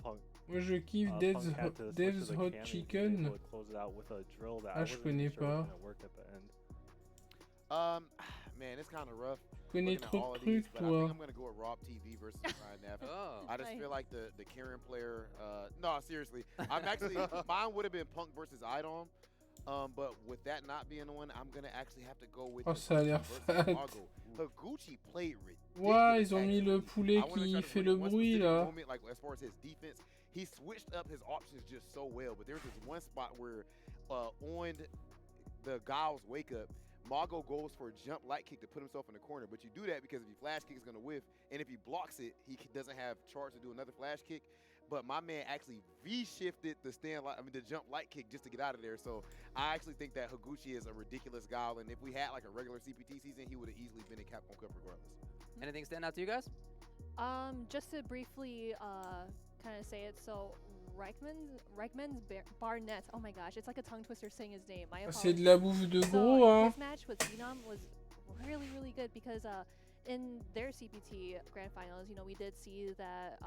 Punk. Moi je kiffe Dev's Hot Chicken. Ah, je connais pas. Man, it's kind of rough. Tu connais trop de trucs, I toi. think I'm gonna go with Rob TV versus Ryan Neff. I just feel like the Karen player. No, seriously, I'm actually mine would have been Punk versus IDOM. But with that not being the one, I'm gonna actually have to go with. Oh, ça a l'air fat. Higuchi played Ouais, ils ont mis le poulet qui fait le bruit là. Moment, like as far as his defense, he switched up his options just so well. But there's this one spot where on the Giles wake up, Mago goes for a jump light kick to put himself in the corner. But you do that because if he flash kick is gonna whiff, and if he blocks it, he doesn't have charge to do another flash kick. But my man actually V-shifted the jump light kick just to get out of there. So I actually think that Higuchi is a ridiculous guy. And if we had like a regular CPT season, he would have easily been in Capcom Cup regardless. Anything stand out to you guys? Just to briefly kind of say it, so Reichman's Barnett. Oh my gosh, it's like a tongue twister saying his name. My apologies. C'est de la bouffe de gros, so hein. This match with Phenom was really good because in their CPT grand finals, you know, we did see that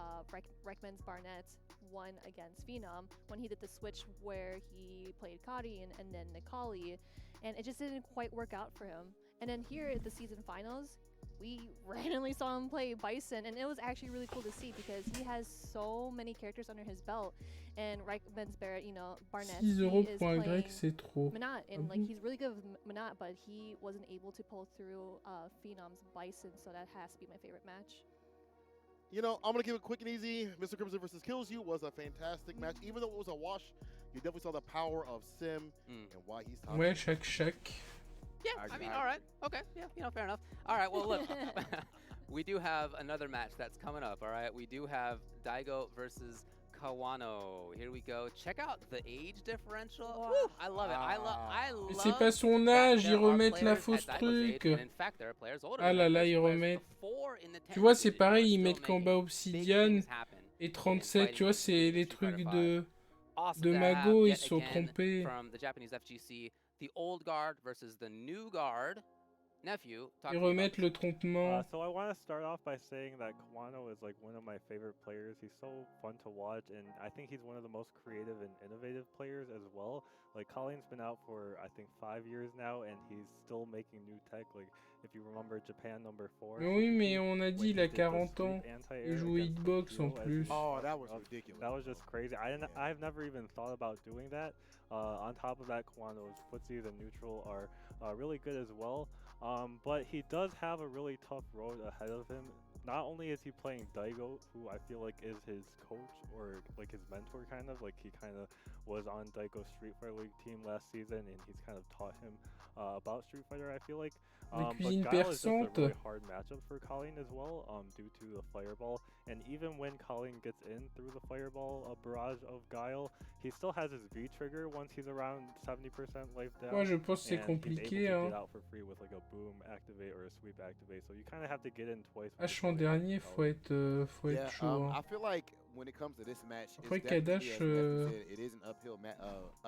Reichman's Barnett won against Phenom when he did the switch where he played Kari and then Nikali, and it just didn't quite work out for him. And then here at the season finals, we randomly saw him play Bison, and it was actually really cool to see because he has so many characters under his belt. And Reichman's Barrett, you know, Barnett, he is playing Manat, and like he's really good with Manat, but he wasn't able to pull through Phenom's Bison, so that has to be my favorite match. You know, I'm going to give it quick and easy. Mr. Crimson versus Kills You was a fantastic match. Even though it was a wash, you definitely saw the power of Sim and why he's top. Ouais, chaque. Yeah, I mean, all right. Okay, yeah, you know, fair enough. All right, well, look, we do have another match that's coming up, all right? We do have Daigo versus Kawano. Here we go. Check out the age differential. Woo, I love it. I love Mais c'est pas son âge, ils remettent la fausse truc. Ah là là, ils remettent. Tu vois, c'est pareil, ils mettent Kamba Obsidian et 37, tu vois, c'est les trucs de Mago, ils se sont trompés. From the Japanese FGC, the old guard versus the new guard. Nephew, Ils remettent le trompement. So I want to start off by saying that Kawano is like one of my favorite players. He's so fun to watch, and I think he's one of the most creative and innovative players as well. Like Colleen's been out for I think 5 years now, and he's still making new tech. Like if you remember Japan #4. Mais oui, mais on a dit il a 40 ans. Il joue Hitbox en plus. Oh, that was ridiculous. That was just crazy. I've never even thought about doing that. On top of that, Kawano's footsies and neutral are really good as well. But he does have a really tough road ahead of him. Not only is he playing Daigo, who I feel like is his coach or like his mentor kind of, like he kind of was on Daigo's Street Fighter League team last season and he's kind of taught him about Street Fighter, I feel like. But Guile is just a really hard matchup for Colleen as well, due to the Fireball. And even when Colleen gets in through the Fireball, a barrage of Guile, he still has his V trigger once he's around 70% life down. Moi, je pense c'est compliqué, hein. hein. Get out for free with like a boom activate or a sweep activate, so you kind of have to get in twice. En dernier, faut être chaud. Hein. I feel like when it comes to this match, après Kadash, it is an uphill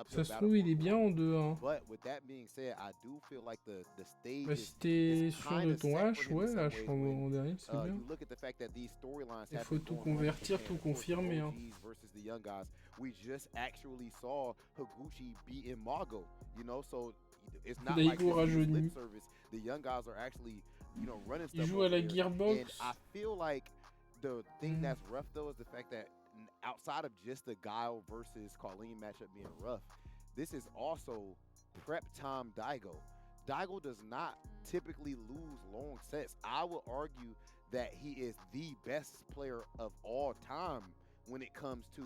ça se trouve il est bien en 2-1. But with that being said, I do feel like the stage bah, si t'es sûr de ton H, ouais, H en dernier, c'est bien. You look at the fact that these storylines il faut tout convertir, tout confirmer. Hein. Versus the young guys, we just actually saw Higuchi beating Mago, you know, so it's not like lip service. The young guys are actually, you know, running stuff. Il joue à la Gearbox. And I feel like the thing that's rough though is the fact that outside of just the Guile versus Colleen matchup being rough, this is also prep time Daigo. Daigo does not typically lose long sets. I would argue that he is the best player of all time when it comes to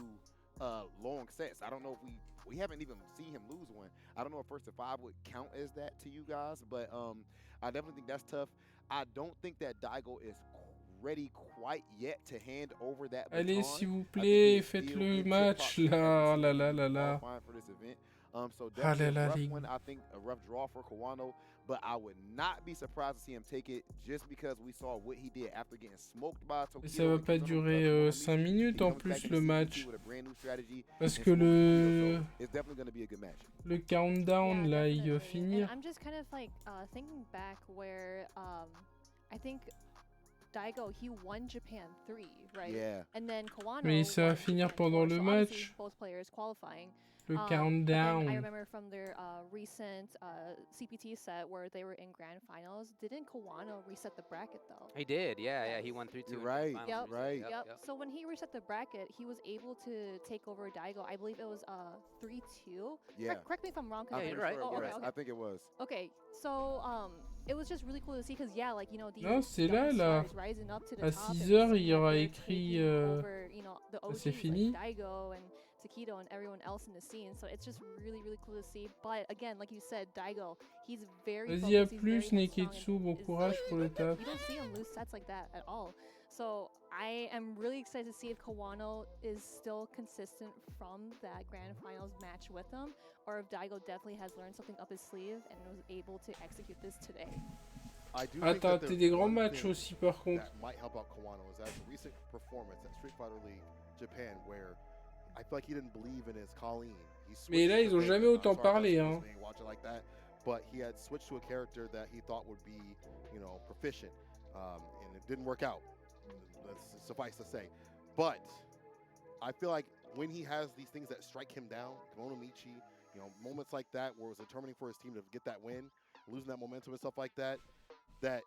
long sets. I don't know if we haven't even seen him lose one. I don't know if first to 5 would count as that to you guys, but I definitely think that's tough. I don't think that Daigo is ready quite yet to hand over that baton. Allez, s'il vous plaît, faites le match là. Oh là là là là. So Ah là definitely là, a rough les... one. I think a rough draw for Kawano, but I would not be surprised to see him take it just because we saw what he did after getting smoked by Tokyo. Et ça va pas durer 5 minutes en plus le match. Parce que le countdown là, il va finir. I'm just kind of like thinking back where I think Daigo, he won Japan 3, right? Yeah. And then Kawano. Mais ça va finir pendant le match. Both players qualifying. Le countdown. I remember from their recent CPT set where they were in grand finals, didn't Kawano reset the bracket though? He did, yeah. He won 3-2. You're right. Yep. Right. Yep. So when he reset the bracket, he was able to take over Daigo. I believe it was 3-2. Yeah. Correct me if I'm wrong. Yeah, you're right. Oh, okay. I think it was. Okay, so it was just really cool to see because yeah, like you know these Non, c'est là, là. rising up to the À top 6 and heures, seeing il y aura that they're écrit taking over, you know, the OGs c'est fini. like Daigo and Takedo and everyone else in the scene. So it's just really cool to see. But again, like you said, Daigo, he's very Vas-y, à focused, he's plus, very headstrong, Neketsu, and bon is- courage pour le taf. You don't see him lose sets like that at all. So I am really excited to see if Kawano is still consistent from that grand finals match with him, or if Daigo definitely has learned something up his sleeve and was able to execute this today. Attends, t'as des grands matchs aussi par contre. That might help out Kawano is that recent performance at Street Fighter League Japan where I feel like he didn't believe in his Colleen. Mais là, ils ont jamais autant parlé, hein. Like that, but he had switched to a character that he thought would be, you know, proficient, and it didn't work out. That's suffice to say. But I feel like when he has these things that strike him down, Kimono Michi, you know, moments like that where it was determining for his team to get that win, losing that momentum and stuff like that, that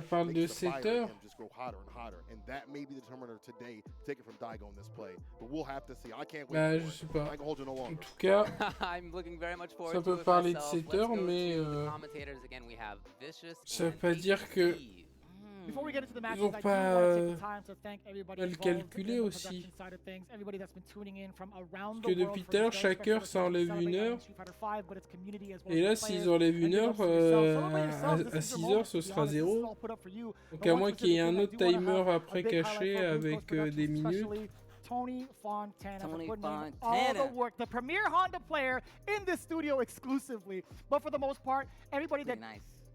parle de makes the fire in setter. him just grow hotter and hotter, and that may be the determiner today to take it from Daigo in this play. But we'll have to see. I can't wait. Bah, for je it. sais pas. I can hold you no En longer. tout cas, I'm looking very much forward ça to peut it parler de myself. setter, Let's go mais to the commentators again. We have Vicious ça veut and pas dire que Before we get into the matches, ils ont I do pas want to take the time to thank everybody mal involved calculé in the aussi. production side of things, everybody that's been tuning in from around Parce the que world depuis for tout à l'heure, this chaque very heure, ça special enlève celebrating une heure. Street Fighter 5, but its community as well Et as là, the s'ils players. enlèvent une And heure, big ups to yourselves. Celebrate yourselves. This à is your 6 moment. heures, ce To be sera honest, this is 0. all put up for you. Donc But à once moins we're qu'il y ait to the un thing, autre I do wanna timer have a après big highlight caché for Blue avec Coast Productions, des minutes. especially Tony Fontana for Tony putting in all Fontana. the work. The premier Honda player in this studio exclusively. But for the most part, everybody that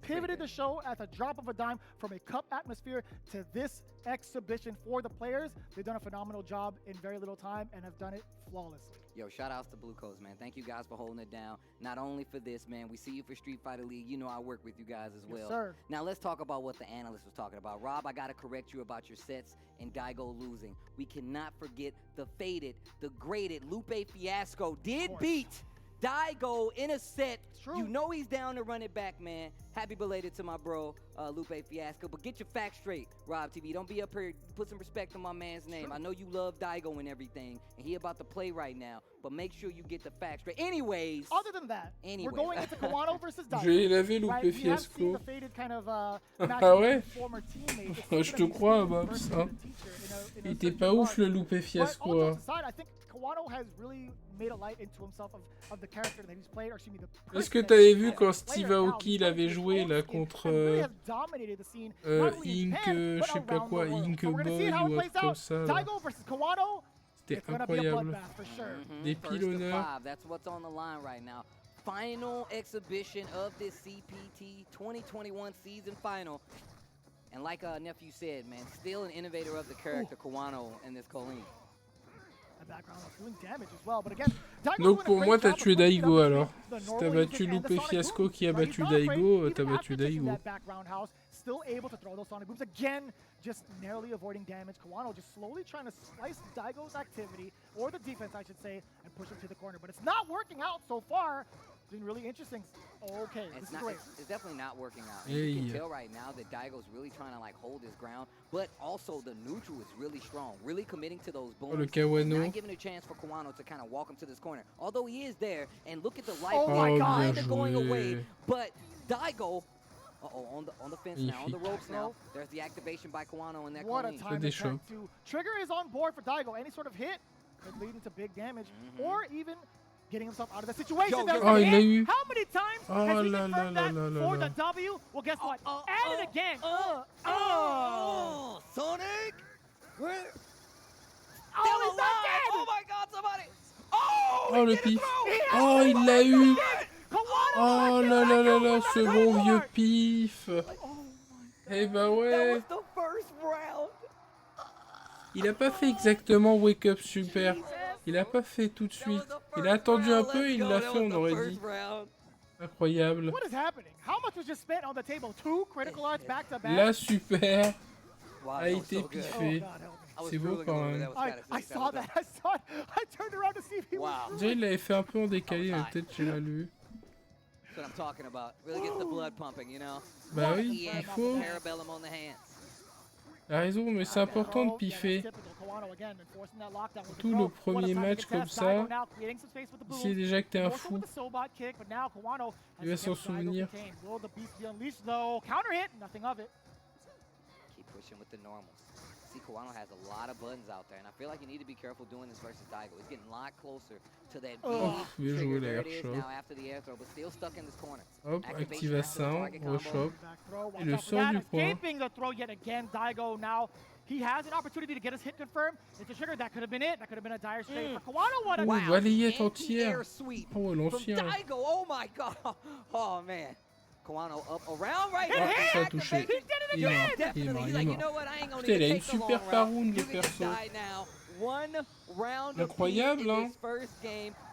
pivoted the show at the drop of a dime from a cup atmosphere to this exhibition for the players. They've done a phenomenal job in very little time and have done it flawlessly. Yo, shout outs to Blue Coast, man. Thank you guys for holding it down. Not only for this, man. We see you for Street Fighter League. You know I work with you guys as well. Yes, sir. Now let's talk about what the analyst was talking about. Rob, I gotta correct you about your sets and Daigo losing. We cannot forget the faded, the graded Lupe Fiasco did beat Daigo in a set. You know he's down to run it back, man. Happy belated to my bro, Lupe Fiasco. But get your facts straight, Rob TV. Don't be up here. Put some respect on my man's name. I know you love Daigo and everything, and he about to play right now. But make sure you get the facts straight. Anyways. Other than that, we're going into Kawano versus Daigo. Je l'avais Lupe right? We have seen Fiasco. the faded kind of Ah match ouais? with former teammates. Je te crois, Babs. Hein. Il était pas ouf le Lupe But all Fiasco. jokes Hein. aside, I think Kawano has really made a light into himself of the character that he's played, or excuse me, the Est-ce que person t'avais that vu he's quand a Steve player now. Aoki He's l'avait done joué his là own skin contre and really has dominated the scene, not only in Ink, Japan, je but sais pas around quoi, the world. Ink So we're gonna see Boy how ou it un plays truc comme out. ça. là. Daigo versus Kawano. C'était It's gonna be a incroyable. bloodbath for sure. Des First piles to honneurs. 5, that's what's on the line right now. Final exhibition of this CPT 2021 season final. And like nephew said, man, still an innovator of the character Kawano in this Colleen. That background was doing damage as well, but again, Daigo's Donc doing a pour great moi, t'as job of tué putting Daigo up alors. the Si normal t'as battu users and the Lupe sonic Fiasco booms, qui a right? battu He's not afraid, Daigo, even t'as battu after taking Daigo. that back roundhouse, still able to throw those sonic booms. Again, just narrowly avoiding damage. Kawano just slowly trying to slice Daigo's activity, or the defense, I should say, and push him to the corner. But it's not working out so far. It's been really interesting. Okay, this is great. It's definitely not working out. And you can tell right now that Daigo's really trying to like hold his ground, but also the neutral is really strong, really committing to those booms. Le Kawano. Not giving a chance for Kawano to kind of walk him to this corner. Although he is there, and look at the life kind of going away, but Daigo. On the fence now, on the ropes now. There's the activation by Kawano and that What a time to turn to. Trigger is on board for Daigo. Any sort of hit could lead into big damage, or even getting himself out of the situation. Oh, il l'a eu. How many times has he confirmed that for the W? Well, guess what? And it again. Sonic! Where? Oh, he's not dead! Oh my God, somebody! Oh, le pif. Oh, il l'a eu. Oh là là là là, ce bon vieux pif. Eh bah ouais. Il a pas fait exactement Wake Up Super. Il a pas fait tout de suite. Il a attendu un peu et il l'a fait, on aurait dit. Incroyable. La super a été piffée. C'est beau quand même. Déjà il l'avait fait un peu en décalé, mais peut-être j'ai mal vu. That's what I'm talking about. Really gets the blood pumping, you know? Bah oui, il faut. Il a raison, mais c'est important de piffer. Tout le premier match comme ça, il sait déjà que t'es un fou. Il va s'en souvenir. Keep pushing with the normals. See, Kawano has a lot of buttons out there, and I feel like you need to be careful doing this versus Daigo. He's getting a lot closer to that bien joué l'air shop. Hop, activation, reshop. Et le sort du point. He has an opportunity to get his hit confirmed. It's a sugar. That could have been it. That could have been a dire straight for Kawano. What a balayette entière. Oh, l'ancien. Daigo, oh my God. Oh man. Kawano up around right here. Ça a touché. Il est mort. Il est mort. Il est mort. Putain, il a une super paroune le perso. Incroyable, hein.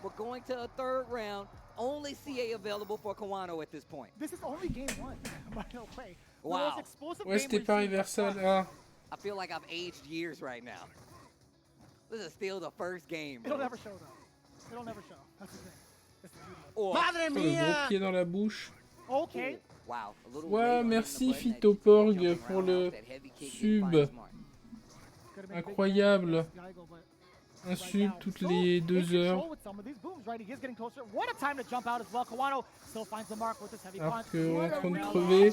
We're going to a third round. Only CA available for Kawano at this point. This is only game 1. By the way. Wow. Ouais, c'était pas reversal. Ah. I feel like I've aged years right now. This is still the first game. It'll never show though. It'll never show. That's the thing. That's the beauty. Oh, le gros pied dans la bouche. Okay. Wow. Ouais, merci Phytoporg pour le sub. Incroyable. Un sub toutes les 2 heures. Alors qu'on est en train de crever.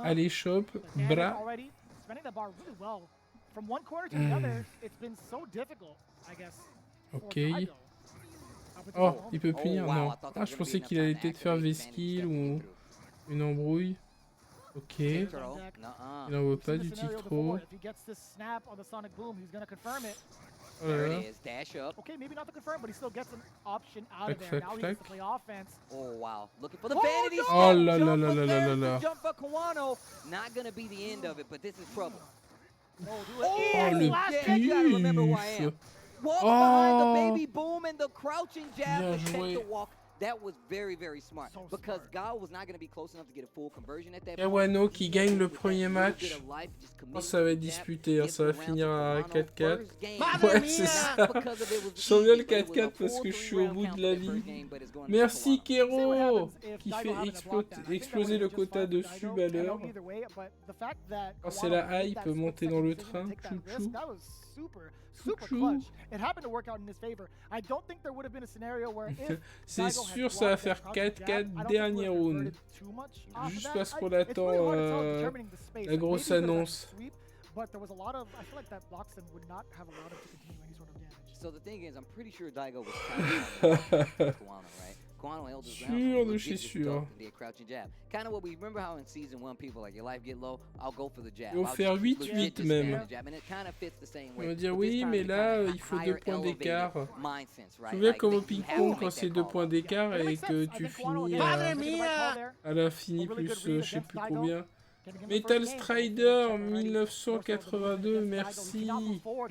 Allez, shop, bras. Ok. Oh, il peut punir, non. Ah, je pensais qu'il allait peut-être faire V-skill ou une embrouille. Ok. Il n'en veut pas du trop. Oh là là. Okay, maybe not the confirm, but he still gets an option out Flac, of there. flac, Now he flac. gets to play offense. Oh wow, looking for the vanity. Oh là là là là là là. Jump for Kawano. Not gonna be the end of it, but this is trouble. Oh le pif. Walk behind the baby boom and the crouching jab Bien to take joué. the walk. That was very, very smart because Gao was not going to be close enough to get a full conversion at that point. Kawano qui gagne le premier match. Oh, ça va être disputé, hein. Ça va finir à 4-4. Ouais, c'est ça. Je sens bien le 4-4 parce que je suis au bout de la vie. Merci Kero qui fait exploser le quota de sub à l'heure. Oh, c'est la hype montée dans le train. Chouchou. C'est sûr, ça va faire 4-4 dernier round. Juste parce qu'on attend la grosse annonce. So the thing is, I'm pretty sure Daigo was Kawano, right? Kawano held his ground. Sûr de chez sûr. Kind of what we remember how in season 1 people like your life get low, I'll go for the jab. Il va faire 8-8 même. On va dire oui, mais là il faut 2 points d'écart. Je me souviens comme au ping-pong quand c'est 2 points d'écart et que tu finis à l'infini plus je sais plus combien. Metal Strider 1982, merci. Oh,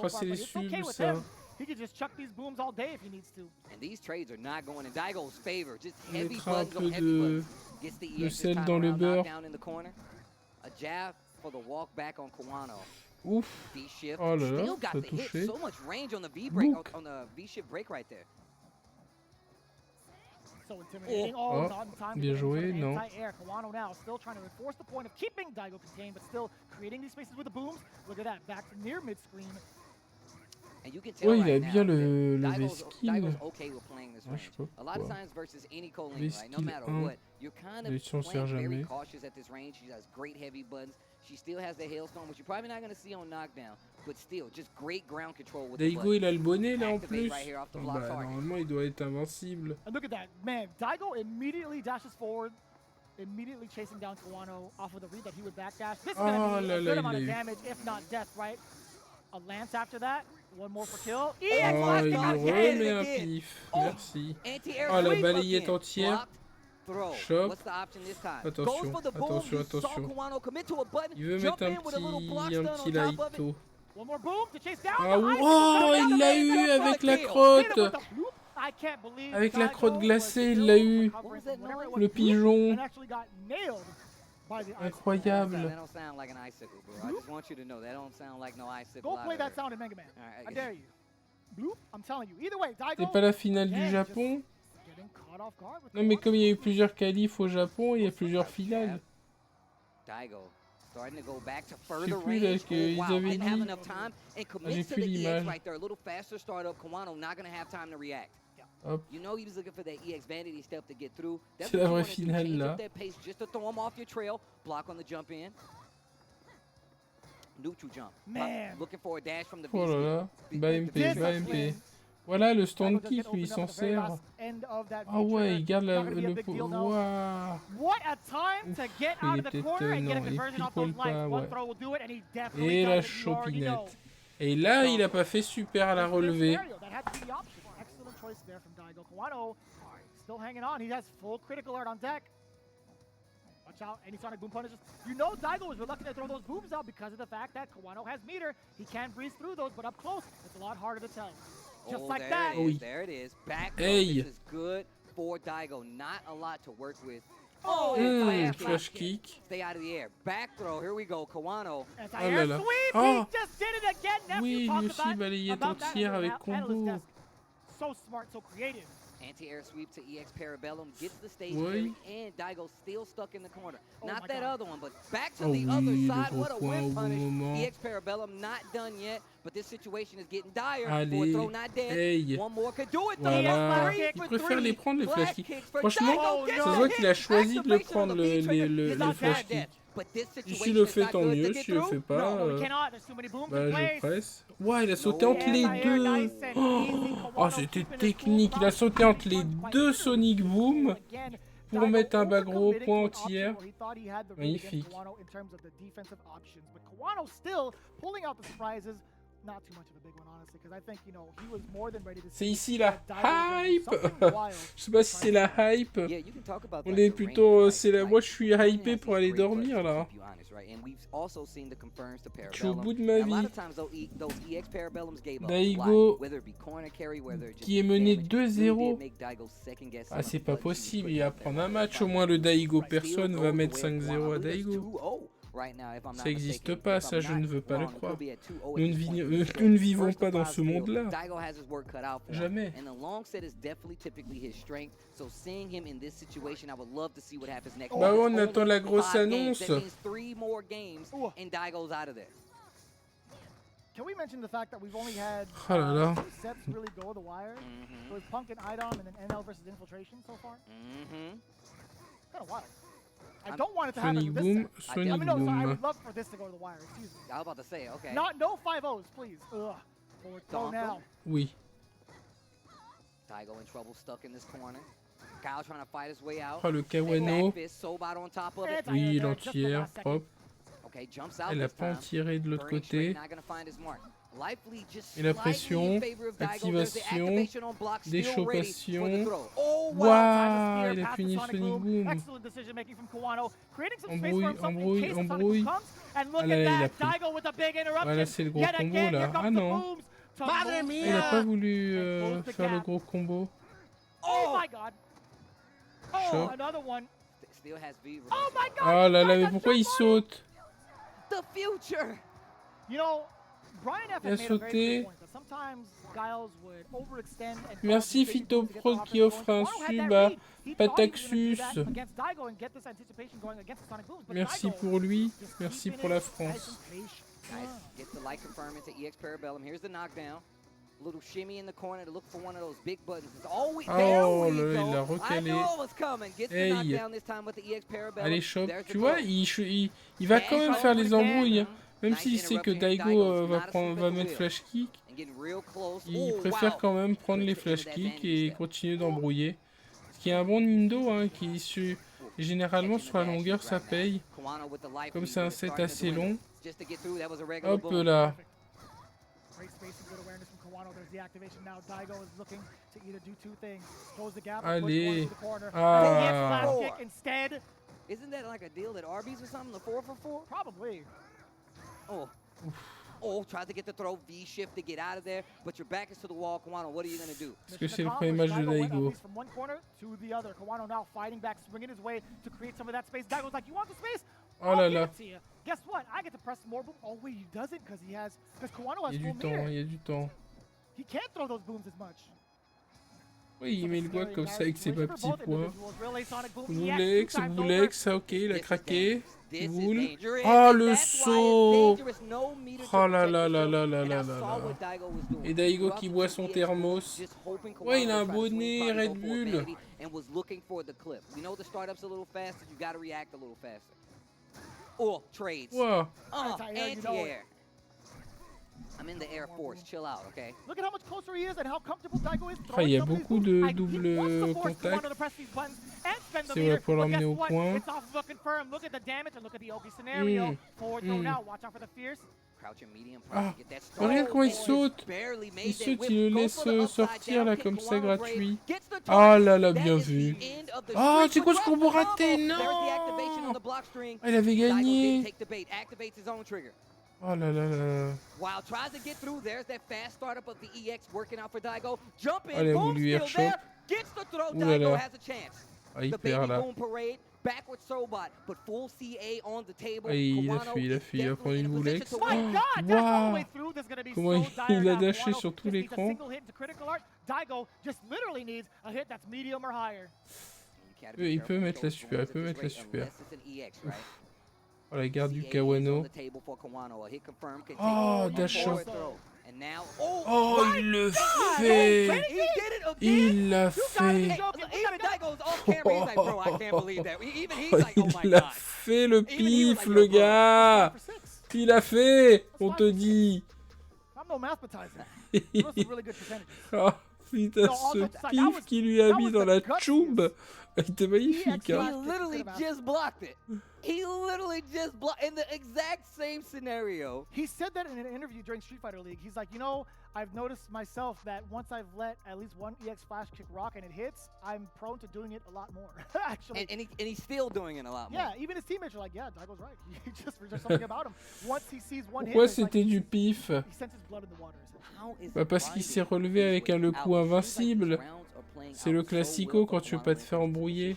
c'est les subs ça. He could just chuck these booms all day if he needs to. And these trades are not going in Daigo's favor. Just On heavy mettra un buttons peu on heavy buttons. Gets the de EX sel time dans le around, beurre. down in the corner. A jab for the walk back on Kawano. Ouf. V-shift. Oh là là, Still got ça a the hit. touché. So much range on the V break, Book. on the V-shift break right there. So intimidating. Oh, Not in time. bien joué, non. Anti-air. Kawano now still trying to enforce the point of keeping Daigo contained, but still creating these spaces with the booms. Look at that, back to near mid-screen. And you can tell Ouais, il a right bien now le that V-skill. Daigo's okay with playing this Ah, je range. sais pas A lot of pourquoi. times versus any Colleen, right? No V-skill matter 1. what, you're kind of Il s'en sert playing very jamais. cautious at this range. She has great heavy buttons. She still has the hailstone, which you're probably not going to see on knockdown, but still, just great ground control with the Daigo, buttons. il a le bonnet là en Activate plus. right here off the Ah, block bah, target. normalement, il doit être invincible. And look at that, man. Daigo immediately dashes forward, immediately chasing down Kawano off of the read that he would backdash. This is going to be a good amount of damage, if not death, right? A lance after that. One more for kill. Oh, il lui remet un pif. Merci. Oh, la balayette entière. Chop. Attention, attention, attention. Il veut mettre un petit lighto. Ah, oh, il l'a eu avec la crotte. Avec la crotte glacée, il l'a eu. Le pigeon. Incroyable. That don't sound like an icicle, bro. I just want you to know that don't sound like no icicle. Go play that sound in Mega Man. Right, I dare you. Bloop, I'm telling you. Either way, Daigo. C'est pas la finale du Japon? Non, mais comme il y a eu plusieurs qualifs au Japon, il y a plusieurs finales. Daigo starting to go back to Je further sais plus là range. ce qu'ils avaient Didn't have dit. enough time and J'ai commits to plus the EX l'image. right there. A little faster startup. Kawano not going to have time to react. Hop. You know he was looking for that EX vanity step to get through. That's C'est what la you vraie wanna do, finale change là. up that pace just to throw him off your trail. Block on the jump in. Neutral jump. Man. Looking for a dash from the Oh là là. Bas MP, bas MP. Voilà le stand kick, lui il s'en sert. Ah ouais, il garde le Waouh. What a time to get out of the corner and get a Non, il conversion off pile those lights. pas, One ouais. throw will do it, and he definitely Et la does it. You already know. chopinette. Et là, il a pas fait super à la relevée. That had to be the option. Excellent choice there from Daigo. Kawano still hanging on. He has full critical alert on deck. Watch out, any sonic boom punishes. You know Daigo was reluctant to throw those booms out because of the fact that Kawano has meter. He can breeze through those, but up close, it's a lot harder to tell. Just like that. There it is. Back throw. Hey. This is good for Daigo. Not a lot to work with. Flash kick. Stay out of the air. Back throw. Here we go. Kawano. Oh là là. Oh. Oui, lui aussi, balayette entière avec combo. So smart, so creative. Anti-air sweep to EX Parabellum. Gets the stage Oui. carry, and Daigo still stuck in the corner. Oh Not my that God. other one, but back to Oh the oui, other le side. gros What a point win au bon punish. moment. EX Parabellum not done yet, but this situation is getting dire. Allez, Forward throw not dead. hey. One more could do it though. Voilà. Three Il for préfère three. les prendre les flash Flash kicks. kicks for Franchement, Daigo. ça Get se a voit hit. qu'il a choisi de le Activation prendre on the V-trigger. le He's not flash bad dead. kick. But this Si situation le is fait, not tant good to mieux. get Si le through. fait pas, No, we cannot. There's too many booms in bah, place. je presse. Ouais, il a sauté entre les deux. Oh, c'était technique. Il a sauté entre les deux Sonic Boom pour mettre un bas gros point entier. Magnifique. C'est ici la hype. Je sais pas si c'est la hype. On est plutôt, c'est la. Moi, je suis hypé pour aller dormir là. Je suis au bout de ma vie. Daigo qui est mené 2-0. Ah, c'est pas possible. Il va prendre un match. Au moins, le Daigo. Personne va mettre 5-0 à Daigo. Ça n'existe pas, ça je ne veux pas le croire. Nous ne vivons pas dans ce monde-là. Jamais. Bah ouais, on attend la grosse annonce. Can we mention the fact that we've only had Oh là là. 2 sets really go the wire? It was Punk and Idom and then NL versus Infiltration so far. Kind of wild. I don't want it to happen Sonic this Boom, set. Sonic I mean, no, so I Boom. would love for this to go to the wire. Excuse me. I was about to say, okay. No 5-0s, please. Ugh. Forward throw now. Oui. Daigo in trouble, stuck in this corner. Kyle trying to fight his way out. Oh, le Kawano. On top of it. Oui, l'entière, propre. Okay, jumps out Elle a this pas time. tiré de l'autre Burning côté. straight, not gonna find his mark. Lively just Et la slightly in pression, favor of Daigo. There's the activation, activation on block, still ready for the déchopation. throw. Oh, Waouh, il a fini Sonic Boom. Excellent decision making from Kawano. Creating some space for Embrouille, himself in embrouille, case the Sonic embrouille. Boom comes. And look Ah là là, at il a that. pris. Daigo with a big interruption. Voilà, c'est le gros Yet combo again, là. here comes Ah the non. booms to move Il a pas voulu the faire le gap. gros combo. Oh my god. Oh, Choc. another one. Still has V. Oh my god. Oh là là, mais pourquoi il saute? The future. Il a sauté. Merci Phytopro qui offre un sub à Pataxus. Merci pour lui. Merci pour la France. Oh là, il l'a recalé. Hey. Allez, Chop. Tu vois, il va quand même faire les embrouilles. Même s'il sait que Daigo va mettre flash kick, il préfère quand même prendre les flash kicks et continuer d'embrouiller. Ce qui est un bon Nindo, hein, généralement sur la longueur ça paye. Comme c'est un set assez long. Hop là. Allez. Ah. Isn't that like a deal at Arby's or something? The 4 for 4? Probably. Oh, tries to get the throw, V-shift to get out of there, but your back is to the wall, Kawano, what are you going to do? Parce que c'est le premier match de Daigo. From one corner to the other. Kawano now fighting back, swinging his way to create some of that space. Daigo's like, you want the space? Oh là là. Guess what? I get to press more boom. Oh wait, he doesn't because Kawano has Il y a full du temps, meter. il y a du temps. He can't throw those booms as much. Oui, il met le doigt comme ça avec ses petits points. Boulex, ok, il a craqué. Boule. Oh, le saut! Oh là là là là là là là. Et Daigo qui boit son thermos. Ouais, il a un bonnet Red Bull. Wow. Anti-air. I'm in the Air Force, chill out, okay? Look at how much closer he is and how comfortable Daigo is. Ah, il y a beaucoup de double contact. C'est vrai pour l'emmener au point. Ah, regarde comment il saute. Il saute, il le laisse sortir là comme ça gratuit. Ah là là, bien vu. Ah, c'est quoi ce combo raté? Non. Ah, il avait gagné. Oh là là là. Wow, tries to get through. There's that fast startup of the EX working out for Daigo. Jump in, Allez, boom, voulu still there. Gets the throw. Daigo has a chance. Ah, il the perd baby là. boom parade, backwards throwbot, but full CA on the table. Ah, il a fui, il a pris une boulex. Oh my God, that's all the way through. There's gonna be Comment so il a dire dashé now. sur tout Just needs a l'écran. single hit into critical art. Daigo just literally needs a hit that's medium or higher. Il peut mettre la super, il peut mettre la super. Oh, la garde du Kawano. Oh, dash. Oh, il le fait. Il l'a fait. Il a fait le pif, le gars. Il l'a fait, on te dit. Oh, putain, ce pif qu'il lui a mis dans la tchoub. Il était magnifique. He literally just blocked it. He literally just blocked in the exact same scenario. He said that in an interview during Street Fighter League. He's like, I've noticed myself that once I've let at least one EX flash kick rock and it hits, I'm prone to doing it a lot more. Actually. And he's still doing it a lot more. Yeah, even his teammates are like, yeah, Daigo's right. There's something about him. Once he sees one hit, Pourquoi c'était du pif? He senses blood in the water. Bah parce qu'il s'est relevé avec le coup invincible. C'est le classico quand tu veux pas te faire embrouiller.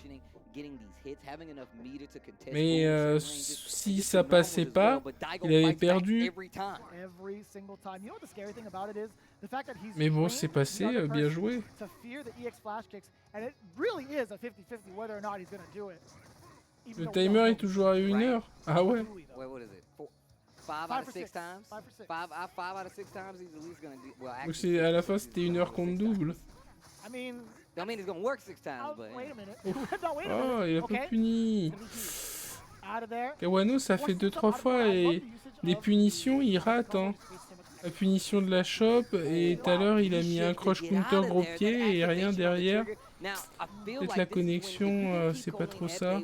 Mais si ça passait pas, il avait perdu. Mais bon, c'est passé, bien joué. Le timer est toujours à 1 heure. Ah ouais. 5 out of 6 times. 5 out of 6 times he's at least gonna do. Well, actually, à la fin c'était 1 heure contre double. I mean he's gonna work 6 times, but wait a minute. Oh, il a pas puni. Kawano, ça fait 2-3 fois et les punitions, il rate. Hein. La punition de la shop et tout à l'heure il a mis un crush counter gros pied et rien derrière. Peut-être la connexion, c'est pas trop ça.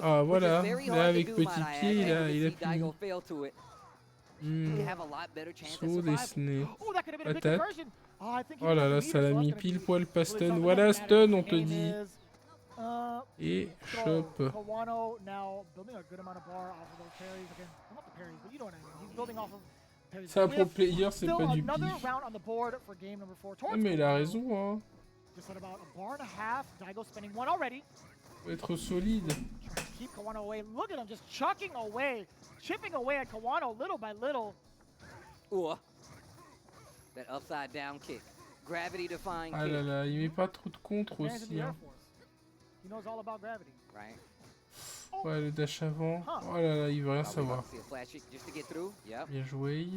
Ah voilà, là avec petit pied, il a puni. Saut dessiné. Patate. Oh là là, ça l'a mis pile poil pas stun. Voilà stun, on te dit. Et shop. C'est un pro player, c'est pas du pif. Ah, mais il a raison, hein. Faut être solide. keep Kawano away. Look at him just chucking away, chipping away at Kawano little by little. Ooh. That upside down kick. Gravity defying Ah kick. là là, il met pas trop de contre Man's in aussi. the Air Hein. Force. He knows all about gravity. Right. Ouais, le dash avant. Oh là là, il veut rien savoir. See a flash kick just to get through. Yep. Bien joué.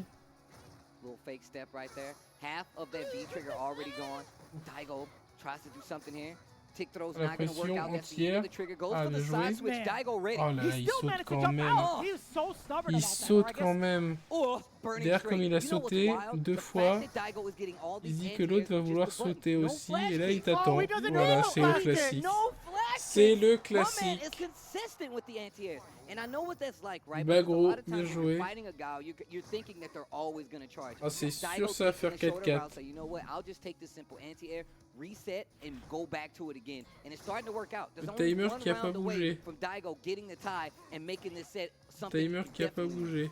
Little fake step right there. Half of that V trigger already gone. Daigo tries to do something here. Tick throw's La not going to work pression out. That's the end entière. of the trigger. Goes Ah, for the bien side joué. switch. Daigo ready. Oh là là, il saute quand même. He's so stubborn Il about that, saute or I quand guess- même. Oh, burning D'ailleurs, straight. comme il a You know what's sauté wild? 2 The fois, fact that Daigo is getting all il these dit que anti-airs l'autre va with just vouloir the button. sauter No aussi, flash et là il kick. t'attend. he doesn't Voilà, know c'est the le flash kick. classique. No flash C'est kick. le My man classique. is consistent with the anti-airs. And I know what that's like, right? Bah Because a gros, lot of bien times when joué. you're fighting a guy, you're thinking that they're always going to charge. Ah, c'est sûr, Daigo ça va takes faire the shoulder 4-4. route, so you know what? I'll just take this simple anti-air, reset, and go back to it again. And it's starting to work out. There's Le only timer one qui a pas round away bougé. from Daigo getting the tie and making this set something he Timer can qui a pas definitely win. bougé.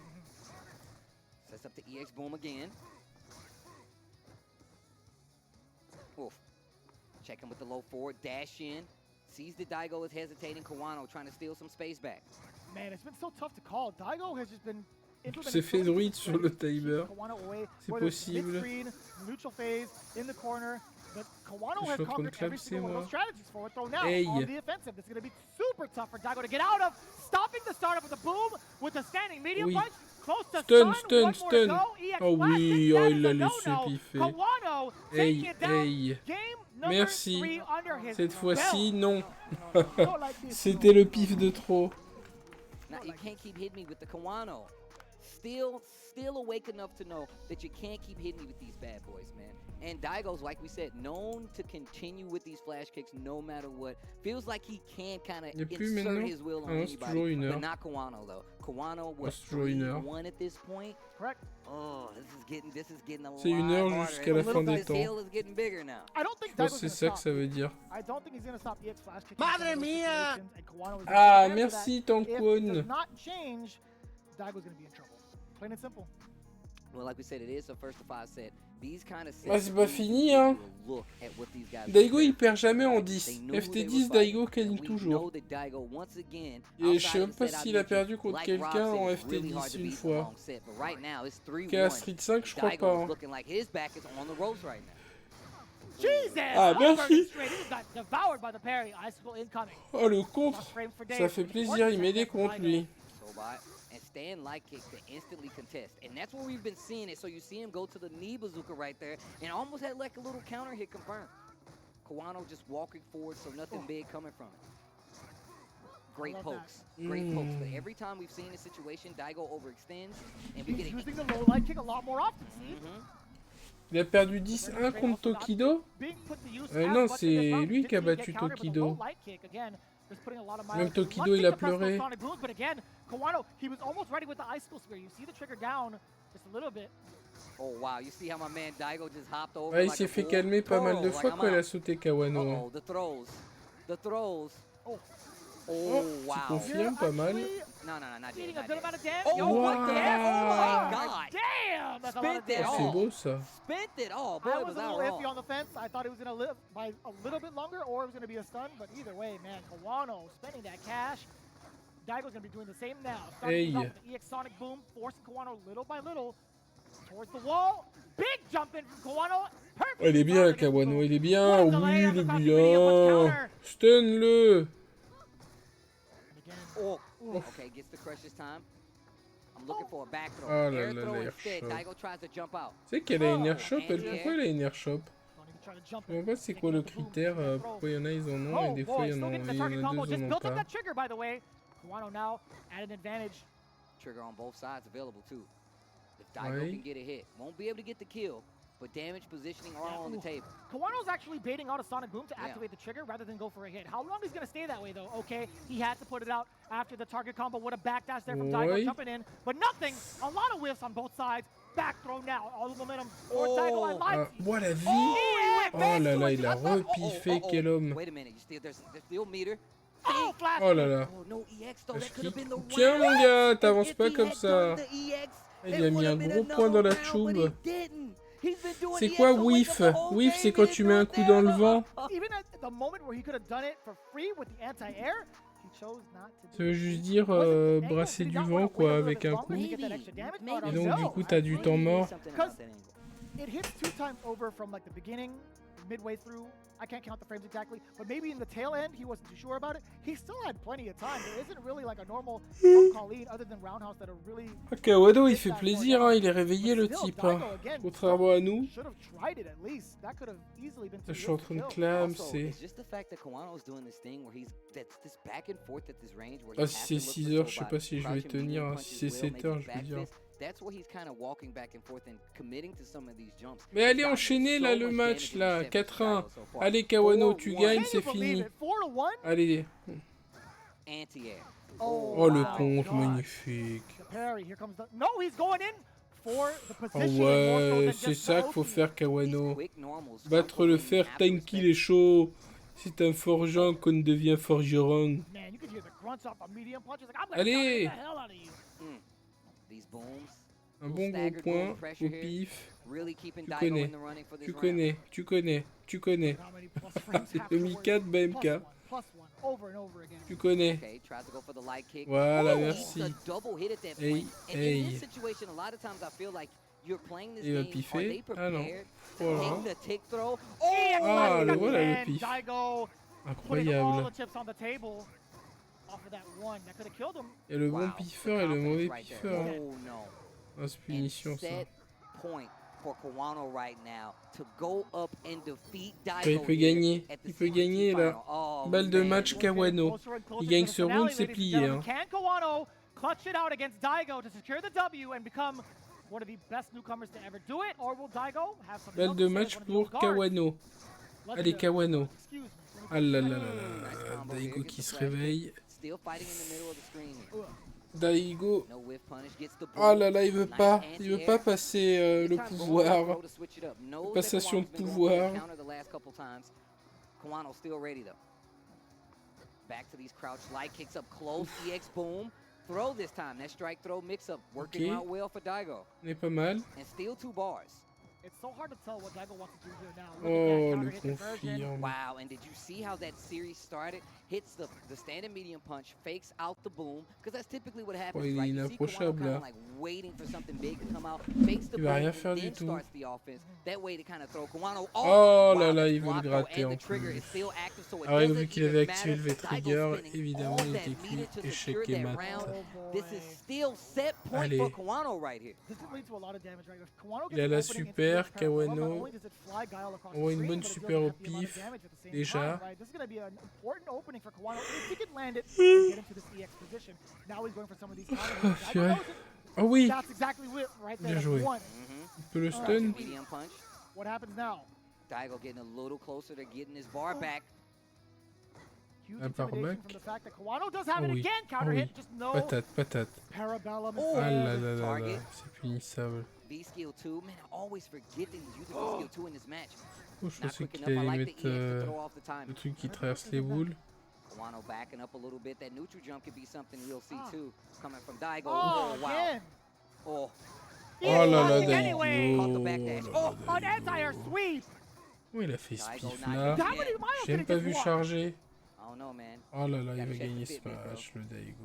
Sets up the EX boom again. Oof. Check him with the low forward, dash in. Sees that Daigo is hesitating. Kawano trying to steal some space back. Man, it's been so tough to call. Daigo has just been C'est fait druide sur le timer. C'est Whether it's possible. mid-screen, neutral phase, in the corner. But Kawano Je has suis en train de conquered every clamser, single one of moi. those strategies. Forward throw now Hey. on the offensive. This is going to be super tough for Daigo to get out of. Stopping the startup with a boom, with a standing medium Oui. punch. Close to Stun, stun, stun, one more to stun. go. EX Oh flash oui, kick, oh that il is l'a a laissé no-no. piffer. Kawano Hey, taking it down. hey. Game number Merci. 3 under his Cette fois-ci, belt. non. Don't like this. C'était le pif de trop. Now, you can't keep hitting me with the Kawano. Still awake enough to know that you can't keep hitting me with these bad boys, man. And Daigo's, like we said, known to continue with these flash kicks no matter what. Feels like he can kind of Il y a plus insert maintenant. his will on Ah non, c'est toujours anybody, une but heure. not Kawano though. Kawano Ah, was c'est toujours une heure. 3-1 at this point. Correct. Oh, this is getting a lot C'est une heure harder. jusqu'à la fin des His temps. hill is getting bigger now. I don't think Je pense Daigo's que c'est gonna ça que stop. ça veut dire. I don't think he's going to stop EX flash kicking. Madre mia! Ah, If merci it Tankun. does not change, Daigo's going to be in trouble. Plain and simple. Well, like we said, it is a first to 5 set. These kind of sets. Ah, c'est pas fini, hein. Look at what these guys Daigo il perd jamais en They 10. knew who they FT10, were Daigo fighting, gagne and we toujours. know that Daigo, once again, Et je sais outside même of the pas set I s'il a mentioned, perdu contre like Rob quelqu'un said, en it's really hard FT10 to une beat the fois. long set, but right now it's 3-1. Qu'à la Street 5, je crois Daigo pas. is Hein. looking like his back is on the ropes right now. Jesus! Ah, merci. Straight. He just got devoured by the parry. Icicle incoming. Oh, le contre. Lost frame for Ça Dave. fait plaisir, il met des comptes lui. Sobot and stand light kick to instantly contest. And that's where we've been seeing it. So you see him go to the knee bazooka right there and almost had like a little counter hit confirmed. Kawano just walking forward, so nothing big coming from it. Great pokes. Great pokes. But every time we've seen a situation, Daigo overextends and we He's get it. using the low light kick a lot more often, see? Il a perdu 10-1 contre Tokido. Being put to use Non, as much as c'est this round. lui qui a Didn't battu get countered with a Tokido. low light kick. Again, just putting a lot of Même mileage. Tokido, One il a kick to press those pleuré. sonic booms, but again, Kawano, he was almost ready with the icicle spear. You see the trigger down just a little bit. Oh wow, you see how my man Daigo just hopped over. Ouais, il like s'est a fait bull? calmer pas mal de Like, fois I'm quand il a out. sauté Kawano. hein. Uh-oh, the throws. The throws. Oh. Oh, Tu wow. confirmes pas mal. No, not Eating yet. a good amount of damage. Oh, Yo, what what the the heck? Oh my God. God. Damn! That's a lot of Spent it Oh, damage. c'est all. beau ça. Spent it all. Boy, I was was a I little wrong. iffy on the fence. I thought it was going to live by a little bit longer or it was going to be a stun. But either way, man, Kawano spending that cash. Daigo's going to be doing the same now. Starting Hey. off with the EX Sonic Boom, forcing Kawano little by little towards the wall. Big jump in from Kawano. Perfect. Oh, il est bien Kawano, il est bien. Oui, il est bien. Stun-le. Oh, okay, gets the crush this time. I'm looking for a back throw. Oh là Air là, throw l'air instead. chaud. Daigo tries to jump out. Tu sais qu'elle a une airshot, elle. Anti-air. Pourquoi elle a une airshot? Je sais même pas c'est quoi le critère. Pourquoi il y en a, ils en ont, et des fois, il y en a deux, ils en ont pas. that trigger, by the way. Kawano now at an advantage. Trigger on both sides available too. If Daigo Ouais. can get a hit, won't be able to get the kill, but damage positioning are on the table. Kawano's actually baiting out a Sonic Boom to Yeah. activate the trigger rather than go for a hit. How long is he going to stay that way, though? Okay, he had to put it out after the target combo. What a backdash there from Daigo Ouais. jumping in. But nothing. A lot of whiffs on both sides. Back throw now. All the momentum for Daigo. I lied. Ah, moi la vie. Oh, Oh là là, il a repiffé, quel homme. Wait a minute, there's still meter. Oh, flash. Oh là là. Oh, no EX though. Parce That could have been the Tiens mon gars, t'avances If pas he comme had ça. done the EX, Il it a mis would un have been gros point dans la another round, but choube. he didn't. He's been doing C'est EX quoi to wake whiff? up the whole Whiff, game, c'est he quand didn't tu do mets un it coup there. dans le vent. Even at the moment where he could have done it for free with the anti-air, he Ça veut juste dire brasser du vent, quoi, avec un coup. Et donc, du coup, t'as du temps mort. It hits 2 times over from like the beginning, midway through. I can't count the frames exactly, but maybe in the tail end he wasn't too sure about it. He still had plenty of time. There isn't really like a normal Colleen other than Roundhouse that are really. Kawano, il fait plaisir, hein, il est réveillé le type, hein. Contrairement à nous. Je suis en train de clam, c'est. Ah, si c'est 6 heures, je sais pas si je vais tenir. Hein. Si c'est 7 heures, je veux dire. Mais allez enchaîner là le match là, 4-1. Allez Kawano, tu gagnes, c'est fini. Allez. Oh le compte, magnifique. Oh ouais, c'est ça qu'il faut faire Kawano. Battre le fer tant qu'il est chaud. C'est un forgeant qu'on devient forgeron. Allez. Un bon gros point au pif. Tu connais. Le Mi-4 BMK. Tu connais. Voilà, merci. Hey. Il va piffer. Ah non. Voilà. Ah, le voilà le pif. Incroyable. Il y a le bon piffeur et le mauvais piffeur. Ah, c'est punition ça. Il peut gagner. Il peut gagner là. Balle de match Kawano. Il gagne ce round, c'est plié. Hein. Balle de match pour Kawano. Allez Kawano. Ah là là là là. Daigo qui se réveille. Daigo. Oh là là, il veut pas passer le pouvoir. Passation de pouvoir. Ok. On est pas mal. Oh, le confirme. Wow, and did you see how that series started? Hits the standing medium punch, fakes out the boom, because that's typically what happens, right? You see Kawano kind of like waiting for something big to come out, fakes the boom, and then starts the offense. That way to kind of throw Kawano off. Oh là là, il veut le gratter en plus. Alors, vu qu'il avait activé le V-Trigger, évidemment, il était cuit, échec et mat. Allez. Il a la super, Kawano. On voit une bonne super au pif, déjà. Oh oui. Bien joué. Il peut le stun. Un par back. Oh oui. Oh oui. Patate. Ah là là là là. C'est punissable. Oh, je pensais qu'il allait mettre le truc qui traverse les boules. Oh là là, Daigo. Oh, il a fait ce pif là. J'ai même pas vu charger. Oh là là, il va gagner ce match, le Daigo.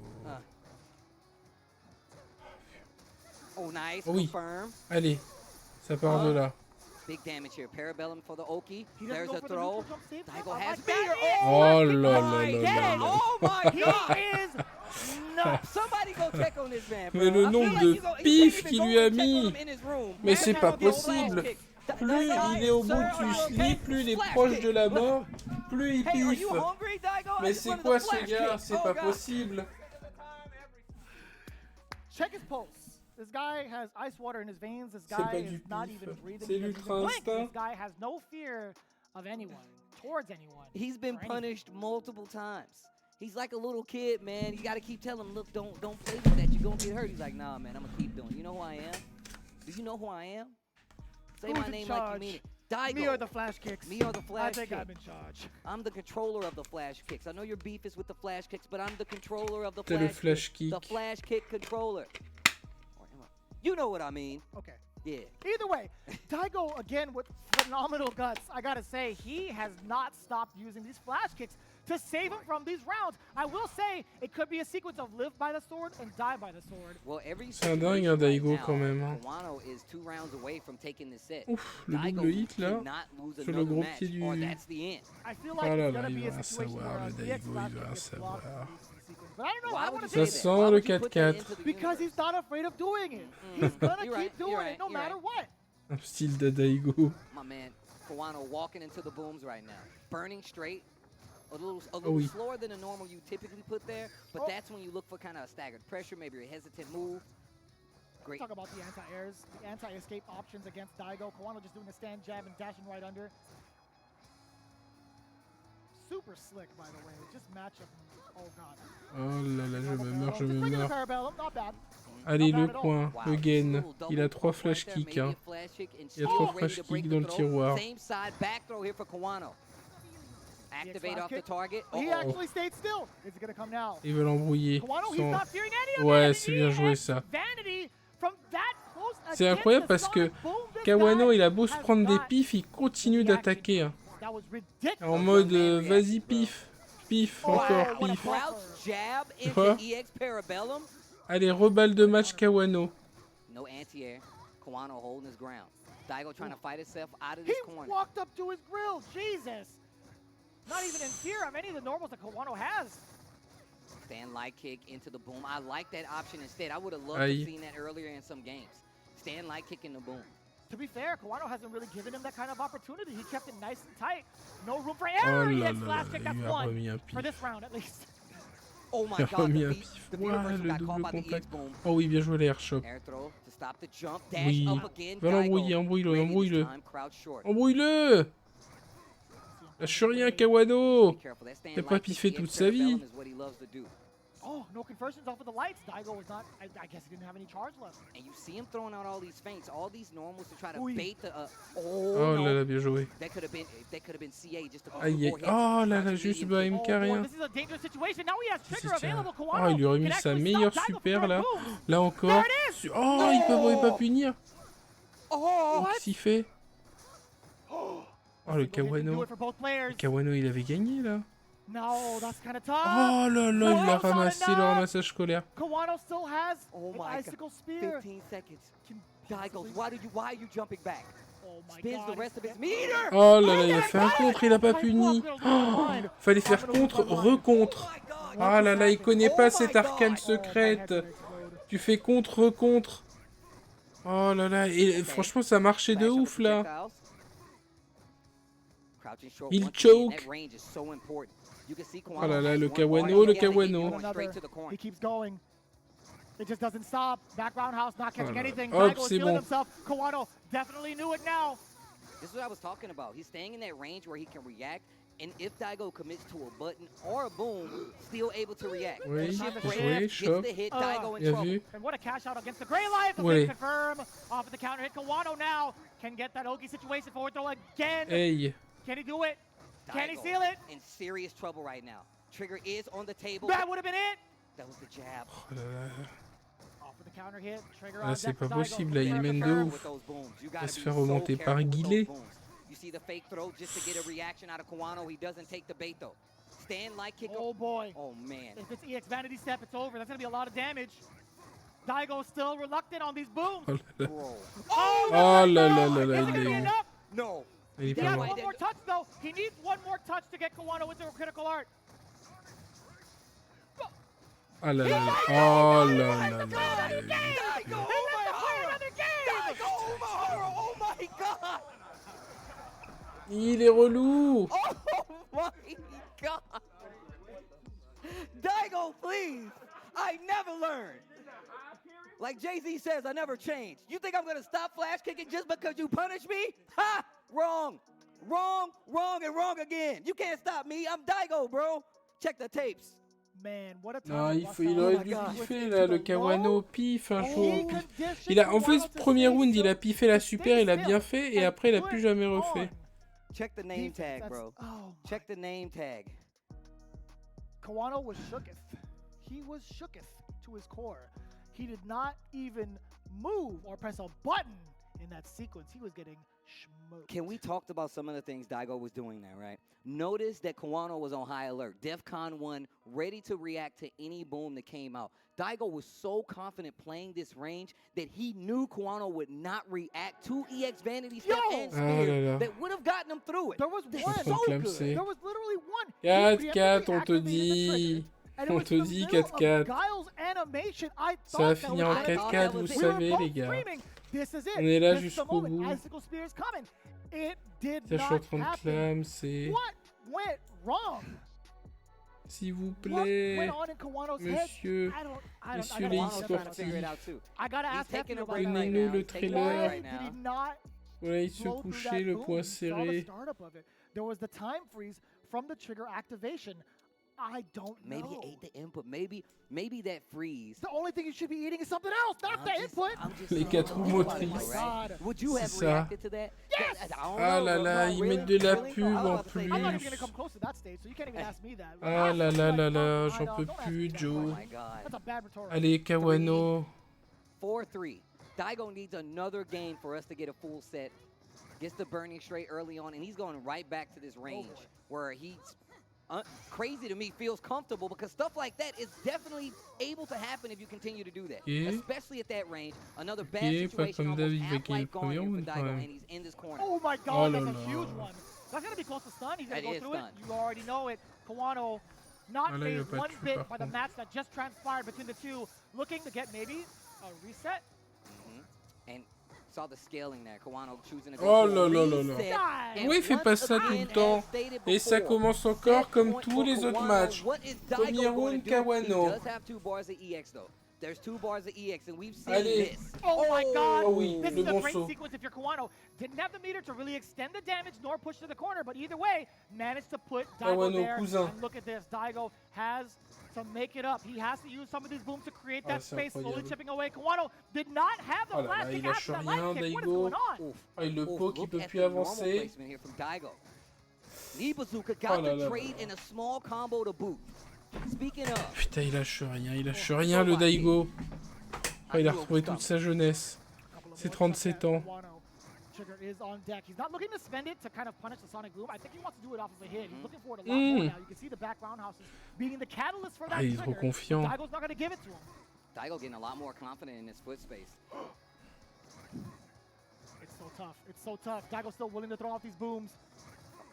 Oh oui. Allez, ça part de là. Big damage here. Parabellum for the Oki. There's a throw. Daigo has fear. Oh là là là là. Oh my God. Somebody go check on this man. Mais le nombre de pifs qu'il lui a mis. Mais c'est pas possible. Plus il est au bout du slip, plus il est proche de la mort, plus il piffe. Mais c'est quoi ce gars? C'est pas possible. Check his pulse. This guy has ice water in his veins. This guy is not even breathing. C'est l'ultra instinct. This guy has no fear of anyone, towards anyone. He's been punished multiple times. He's like a little kid, man. You gotta keep telling him, look, don't play with that. You're gonna get hurt. He's like, nah, man, I'm gonna keep doing it. You know who I am? Do you know who I am? Say my name like you mean it. Daigo. Me or the flash kicks? Me or the flash kicks? I think I'm in charge. I'm the controller of the flash kicks. I know your beef is with the flash kicks, but I'm the controller of the flash kicks. The flash kick controller. You know what I mean. Okay. Yeah. Either way, Daigo, again, with phenomenal guts. I gotta say, he has not stopped using these flash kicks to save him from these rounds. I will say, it could be a sequence of live by the sword and die by the sword. Well, every C'est un dingue, hein, Daigo, quand même. Hein. Kawano is 2 rounds away from taking the set. Ouf, le double hit, là, sur le gros pied du... I feel like oh là là, il va un savoir, le Daigo, il va un savoir. Ça sent le 4-4. Because he's not afraid of doing it. He's gonna keep doing it no matter what. Un style de Daigo. My man, Kawano walking into the booms right now. Burning straight. A little oui. slower than a normal you typically put there, but that's when you look for kind of a staggered pressure, maybe a hesitant move. Great. Talk about the anti-airs, the anti-escape options against Daigo. Kawano just doing a stand jab and dashing right under. Super slick, by the way. Just match up. Oh god. Oh là là, je me meurs, je me Regular meurs. parabellum, not bad. Allez, le coin, le gain. Il a 3 flash kicks. Hein. Il y a 3 flash kicks dans le tiroir. Same side back throw here for Kawano. Activate off the target. He actually stayed still. Is it gonna come now? Il veut l'embrouiller. Kawano, he's not fearing any of Ouais, c'est bien joué ça. Vanity from that close. C'est incroyable parce que Kawano, il a beau se prendre des pifs, il continue d'attaquer. Hein. En mode vas-y pif, pif, encore pif. Quoi? Allez, reballe de match Kawano. No anti-air. Kawano holding his ground. Daigo trying to fight himself out of this corner. He walked up to his grill. Jesus. Not even in fear of any of the normals that Kawano has. Stand light kick into the boom. I like that option instead. I would have loved to have seen that earlier in some games. Stand light kick in the boom. To be fair, Kawano hasn't really given him that kind of opportunity. He kept it nice and tight. No room for error. He gets flash kick. That's one for this round at least. Oh my il a god, remis un pif. Ouais, le double contact. Oh oui, bien joué l'air choc. Oui, va l'embrouiller, embrouille-le, embrouille-le. Embrouille-le! Lâche rien, Kawano! Il a pas piffé toute sa vie. Oh, no conversions off of the lights. Daigo was not. I guess he didn't have any charge left. And you see him throwing out all these feints, all these normals to try to bait the. Oh là là, bien joué. That could have been CA just a Aïe, aïe. Oh là là, juste bah il me carre rien. This is a dangerous situation. Now he has trigger available. Oh, il lui aurait mis sa meilleure super là. Là encore. Oh, il peut pas punir. Oh, qu'est-ce qu'il fait? Oh, le Kawano. Le Kawano, il avait gagné là. No, that's kind of tough. Oh là là, il a ramassé le ramassage scolaire. Kawano still has an icicle spear. 15 seconds. Daigo, why are you jumping back? Spins the rest of his meter. Oh là là, il a fait un contre, il a pas puni. Oh, fallait faire contre, recontre. Ah là là, il connaît pas cette arcane secrète. Tu fais contre, recontre. Oh là là, et franchement, ça marchait de ouf là. Il choke. Oh là là, le Kawano, le Kawano. He keeps going. It just doesn't stop. Back roundhouse not catching anything. Hop, Daigo is c'est feeling bon. himself. Kawano definitely knew it now. This is what I was talking about. He's staying in that range where he can react. And if Daigo commits to a button or a boom, still able to react. Oui, oui, choc. Bien vu. And what a cash out against the Grey Life. Oui. Confirm off of the counter hit. Kawano now can get that Oki situation forward throw again. Hey. Can he do it? Can he seal it? In serious trouble right now. Trigger is on the table. That would have been it. That was the jab. Oh là là. Off of the counter hit. Trigger Là, c'est pas possible, là, il mène de ouf. Il va se faire remonter par Guillet. You see the fake throw just to get a reaction out of Kawano. He doesn't take the bait though. Stand light kick. Oh boy. Oh man. If it's EX Vanity Step, it's over. That's gonna be a lot of damage. Daigo still reluctant on these booms. Oh là là là là là, il est où? No. Il est He pas has loin. one more touch though. He needs one more touch to get Kawano into a critical art. Ah là là là. Oh là là là. Oh my god. Il est relou. Oh my god. Daigo, please. I never learned. Like Jay-Z says, I never change. You think I'm going to stop flash kicking just because you punish me? Ha! Wrong. Wrong, wrong, and wrong again. You can't stop me. I'm Daigo, bro. Check the tapes. Man, what a Non, time. il aurait dû piffer là, le Kawano pif un jour. Il a, en fait, ce premier round, il a piffé la super, il a bien fait, et après, il a plus jamais refait. Check the name tag, bro. Check the name tag. Kawano was shooketh. He was shooketh to his core. He did not even move or press a button. in that sequence, he was getting smoked. Can we talk about some of the things Daigo was doing there, right? Notice that Kawano was on high alert. DEFCON 1, ready to react to any boom that came out. Daigo was so confident playing this range that he knew Kawano would not react to EX Vanity Step and Spear that would have gotten him through it. There was one. So good. There was literally one. 4-4, on te dit. On te dit 4-4. Ça va finir en 4-4, vous savez, les gars. On est là jusqu'au bout. Je suis en train de clame, c'est... S'il vous plaît, monsieur les e-sportifs, donnez-nous le trailer. Voilà, il se couchait, le poing serré. There was the time freeze from the trigger activation. I don't know. Maybe it ate the input. Maybe that freeze. The only thing you should be eating is something else, not the input. Les 4 roues motrices. Would you have C'est ça. reacted to that? Yes! Ah là là, ils mettent de la pub en plus. I'm not even going to come close to that stage, so you can't even ask me that. Ah là là là là, j'en peux plus, Joe. Allez, Kawano. 4-3. Daigo needs another game for us to get a full set. Gets the burning straight early on, and he's going right back to this range where he's crazy to me, feels comfortable, because stuff like that is definitely able to happen if you continue to do that. Especially at that range. Another bad situation, almost half-life gone here for Daigo, and he's in this corner. Oh my god, that's a huge one. That's going to be close to stun. He's going to go through it. You already know it. Kawano not phased one bit by the match that just transpired between the two. Looking to get maybe a reset. And saw the scaling there. Kawano choosing to go Oh là là là là. Pourquoi il fait pas ça tout le temps? Et ça commence encore comme tous les autres matchs. Premier round, Kawano. There's 2 bars of EX, and we've seen Allez. this. Oh my god! Oh oui, this le is a bon great saut. sequence if you're Kawano. Didn't have the meter to really extend the damage nor push to the corner, but either way, managed to put Daigo Kawano, there. cousin. And look at this. Daigo has to make it up. He has to use some of these booms to create that space, slowly chipping away. Kawano did not have the Oh là là, last il kick after lâche that light rien, kick. What is Daigo. going on? Ah, il le poke, il peut Look at plus the normal avancer. placement here from Daigo. Knee bazooka got Oh là the là. trade in a small combo to boot. Speaking of, Putain, il lâche rien, le Daigo. Oh, il a retrouvé toute sa jeunesse. C'est 37 ans. Trigger is on deck. He's not looking to spend it to kind of punish the Sonic Boom. I think he wants to do it off of a hit. He's looking for it a lot more now. You can see the back roundhouses being the catalyst for that Ah, il est trop trigger. confiant. Daigo's not going to give it to him. Daigo getting a lot more confident in his foot space. It's so tough. It's so tough. Daigo's still willing to throw off these booms.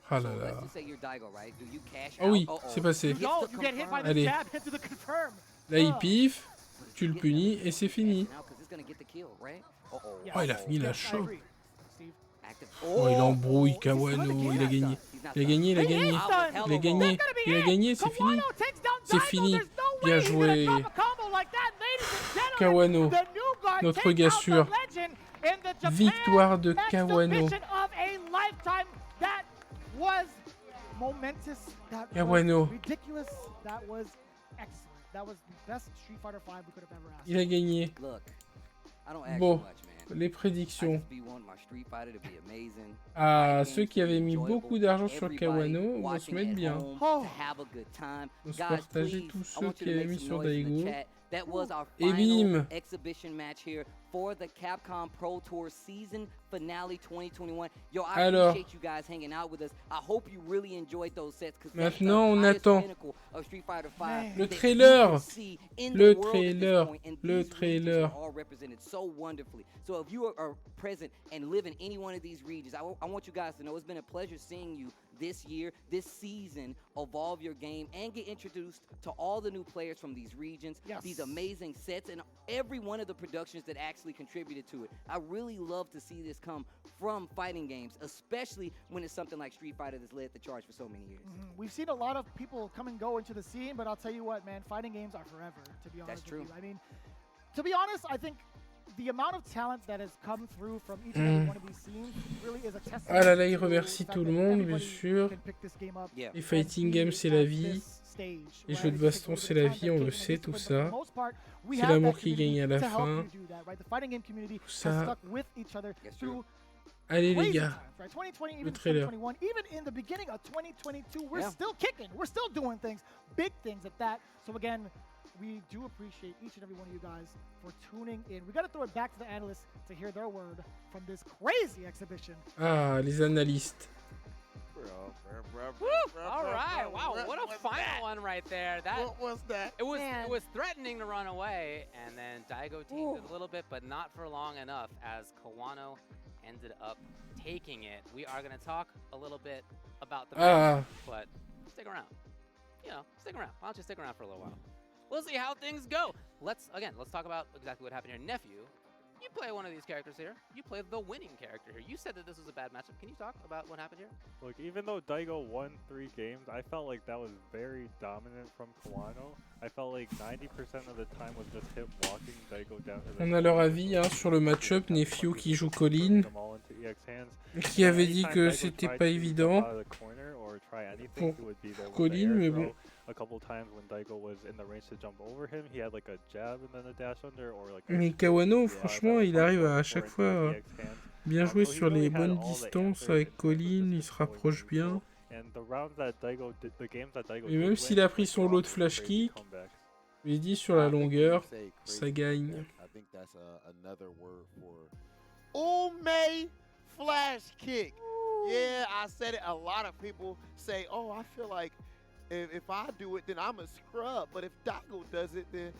Ah là So let's là. just say you're Daigo, right? Do you cash Oh oui, out? c'est passé. No, you get hit by the Allez. jab into the confirm. Là, il piffe, tu le punis et c'est fini. Oh, il a fini la show. Oh, il embrouille Kawano, il a gagné. Il a gagné, il a gagné. Il a gagné, il a gagné, c'est fini. C'est fini. Bien joué. Kawano, notre gars sûr. Victoire de Kawano. Kawano. Il a gagné. Bon, les prédictions. Ah, ceux qui avaient mis beaucoup d'argent sur Kawano vont se mettre bien. On se partager tous ceux qui avaient mis sur Daigo. That was our Et final bim. exhibition match here for the Capcom Pro Tour Season Finale 2021. Yo, I Alors. appreciate you guys hanging out with us. I hope you really enjoyed those sets. Maintenant, on attend le trailer. Le trailer. Le trailer. All represented so wonderfully. So if you are present and live in any one of these regions, I want you guys to know it's been a pleasure seeing you this year, this season, evolve your game and get introduced to all the new players from these regions, these amazing sets, and every one of the productions that actually contributed to it. I really love to see this come from fighting games, especially when it's something like Street Fighter that's led the charge for so many years. We've seen a lot of people come and go into the scene, but I'll tell you what, man, fighting games are forever, to be honest with you. I mean, to be honest, I think the amount of talent that has come through from each and every one of these scenes really is a testament. Ah là là, il remercie tout le monde, bien sûr. Les fighting games, c'est la vie. Les jeux de baston, c'est la vie, on le sait, tout ça. C'est l'amour qui gagne à la fin. Tout ça. Allez les gars, le trailer. Even in the beginning of 2022, we're still kicking. We're still doing things, big things at that. So again, we do appreciate each and every one of you guys for tuning in. We got to throw it back to the analysts to hear their word from this crazy exhibition. Ah, les analystes. Woo! All right, wow, what a final one right there. What was that? It was threatening to run away, and then Daigo tamed it a little bit, but not for long enough as Kawano ended up taking it. We are going to talk a little bit about the match, but stick around. Stick around. Why don't you stick around for a little while? We'll see how things go. Let's talk about exactly what happened here. Nephew, you play one of these characters here. You play the winning character here. You said that this was a bad matchup. Can you talk about what happened here? Look, even though Daigo won 3 games, I felt like that was very dominant from Kawano. I felt like 90% of the time was just him walking Daigo down to the On a leur avis sur le match-up. Nephew qui joue Colin, qui avait dit que c'était pas évident pour Colin, mais bon. A couple times when Daigo was in the range to jump over him, he had like a jab and then a dash under or like. Mais Kawano, franchement, il arrive à chaque fois bien jouer sur les bonnes distances avec Colin, il se rapproche bien. Et même s'il a pris son lot de flash kick, je lui dis sur la longueur, ça gagne. Ume flash kick. Yeah, I said it. A lot of people say, "Oh, I feel like if I do it, then I'm a scrub. But if Daigo does it, then,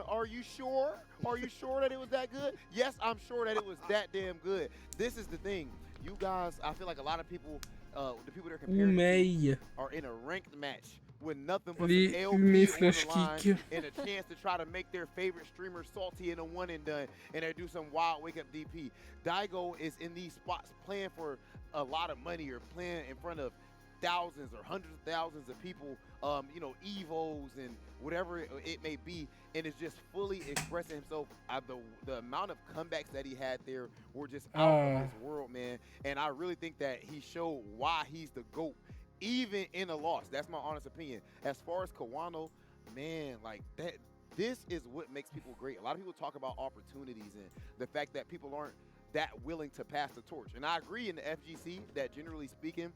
are you sure? Are you sure that it was that good?" Yes, I'm sure that it was that damn good. This is the thing. You guys, I feel like a lot of people, the people that are comparing to are in a ranked match with nothing but some LP on the line and a chance to try to make their favorite streamer salty in a one and done, and they do some wild wake up DP. Daigo is in these spots playing for a lot of money or playing in front of thousands or hundreds of thousands of people, evos and whatever it may be, and is just fully expressing himself. The amount of comebacks that he had there were just out of this world, man. And I really think that he showed why he's the GOAT, even in a loss. That's my honest opinion. As far as Kawano, man, like that, this is what makes people great. A lot of people talk about opportunities and the fact that people aren't that willing to pass the torch. And I agree in the FGC that generally speaking,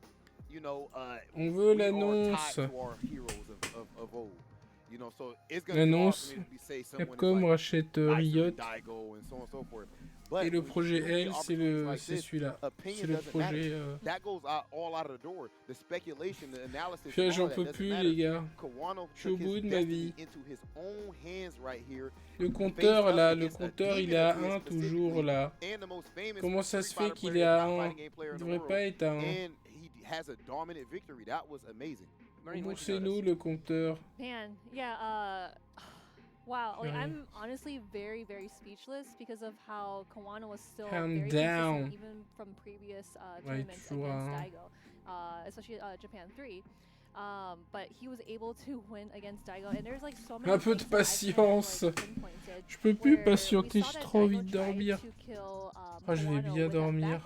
on veut l'annonce. L'annonce, Capcom rachète Riot. Et le projet L, c'est celui-là. C'est le projet. Puis j'en peux plus, les gars. Je suis au bout de ma vie. Le compteur, là, il est à 1 toujours, là. Comment ça se fait qu'il est à 1? Il devrait pas être à 1. Has a dominant victory. That was amazing. Remboursez-nous le compteur. Man, yeah, wow, like, I'm honestly very, very speechless because of how Kawano was still very consistent even from previous tournaments against Daigo, especially Japan 3. But he was able to win against Daigo, and there's like so many. Un peu de patience. Je peux plus patienter, j'ai trop envie de dormir. Je vais bien dormir.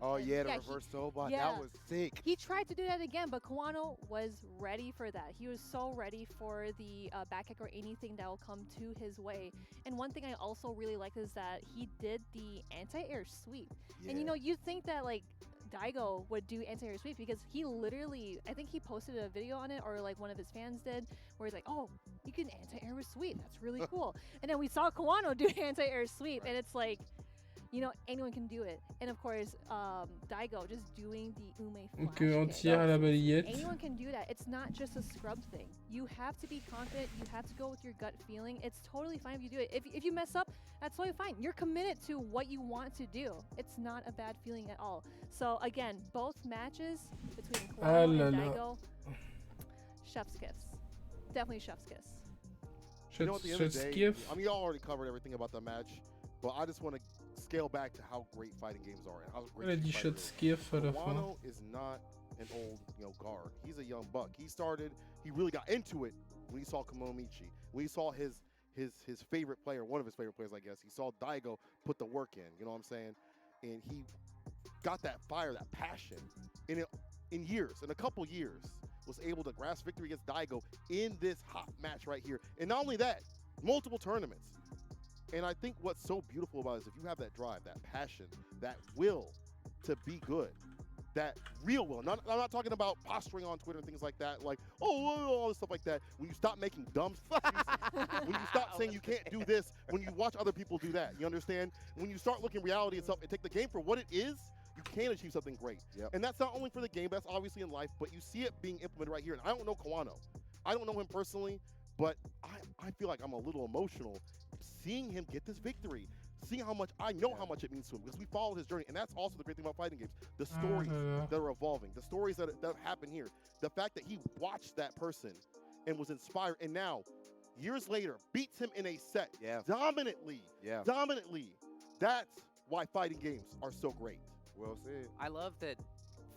Oh yeah, the reverse sobot, that was sick. He tried to do that again, but Kawano was ready for that. He was so ready for the back kick or anything that will come to his way. And one thing I also really like is that he did the anti-air sweep. Yeah. And you think that like Daigo would do anti-air sweep because he literally, I think he posted a video on it, or like one of his fans did, where he's like, "Oh, you can anti-air sweep. That's really cool." And then we saw Kawano do anti-air sweep, and it's like, anyone can do it. And of course, Daigo just doing the Ume flash kick. À la balayette. Anyone can do that. It's not just a scrub thing. You have to be confident. You have to go with your gut feeling. It's totally fine if you do it. If you mess up, that's totally fine. You're committed to what you want to do. It's not a bad feeling at all. So again, both matches between Kawano and Daigo, chef's kiss. Definitely chef's kiss. Chef's kiss. I mean, y'all already covered everything about the match, but I just want to scale back to how great fighting games are and how great Kawano is not an old guard. He's a young buck. He really got into it when he saw Kamomichi, when he saw his favorite player, one of his favorite players, I guess. He saw Daigo put the work in, you know what I'm saying? And he got that fire, that passion in a couple years, was able to grasp victory against Daigo in this hot match right here. And not only that, multiple tournaments. And I think what's so beautiful about it is if you have that drive, that passion, that will to be good, that real will. I'm not talking about posturing on Twitter and things like that, like, all this stuff like that. When you stop making dumb excuses, when you stop saying you can't do this, when you watch other people do that, you understand? When you start looking reality itself and take the game for what it is, you can achieve something great. Yep. And that's not only for the game, that's obviously in life, but you see it being implemented right here. And I don't know Kawano. I don't know him personally, but I feel like I'm a little emotional seeing him get this victory. Seeing how much I know how much it means to him because we followed his journey, and that's also the great thing about fighting games: the stories that are evolving, the stories that happen here, the fact that he watched that person and was inspired, and now, years later, beats him in a set dominantly. Dominantly. That's why fighting games are so great. Well said. I love that.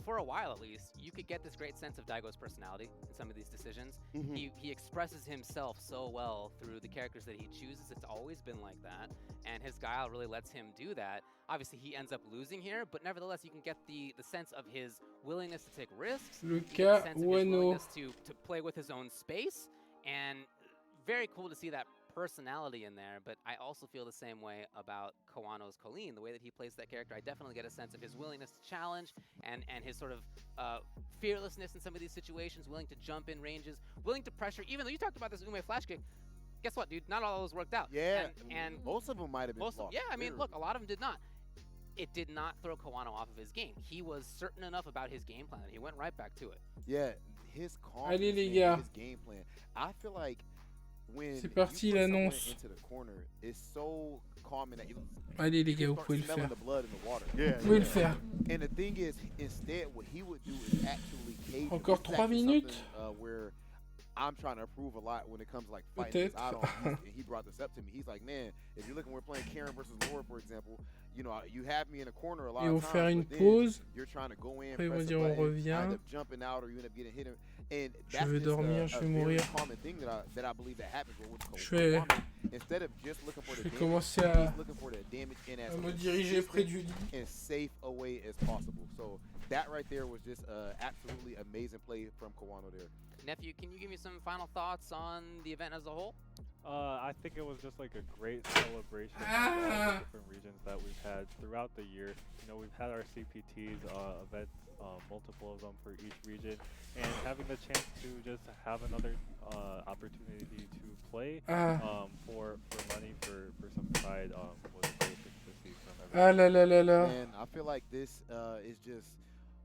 For a while, at least, you could get this great sense of Daigo's personality in some of these decisions. He expresses himself so well through the characters that he chooses. It's always been like that, and his guile really lets him do that. Obviously, he ends up losing here, but nevertheless, you can get the sense of his willingness to take risks, the sense of his willingness to play with his own space, and very cool to see that personality in there. But I also feel the same way about Kawano's Colleen, the way that he plays that character. I definitely get a sense of his willingness to challenge and his sort of fearlessness in some of these situations, willing to jump in ranges, willing to pressure. Even though you talked about this Ume flash kick, guess what, dude? Not all of those worked out. Yeah, and most of them might have been flawed. Yeah, I mean, look, a lot of them did not. It did not throw Kawano off of his game. He was certain enough about his game plan that he went right back to it. Yeah, his confidence Allez, les in gars. his game plan. I feel like when C'est parti, you put someone l'annonce. into the corner, it's so calming that you Allez les gars, vous start pouvez le smelling faire. the blood in the water. Vous pouvez le faire. And the thing is, instead, what he would do is actually cage him. Encore This is 3 actually minutes. something, where I'm trying to improve a lot when it comes to like fighting. Peut-être. I don't. And he brought this up to me. He's like, man, if you're looking, we're playing Karen versus Laura, for example. You know, you have me in a corner a lot Ils of vont times. faire une but then pause. You're trying to go in, Après, ils vont press a dire on button, revient. I end up jumping out, or you end up getting hit. And Je that's vais just dormir, je a vais very mourir. common thing that I believe that happens with Je vais instead of just looking for the damage, commencer à he's looking for the damage in as me diriger près du lit. and safe a way as possible. So that right there was just absolutely amazing play from Kawano there. Nephew, can you give me some final thoughts on the event as a whole? I think it was just like a great celebration of all the different regions that we've had throughout the year. You know, we've had our CPTs events, multiple of them for each region, and having the chance to just have another opportunity to play for money for some pride was great to see from everyone. Ah là là là là. And I feel like this is just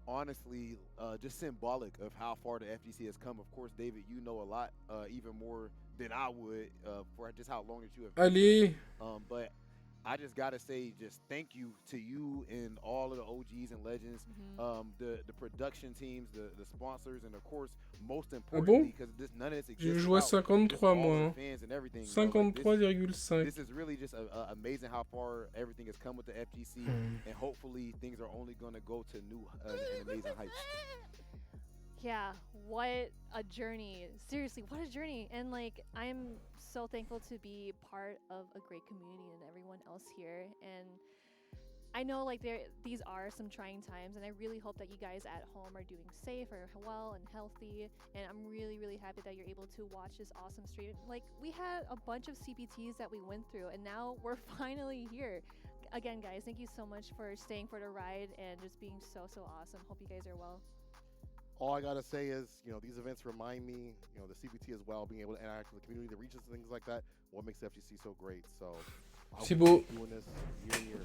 honestly just symbolic of how far the FGC has come. Of course, David, you know a lot, even more than I would for just how long that you have been Allez. here. But I just gotta say, just thank you to you and all of the OGs and legends, the production teams, the sponsors, and of course, most importantly, because none of this exists. Je joue à 53 moi. All Hein. the fans and everything. 53,5. This is really just amazing how far everything has come with the FGC, and hopefully things are only gonna go to new and amazing heights. Yeah, what a journey. Seriously, what a journey. And like, I'm so thankful to be part of a great community and everyone else here. And I know like these are some trying times, and I really hope that you guys at home are doing safe or well and healthy. And I'm really, really happy that you're able to watch this awesome stream. Like, we had a bunch of CPTs that we went through, and now we're finally here. Again, guys, thank you so much for staying for the ride and just being so awesome. Hope you guys are well. All I gotta say is, you know, these events remind me, you know, the CPT as well, being able to interact with the community, the regions, and things like that. What makes FGC so great? So, I'll C'est keep beau. doing this year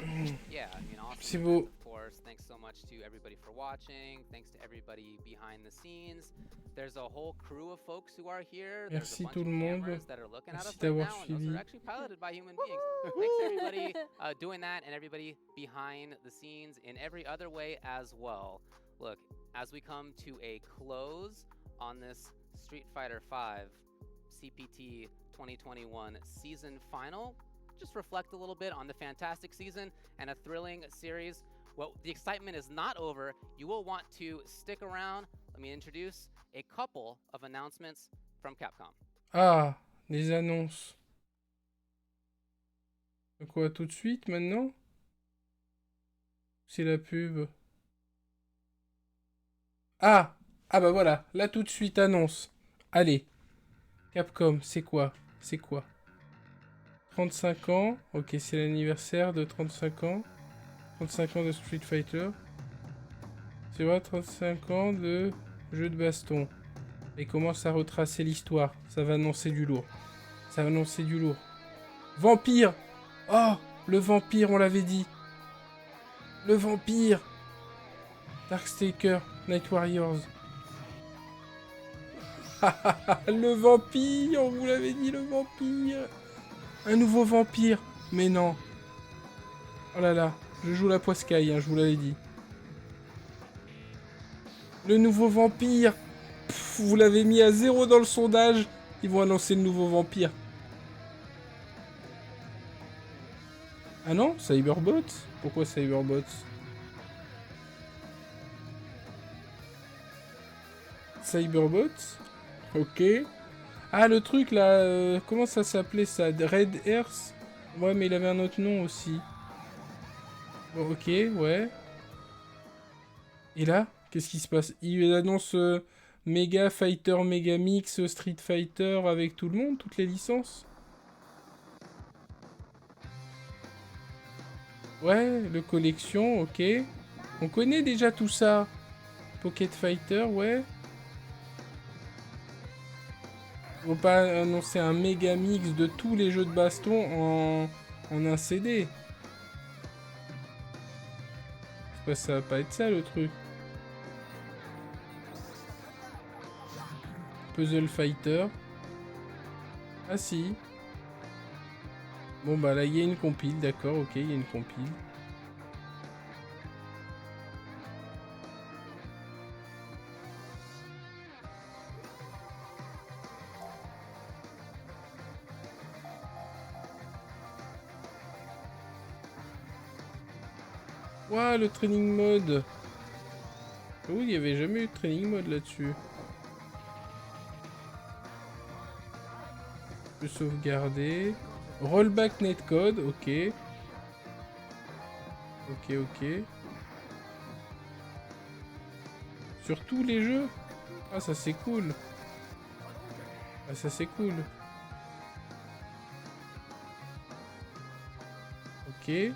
and year. Yeah, I mean, awesome. C'est beau. Of course, thanks so much to everybody for watching. Thanks to everybody behind the scenes. There's a whole crew of folks who are here. There's Merci a bunch tout of le monde. cameras that are looking at Merci us right d'avoir now, and those suivi. are actually piloted by human beings. Thanks to everybody doing that, and everybody behind the scenes in every other way as well. Look, as we come to a close on this Street Fighter V CPT 2021 season final, just reflect a little bit on the fantastic season and a thrilling series. Well, the excitement is not over. You will want to stick around. Let me introduce a couple of announcements from Capcom. Ah, les annonces. Quoi, tout de suite, maintenant? C'est la pub. Ah! Ah bah voilà, là tout de suite, annonce. Allez. Capcom, c'est quoi? C'est quoi? 35 ans. Ok, c'est l'anniversaire de 35 ans. 35 ans de Street Fighter. C'est vrai, 35 ans de jeu de baston. Et commence à retracer l'histoire. Ça va annoncer du lourd. Ça va annoncer du lourd. Vampire! Oh! Le vampire, on l'avait dit. Le vampire! Darkstalker, Night Warriors. Le vampire! On vous l'avait dit, le vampire! Un nouveau vampire! Mais non. Oh là là. Je joue la poiscaille, hein, je vous l'avais dit. Le nouveau vampire! Pff, vous l'avez mis à 0 dans le sondage. Ils vont annoncer le nouveau vampire. Ah non? Cyberbots? Pourquoi Cyberbots? Cyberbots? Ok. Ah, le truc là, comment ça s'appelait ça? Red Earth? Ouais, mais il avait un autre nom aussi. Bon, ok, ouais. Et là, qu'est-ce qui se passe? Il annonce Mega Fighter, Mega Mix, Street Fighter avec tout le monde, toutes les licences? Ouais, le collection, ok. On connaît déjà tout ça. Pocket Fighter, ouais. Ils vont pas annoncer un méga mix de tous les jeux de baston en un CD. Ça va pas être ça le truc. Puzzle Fighter. Ah si. Bon bah là il y a une compile, d'accord, ok, il y a une compile. Ouah, le training mode. Oh, il n'y avait jamais eu de training mode là-dessus. Je peux sauvegarder. Rollback netcode, ok. Ok, ok. Sur tous les jeux? Ah, ça c'est cool. Ah, ça c'est cool. Ok.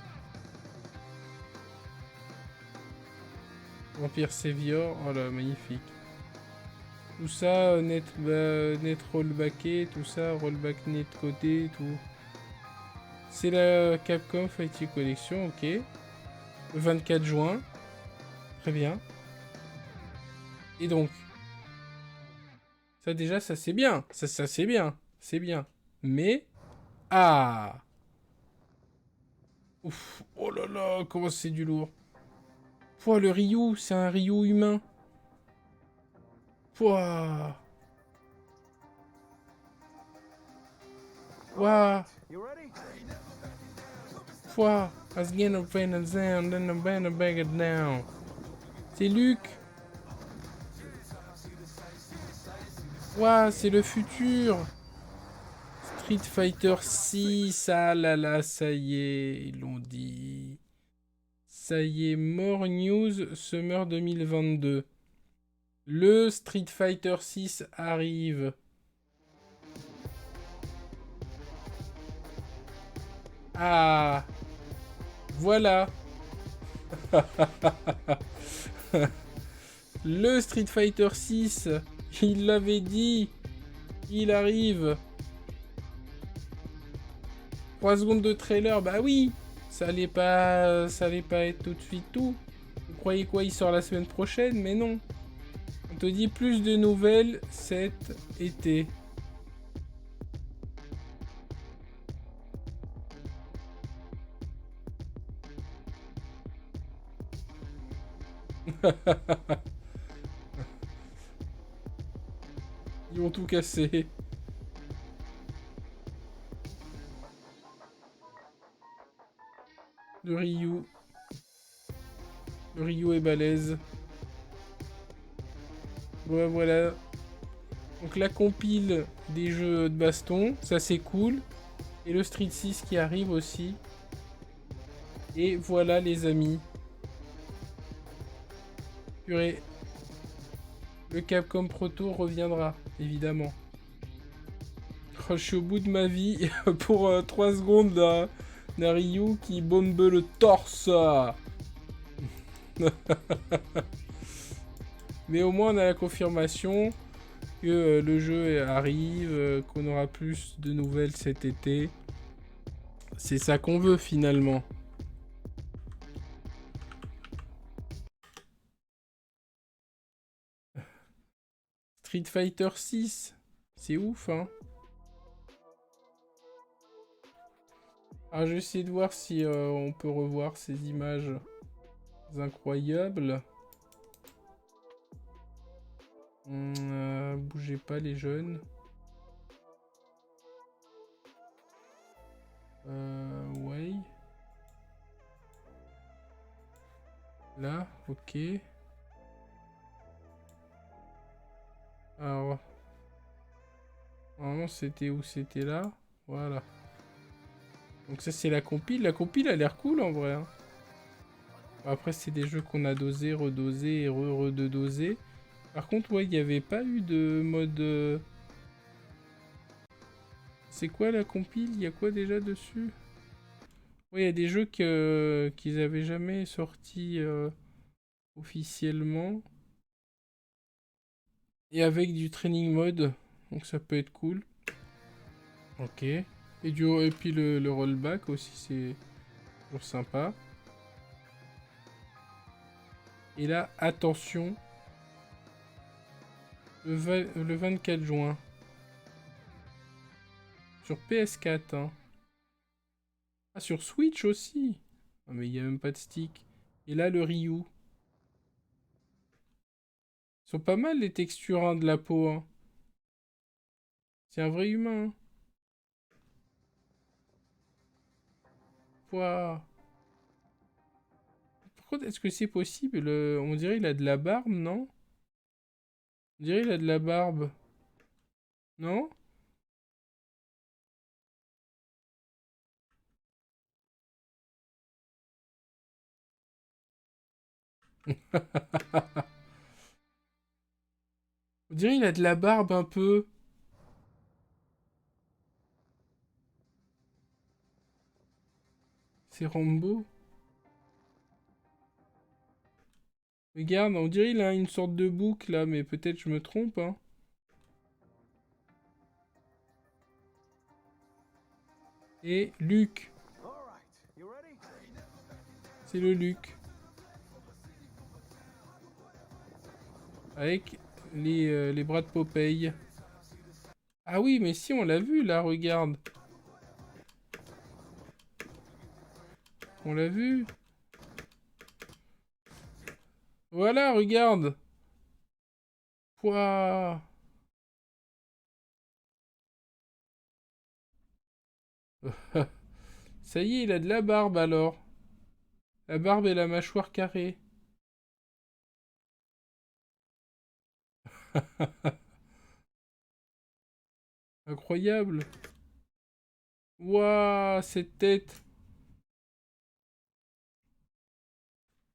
Vampire Savior, oh là, magnifique. Tout ça, net rollbacké, tout ça, rollback net codé, tout. C'est la Capcom Fighting Collection, ok. Le 24 juin. Très bien. Et donc. Ça déjà, ça c'est bien. Ça c'est bien. C'est bien. Mais. Ah! Ouf. Oh là là, comment c'est du lourd. Pouah, le Ryu, c'est un Ryu humain. Pouah. Pouah. Pouah. As again of pain and sound, then the banner bag it down. C'est Luc. Ouah, c'est le futur. Street Fighter 6, ah là là, ça y est, ils l'ont dit. Ça y est, more news, Summer 2022. Le Street Fighter 6 arrive. Ah, voilà. Le Street Fighter 6, il l'avait dit. Il arrive. 3 secondes de trailer, bah oui. Ça allait pas être tout de suite tout. Vous croyez quoi, il sort la semaine prochaine? Mais non. On te dit plus de nouvelles cet été. Ils vont tout casser. Le Ryu. Le Ryu est balèze. Ouais, voilà. Donc la compile des jeux de baston, ça c'est cool. Et le Street 6 qui arrive aussi. Et voilà les amis. Purée. Le Capcom Pro Tour reviendra, évidemment. Oh, je suis au bout de ma vie pour 3 secondes d'un Ryu qui bombe le torse. Mais au moins, on a la confirmation que le jeu arrive, qu'on aura plus de nouvelles cet été. C'est ça qu'on veut, finalement. Street Fighter 6. C'est ouf, hein. Alors, je vais essayer de voir si on peut revoir ces images incroyables. Bougez pas, les jeunes. Ouais. Là, ok. Alors... Normalement, c'était où? C'était là. Voilà. Donc ça, c'est la compile. La compile a l'air cool, en vrai. Hein. Après, c'est des jeux qu'on a dosés, redosés et redosés. Par contre, ouais, il n'y avait pas eu de mode... C'est quoi la compile? Il y a quoi déjà dessus? Ouais, il y a des jeux qu'ils avaient jamais sortis officiellement. Et avec du training mode. Donc ça peut être cool. Ok. Et puis le rollback aussi, c'est toujours sympa. Et là, attention. Le 24 juin. Sur PS4. Hein. Ah, sur Switch aussi. Ah, mais il n'y a même pas de stick. Et là, le Ryu. Ils sont pas mal les textures hein, de la peau. Hein. C'est un vrai humain. Hein. Wow. Par contre, est-ce que c'est possible on dirait il a de la barbe, non? On dirait il a de la barbe. Non? On dirait il a de la barbe un peu. C'est Rambo. Regarde, on dirait il a une sorte de boucle là, mais peut-être je me trompe. Hein. Et Luke. C'est le Luke. Avec les bras de Popeye. Ah oui, mais si, on l'a vu là, regarde. On l'a vu. Voilà, regarde. Pouah. Ça y est, il a de la barbe alors. La barbe et la mâchoire carrée. Incroyable. Waouh, cette tête.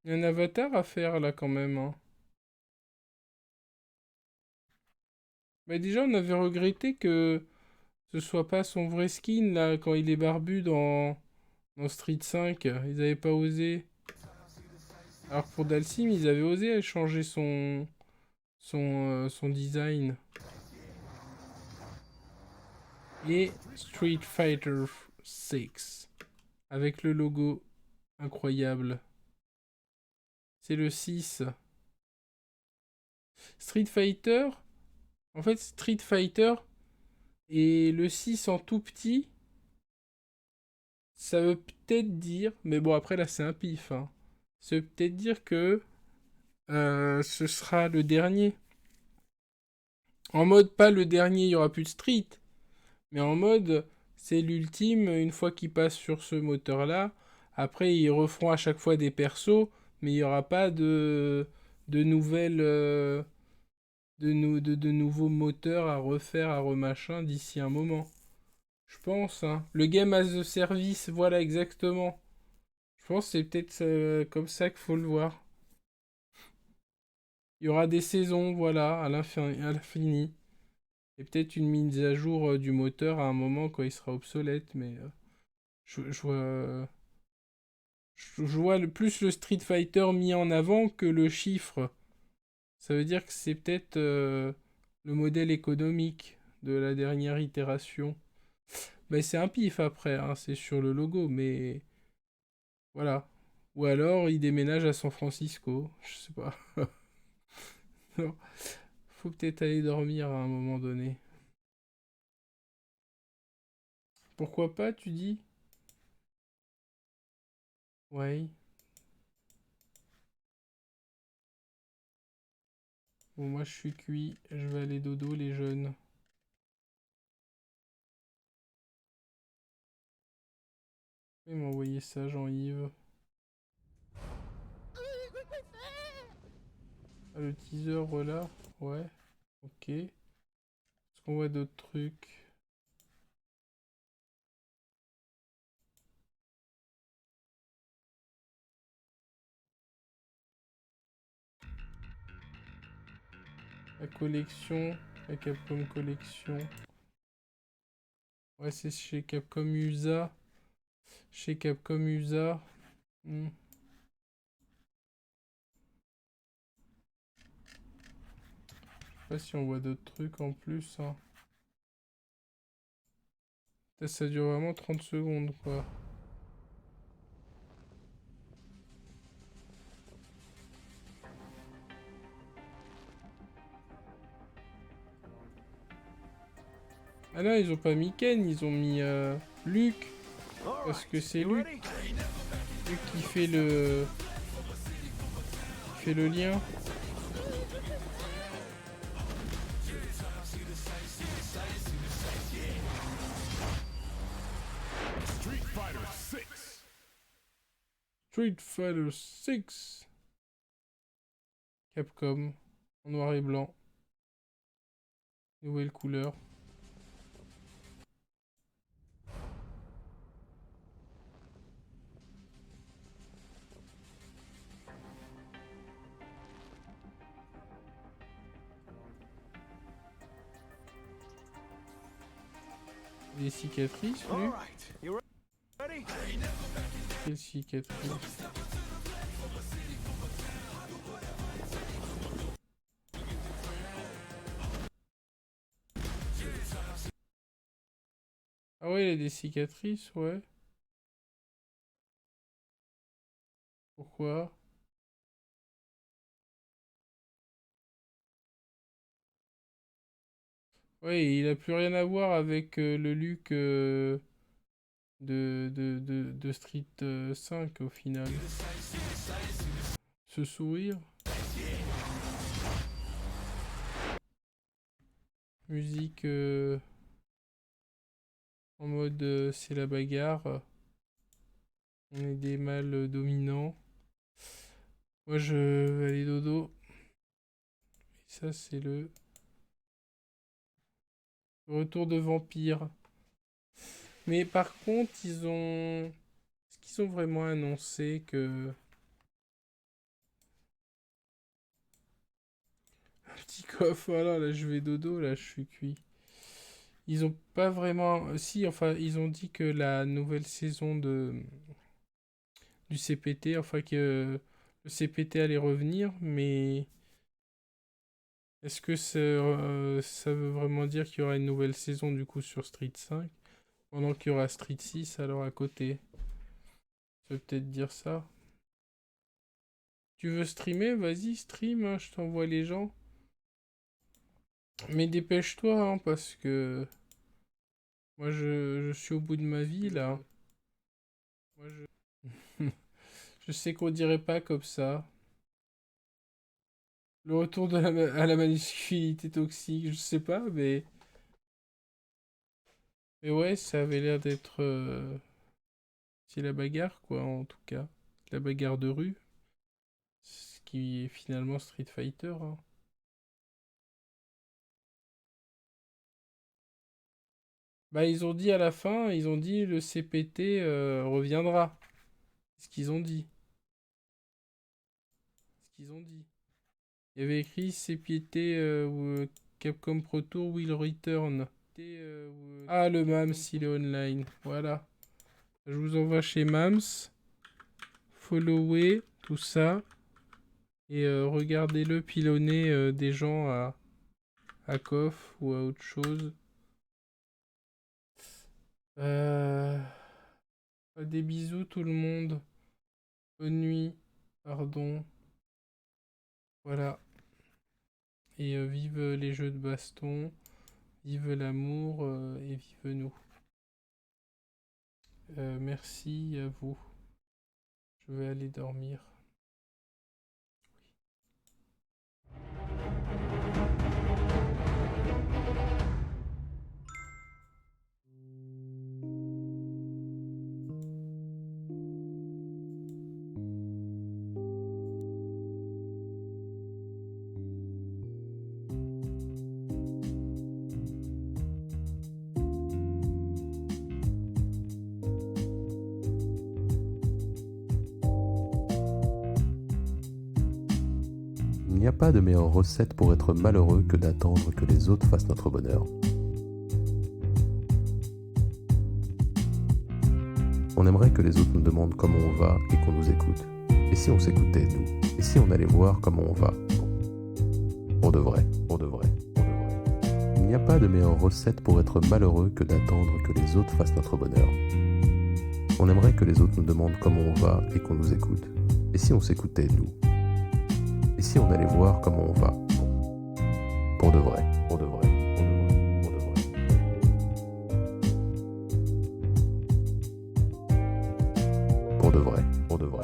Il y a un avatar à faire là quand même. Hein. Bah déjà, on avait regretté que ce soit pas son vrai skin là quand il est barbu dans Street 5. Ils avaient pas osé. Alors pour Dalsim, ils avaient osé changer son design. Et Street Fighter 6. Avec le logo incroyable. C'est le 6. Street Fighter. En fait, Street Fighter et le 6 en tout petit. Ça veut peut-être dire. Mais bon, après là, c'est un pif. Hein. Ça veut peut-être dire que ce sera le dernier. En mode, pas le dernier, il n'y aura plus de Street. Mais en mode, c'est l'ultime, une fois qu'ils passent sur ce moteur-là. Après, ils referont à chaque fois des persos, mais il n'y aura pas de nouvelles... de nouveaux moteurs à refaire, à remachin d'ici un moment. Je pense, hein. Le game as a service, voilà, exactement. Je pense que c'est peut-être comme ça qu'il faut le voir. Il y aura des saisons, voilà, à l'infini. Et peut-être une mise à jour du moteur à un moment quand il sera obsolète, mais je vois plus le Street Fighter mis en avant que le chiffre Ça veut dire que c'est peut-être le modèle économique de la dernière itération. Mais c'est un pif après, hein, c'est sur le logo, mais voilà. Ou alors il déménage à San Francisco, je sais pas. Non. Faut peut-être aller dormir à un moment donné. Pourquoi pas, tu dis? Ouais. Bon, moi je suis cuit, je vais aller dodo les jeunes. Il m'a envoyé ça, Jean-Yves. Ah, le teaser, voilà. Ouais. Ok. Est-ce qu'on voit d'autres trucs? La collection. La Capcom Collection. Ouais, c'est chez Capcom USA. Chez Capcom USA. Hmm. Je sais pas si on voit d'autres trucs en plus. Hein. Ça dure vraiment 30 secondes, quoi. Ah non, ils ont pas mis Ken, ils ont mis Luc. Parce que c'est Luc. Luc qui fait le... qui fait le lien. Street Fighter 6. Capcom. En noir et blanc. Nouvelle couleur. Des cicatrices, lui. Quelle cicatrice? Ah ouais, il a des cicatrices, ouais. Pourquoi? Ouais, il a plus rien à voir avec le Luc de Street 5 au final. Ce sourire. Musique en mode c'est la bagarre. On est des mâles dominants. Moi je vais aller dodo. Et ça c'est le retour de vampire. Mais par contre ils ont... Est-ce qu'ils ont vraiment annoncé que... Un petit coffre, voilà, là je vais dodo, là je suis cuit. Ils ont pas vraiment... Si, enfin, ils ont dit que la nouvelle saison du CPT, enfin que le CPT allait revenir, mais... Est-ce que ça veut vraiment dire qu'il y aura une nouvelle saison du coup sur Street 5 pendant qu'il y aura Street 6 alors à côté? Ça veut peut-être dire ça. Tu veux streamer? Vas-y, stream, hein, je t'envoie les gens. Mais dépêche-toi, hein, parce que... Moi, je suis au bout de ma vie, là. Moi, je sais qu'on dirait pas comme ça. Le retour de à la masculinité toxique, je sais pas, mais... Mais ouais, ça avait l'air d'être... C'est la bagarre, quoi, en tout cas. La bagarre de rue. Ce qui est finalement Street Fighter, hein. Bah, ils ont dit à la fin, ils ont dit le CPT reviendra. C'est ce qu'ils ont dit. Ce qu'ils ont dit. Il y avait écrit CPT Capcom Pro Tour will return. Ah, le Mams, il est online. Voilà. Je vous envoie chez Mams. Followez, tout ça. Et regardez-le pilonner des gens à KOF ou à autre chose. Des bisous tout le monde. Bonne nuit. Pardon. Voilà. Et vive les jeux de baston. Vive l'amour et vive nous. Merci à vous. Je vais aller dormir. Il n'y a pas de meilleure recette pour être malheureux que d'attendre que les autres fassent notre bonheur. On aimerait que les autres nous demandent comment on va et qu'on nous écoute. Et si on s'écoutait, nous? Et si on allait voir comment on va? Pour de vrai, pour de vrai, pour de vrai. Il n'y a pas de meilleure recette pour être malheureux que d'attendre que les autres fassent notre bonheur. On aimerait que les autres nous demandent comment on va et qu'on nous écoute. Et si on s'écoutait, nous? Et si on allait voir comment on va? Pour de vrai, pour de vrai, pour de vrai, pour de vrai. Pour de vrai, pour de vrai, pour de vrai,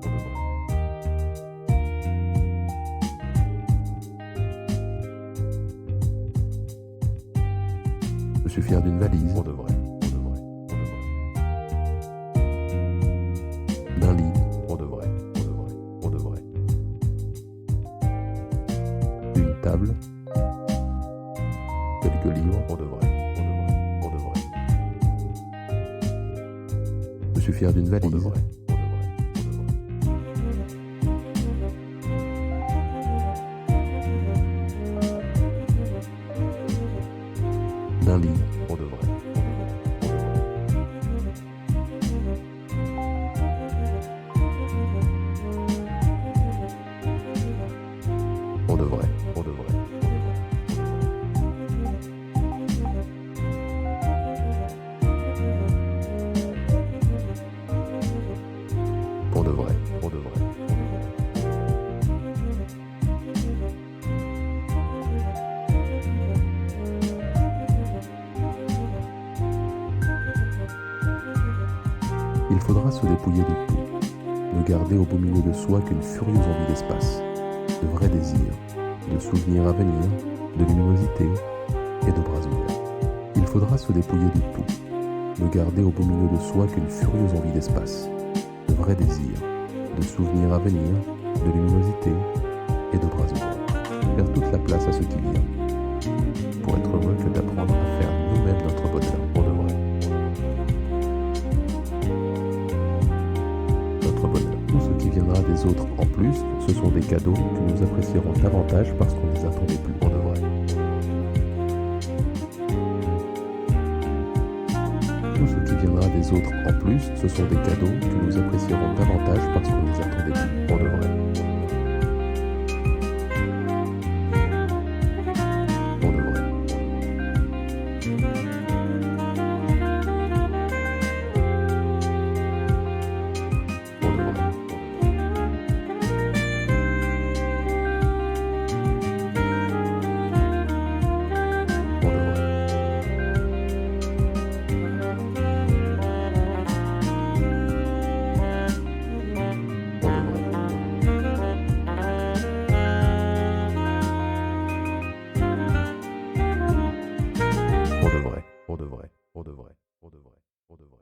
pour de vrai. Je suis fier d'une valise, pour de vrai, pour de vrai, pour de vrai. D'un lit, pour de vrai, pour de vrai, pour de vrai. D'une table, quelques livres, pour de vrai, pour de vrai, pour de vrai. Je suis fier d'une valise, pour de vrai, pour de vrai, pour de vrai. D'un lit, pour de vrai, pour de vrai, pour de vrai. Pour de vrai, pour de vrai, pour de vrai. Pour de vrai, pour de vrai, pour de vrai. Il faudra se dépouiller de tout, ne garder au beau milieu de soi qu'une furieuse envie d'espace, de vrais désirs, de souvenirs à venir, de luminosité et de bras ouverts. Il faudra se dépouiller de tout, ne garder au beau milieu de soi qu'une furieuse envie d'espace, de vrais désirs, de souvenirs à venir, de luminosité et de bras ouverts. Faire toute la place à ce qui vient, pour être heureux que d'apprendre à faire nous-mêmes notre bonheur pour de vrai. Notre bonheur. Tout ce qui viendra des autres en plus, ce sont des cadeaux que nous apprécierons davantage parce qu'on ne les attendait plus pour de vrai. Tout ce qui viendra des autres en plus, ce sont des cadeaux que nous apprécierons davantage parce qu'on ne les attendait plus pour de vrai. Pour de vrai. Pour de vrai. Pour de vrai. Pour de vrai, pour de vrai, pour de vrai, pour de vrai, pour de vrai.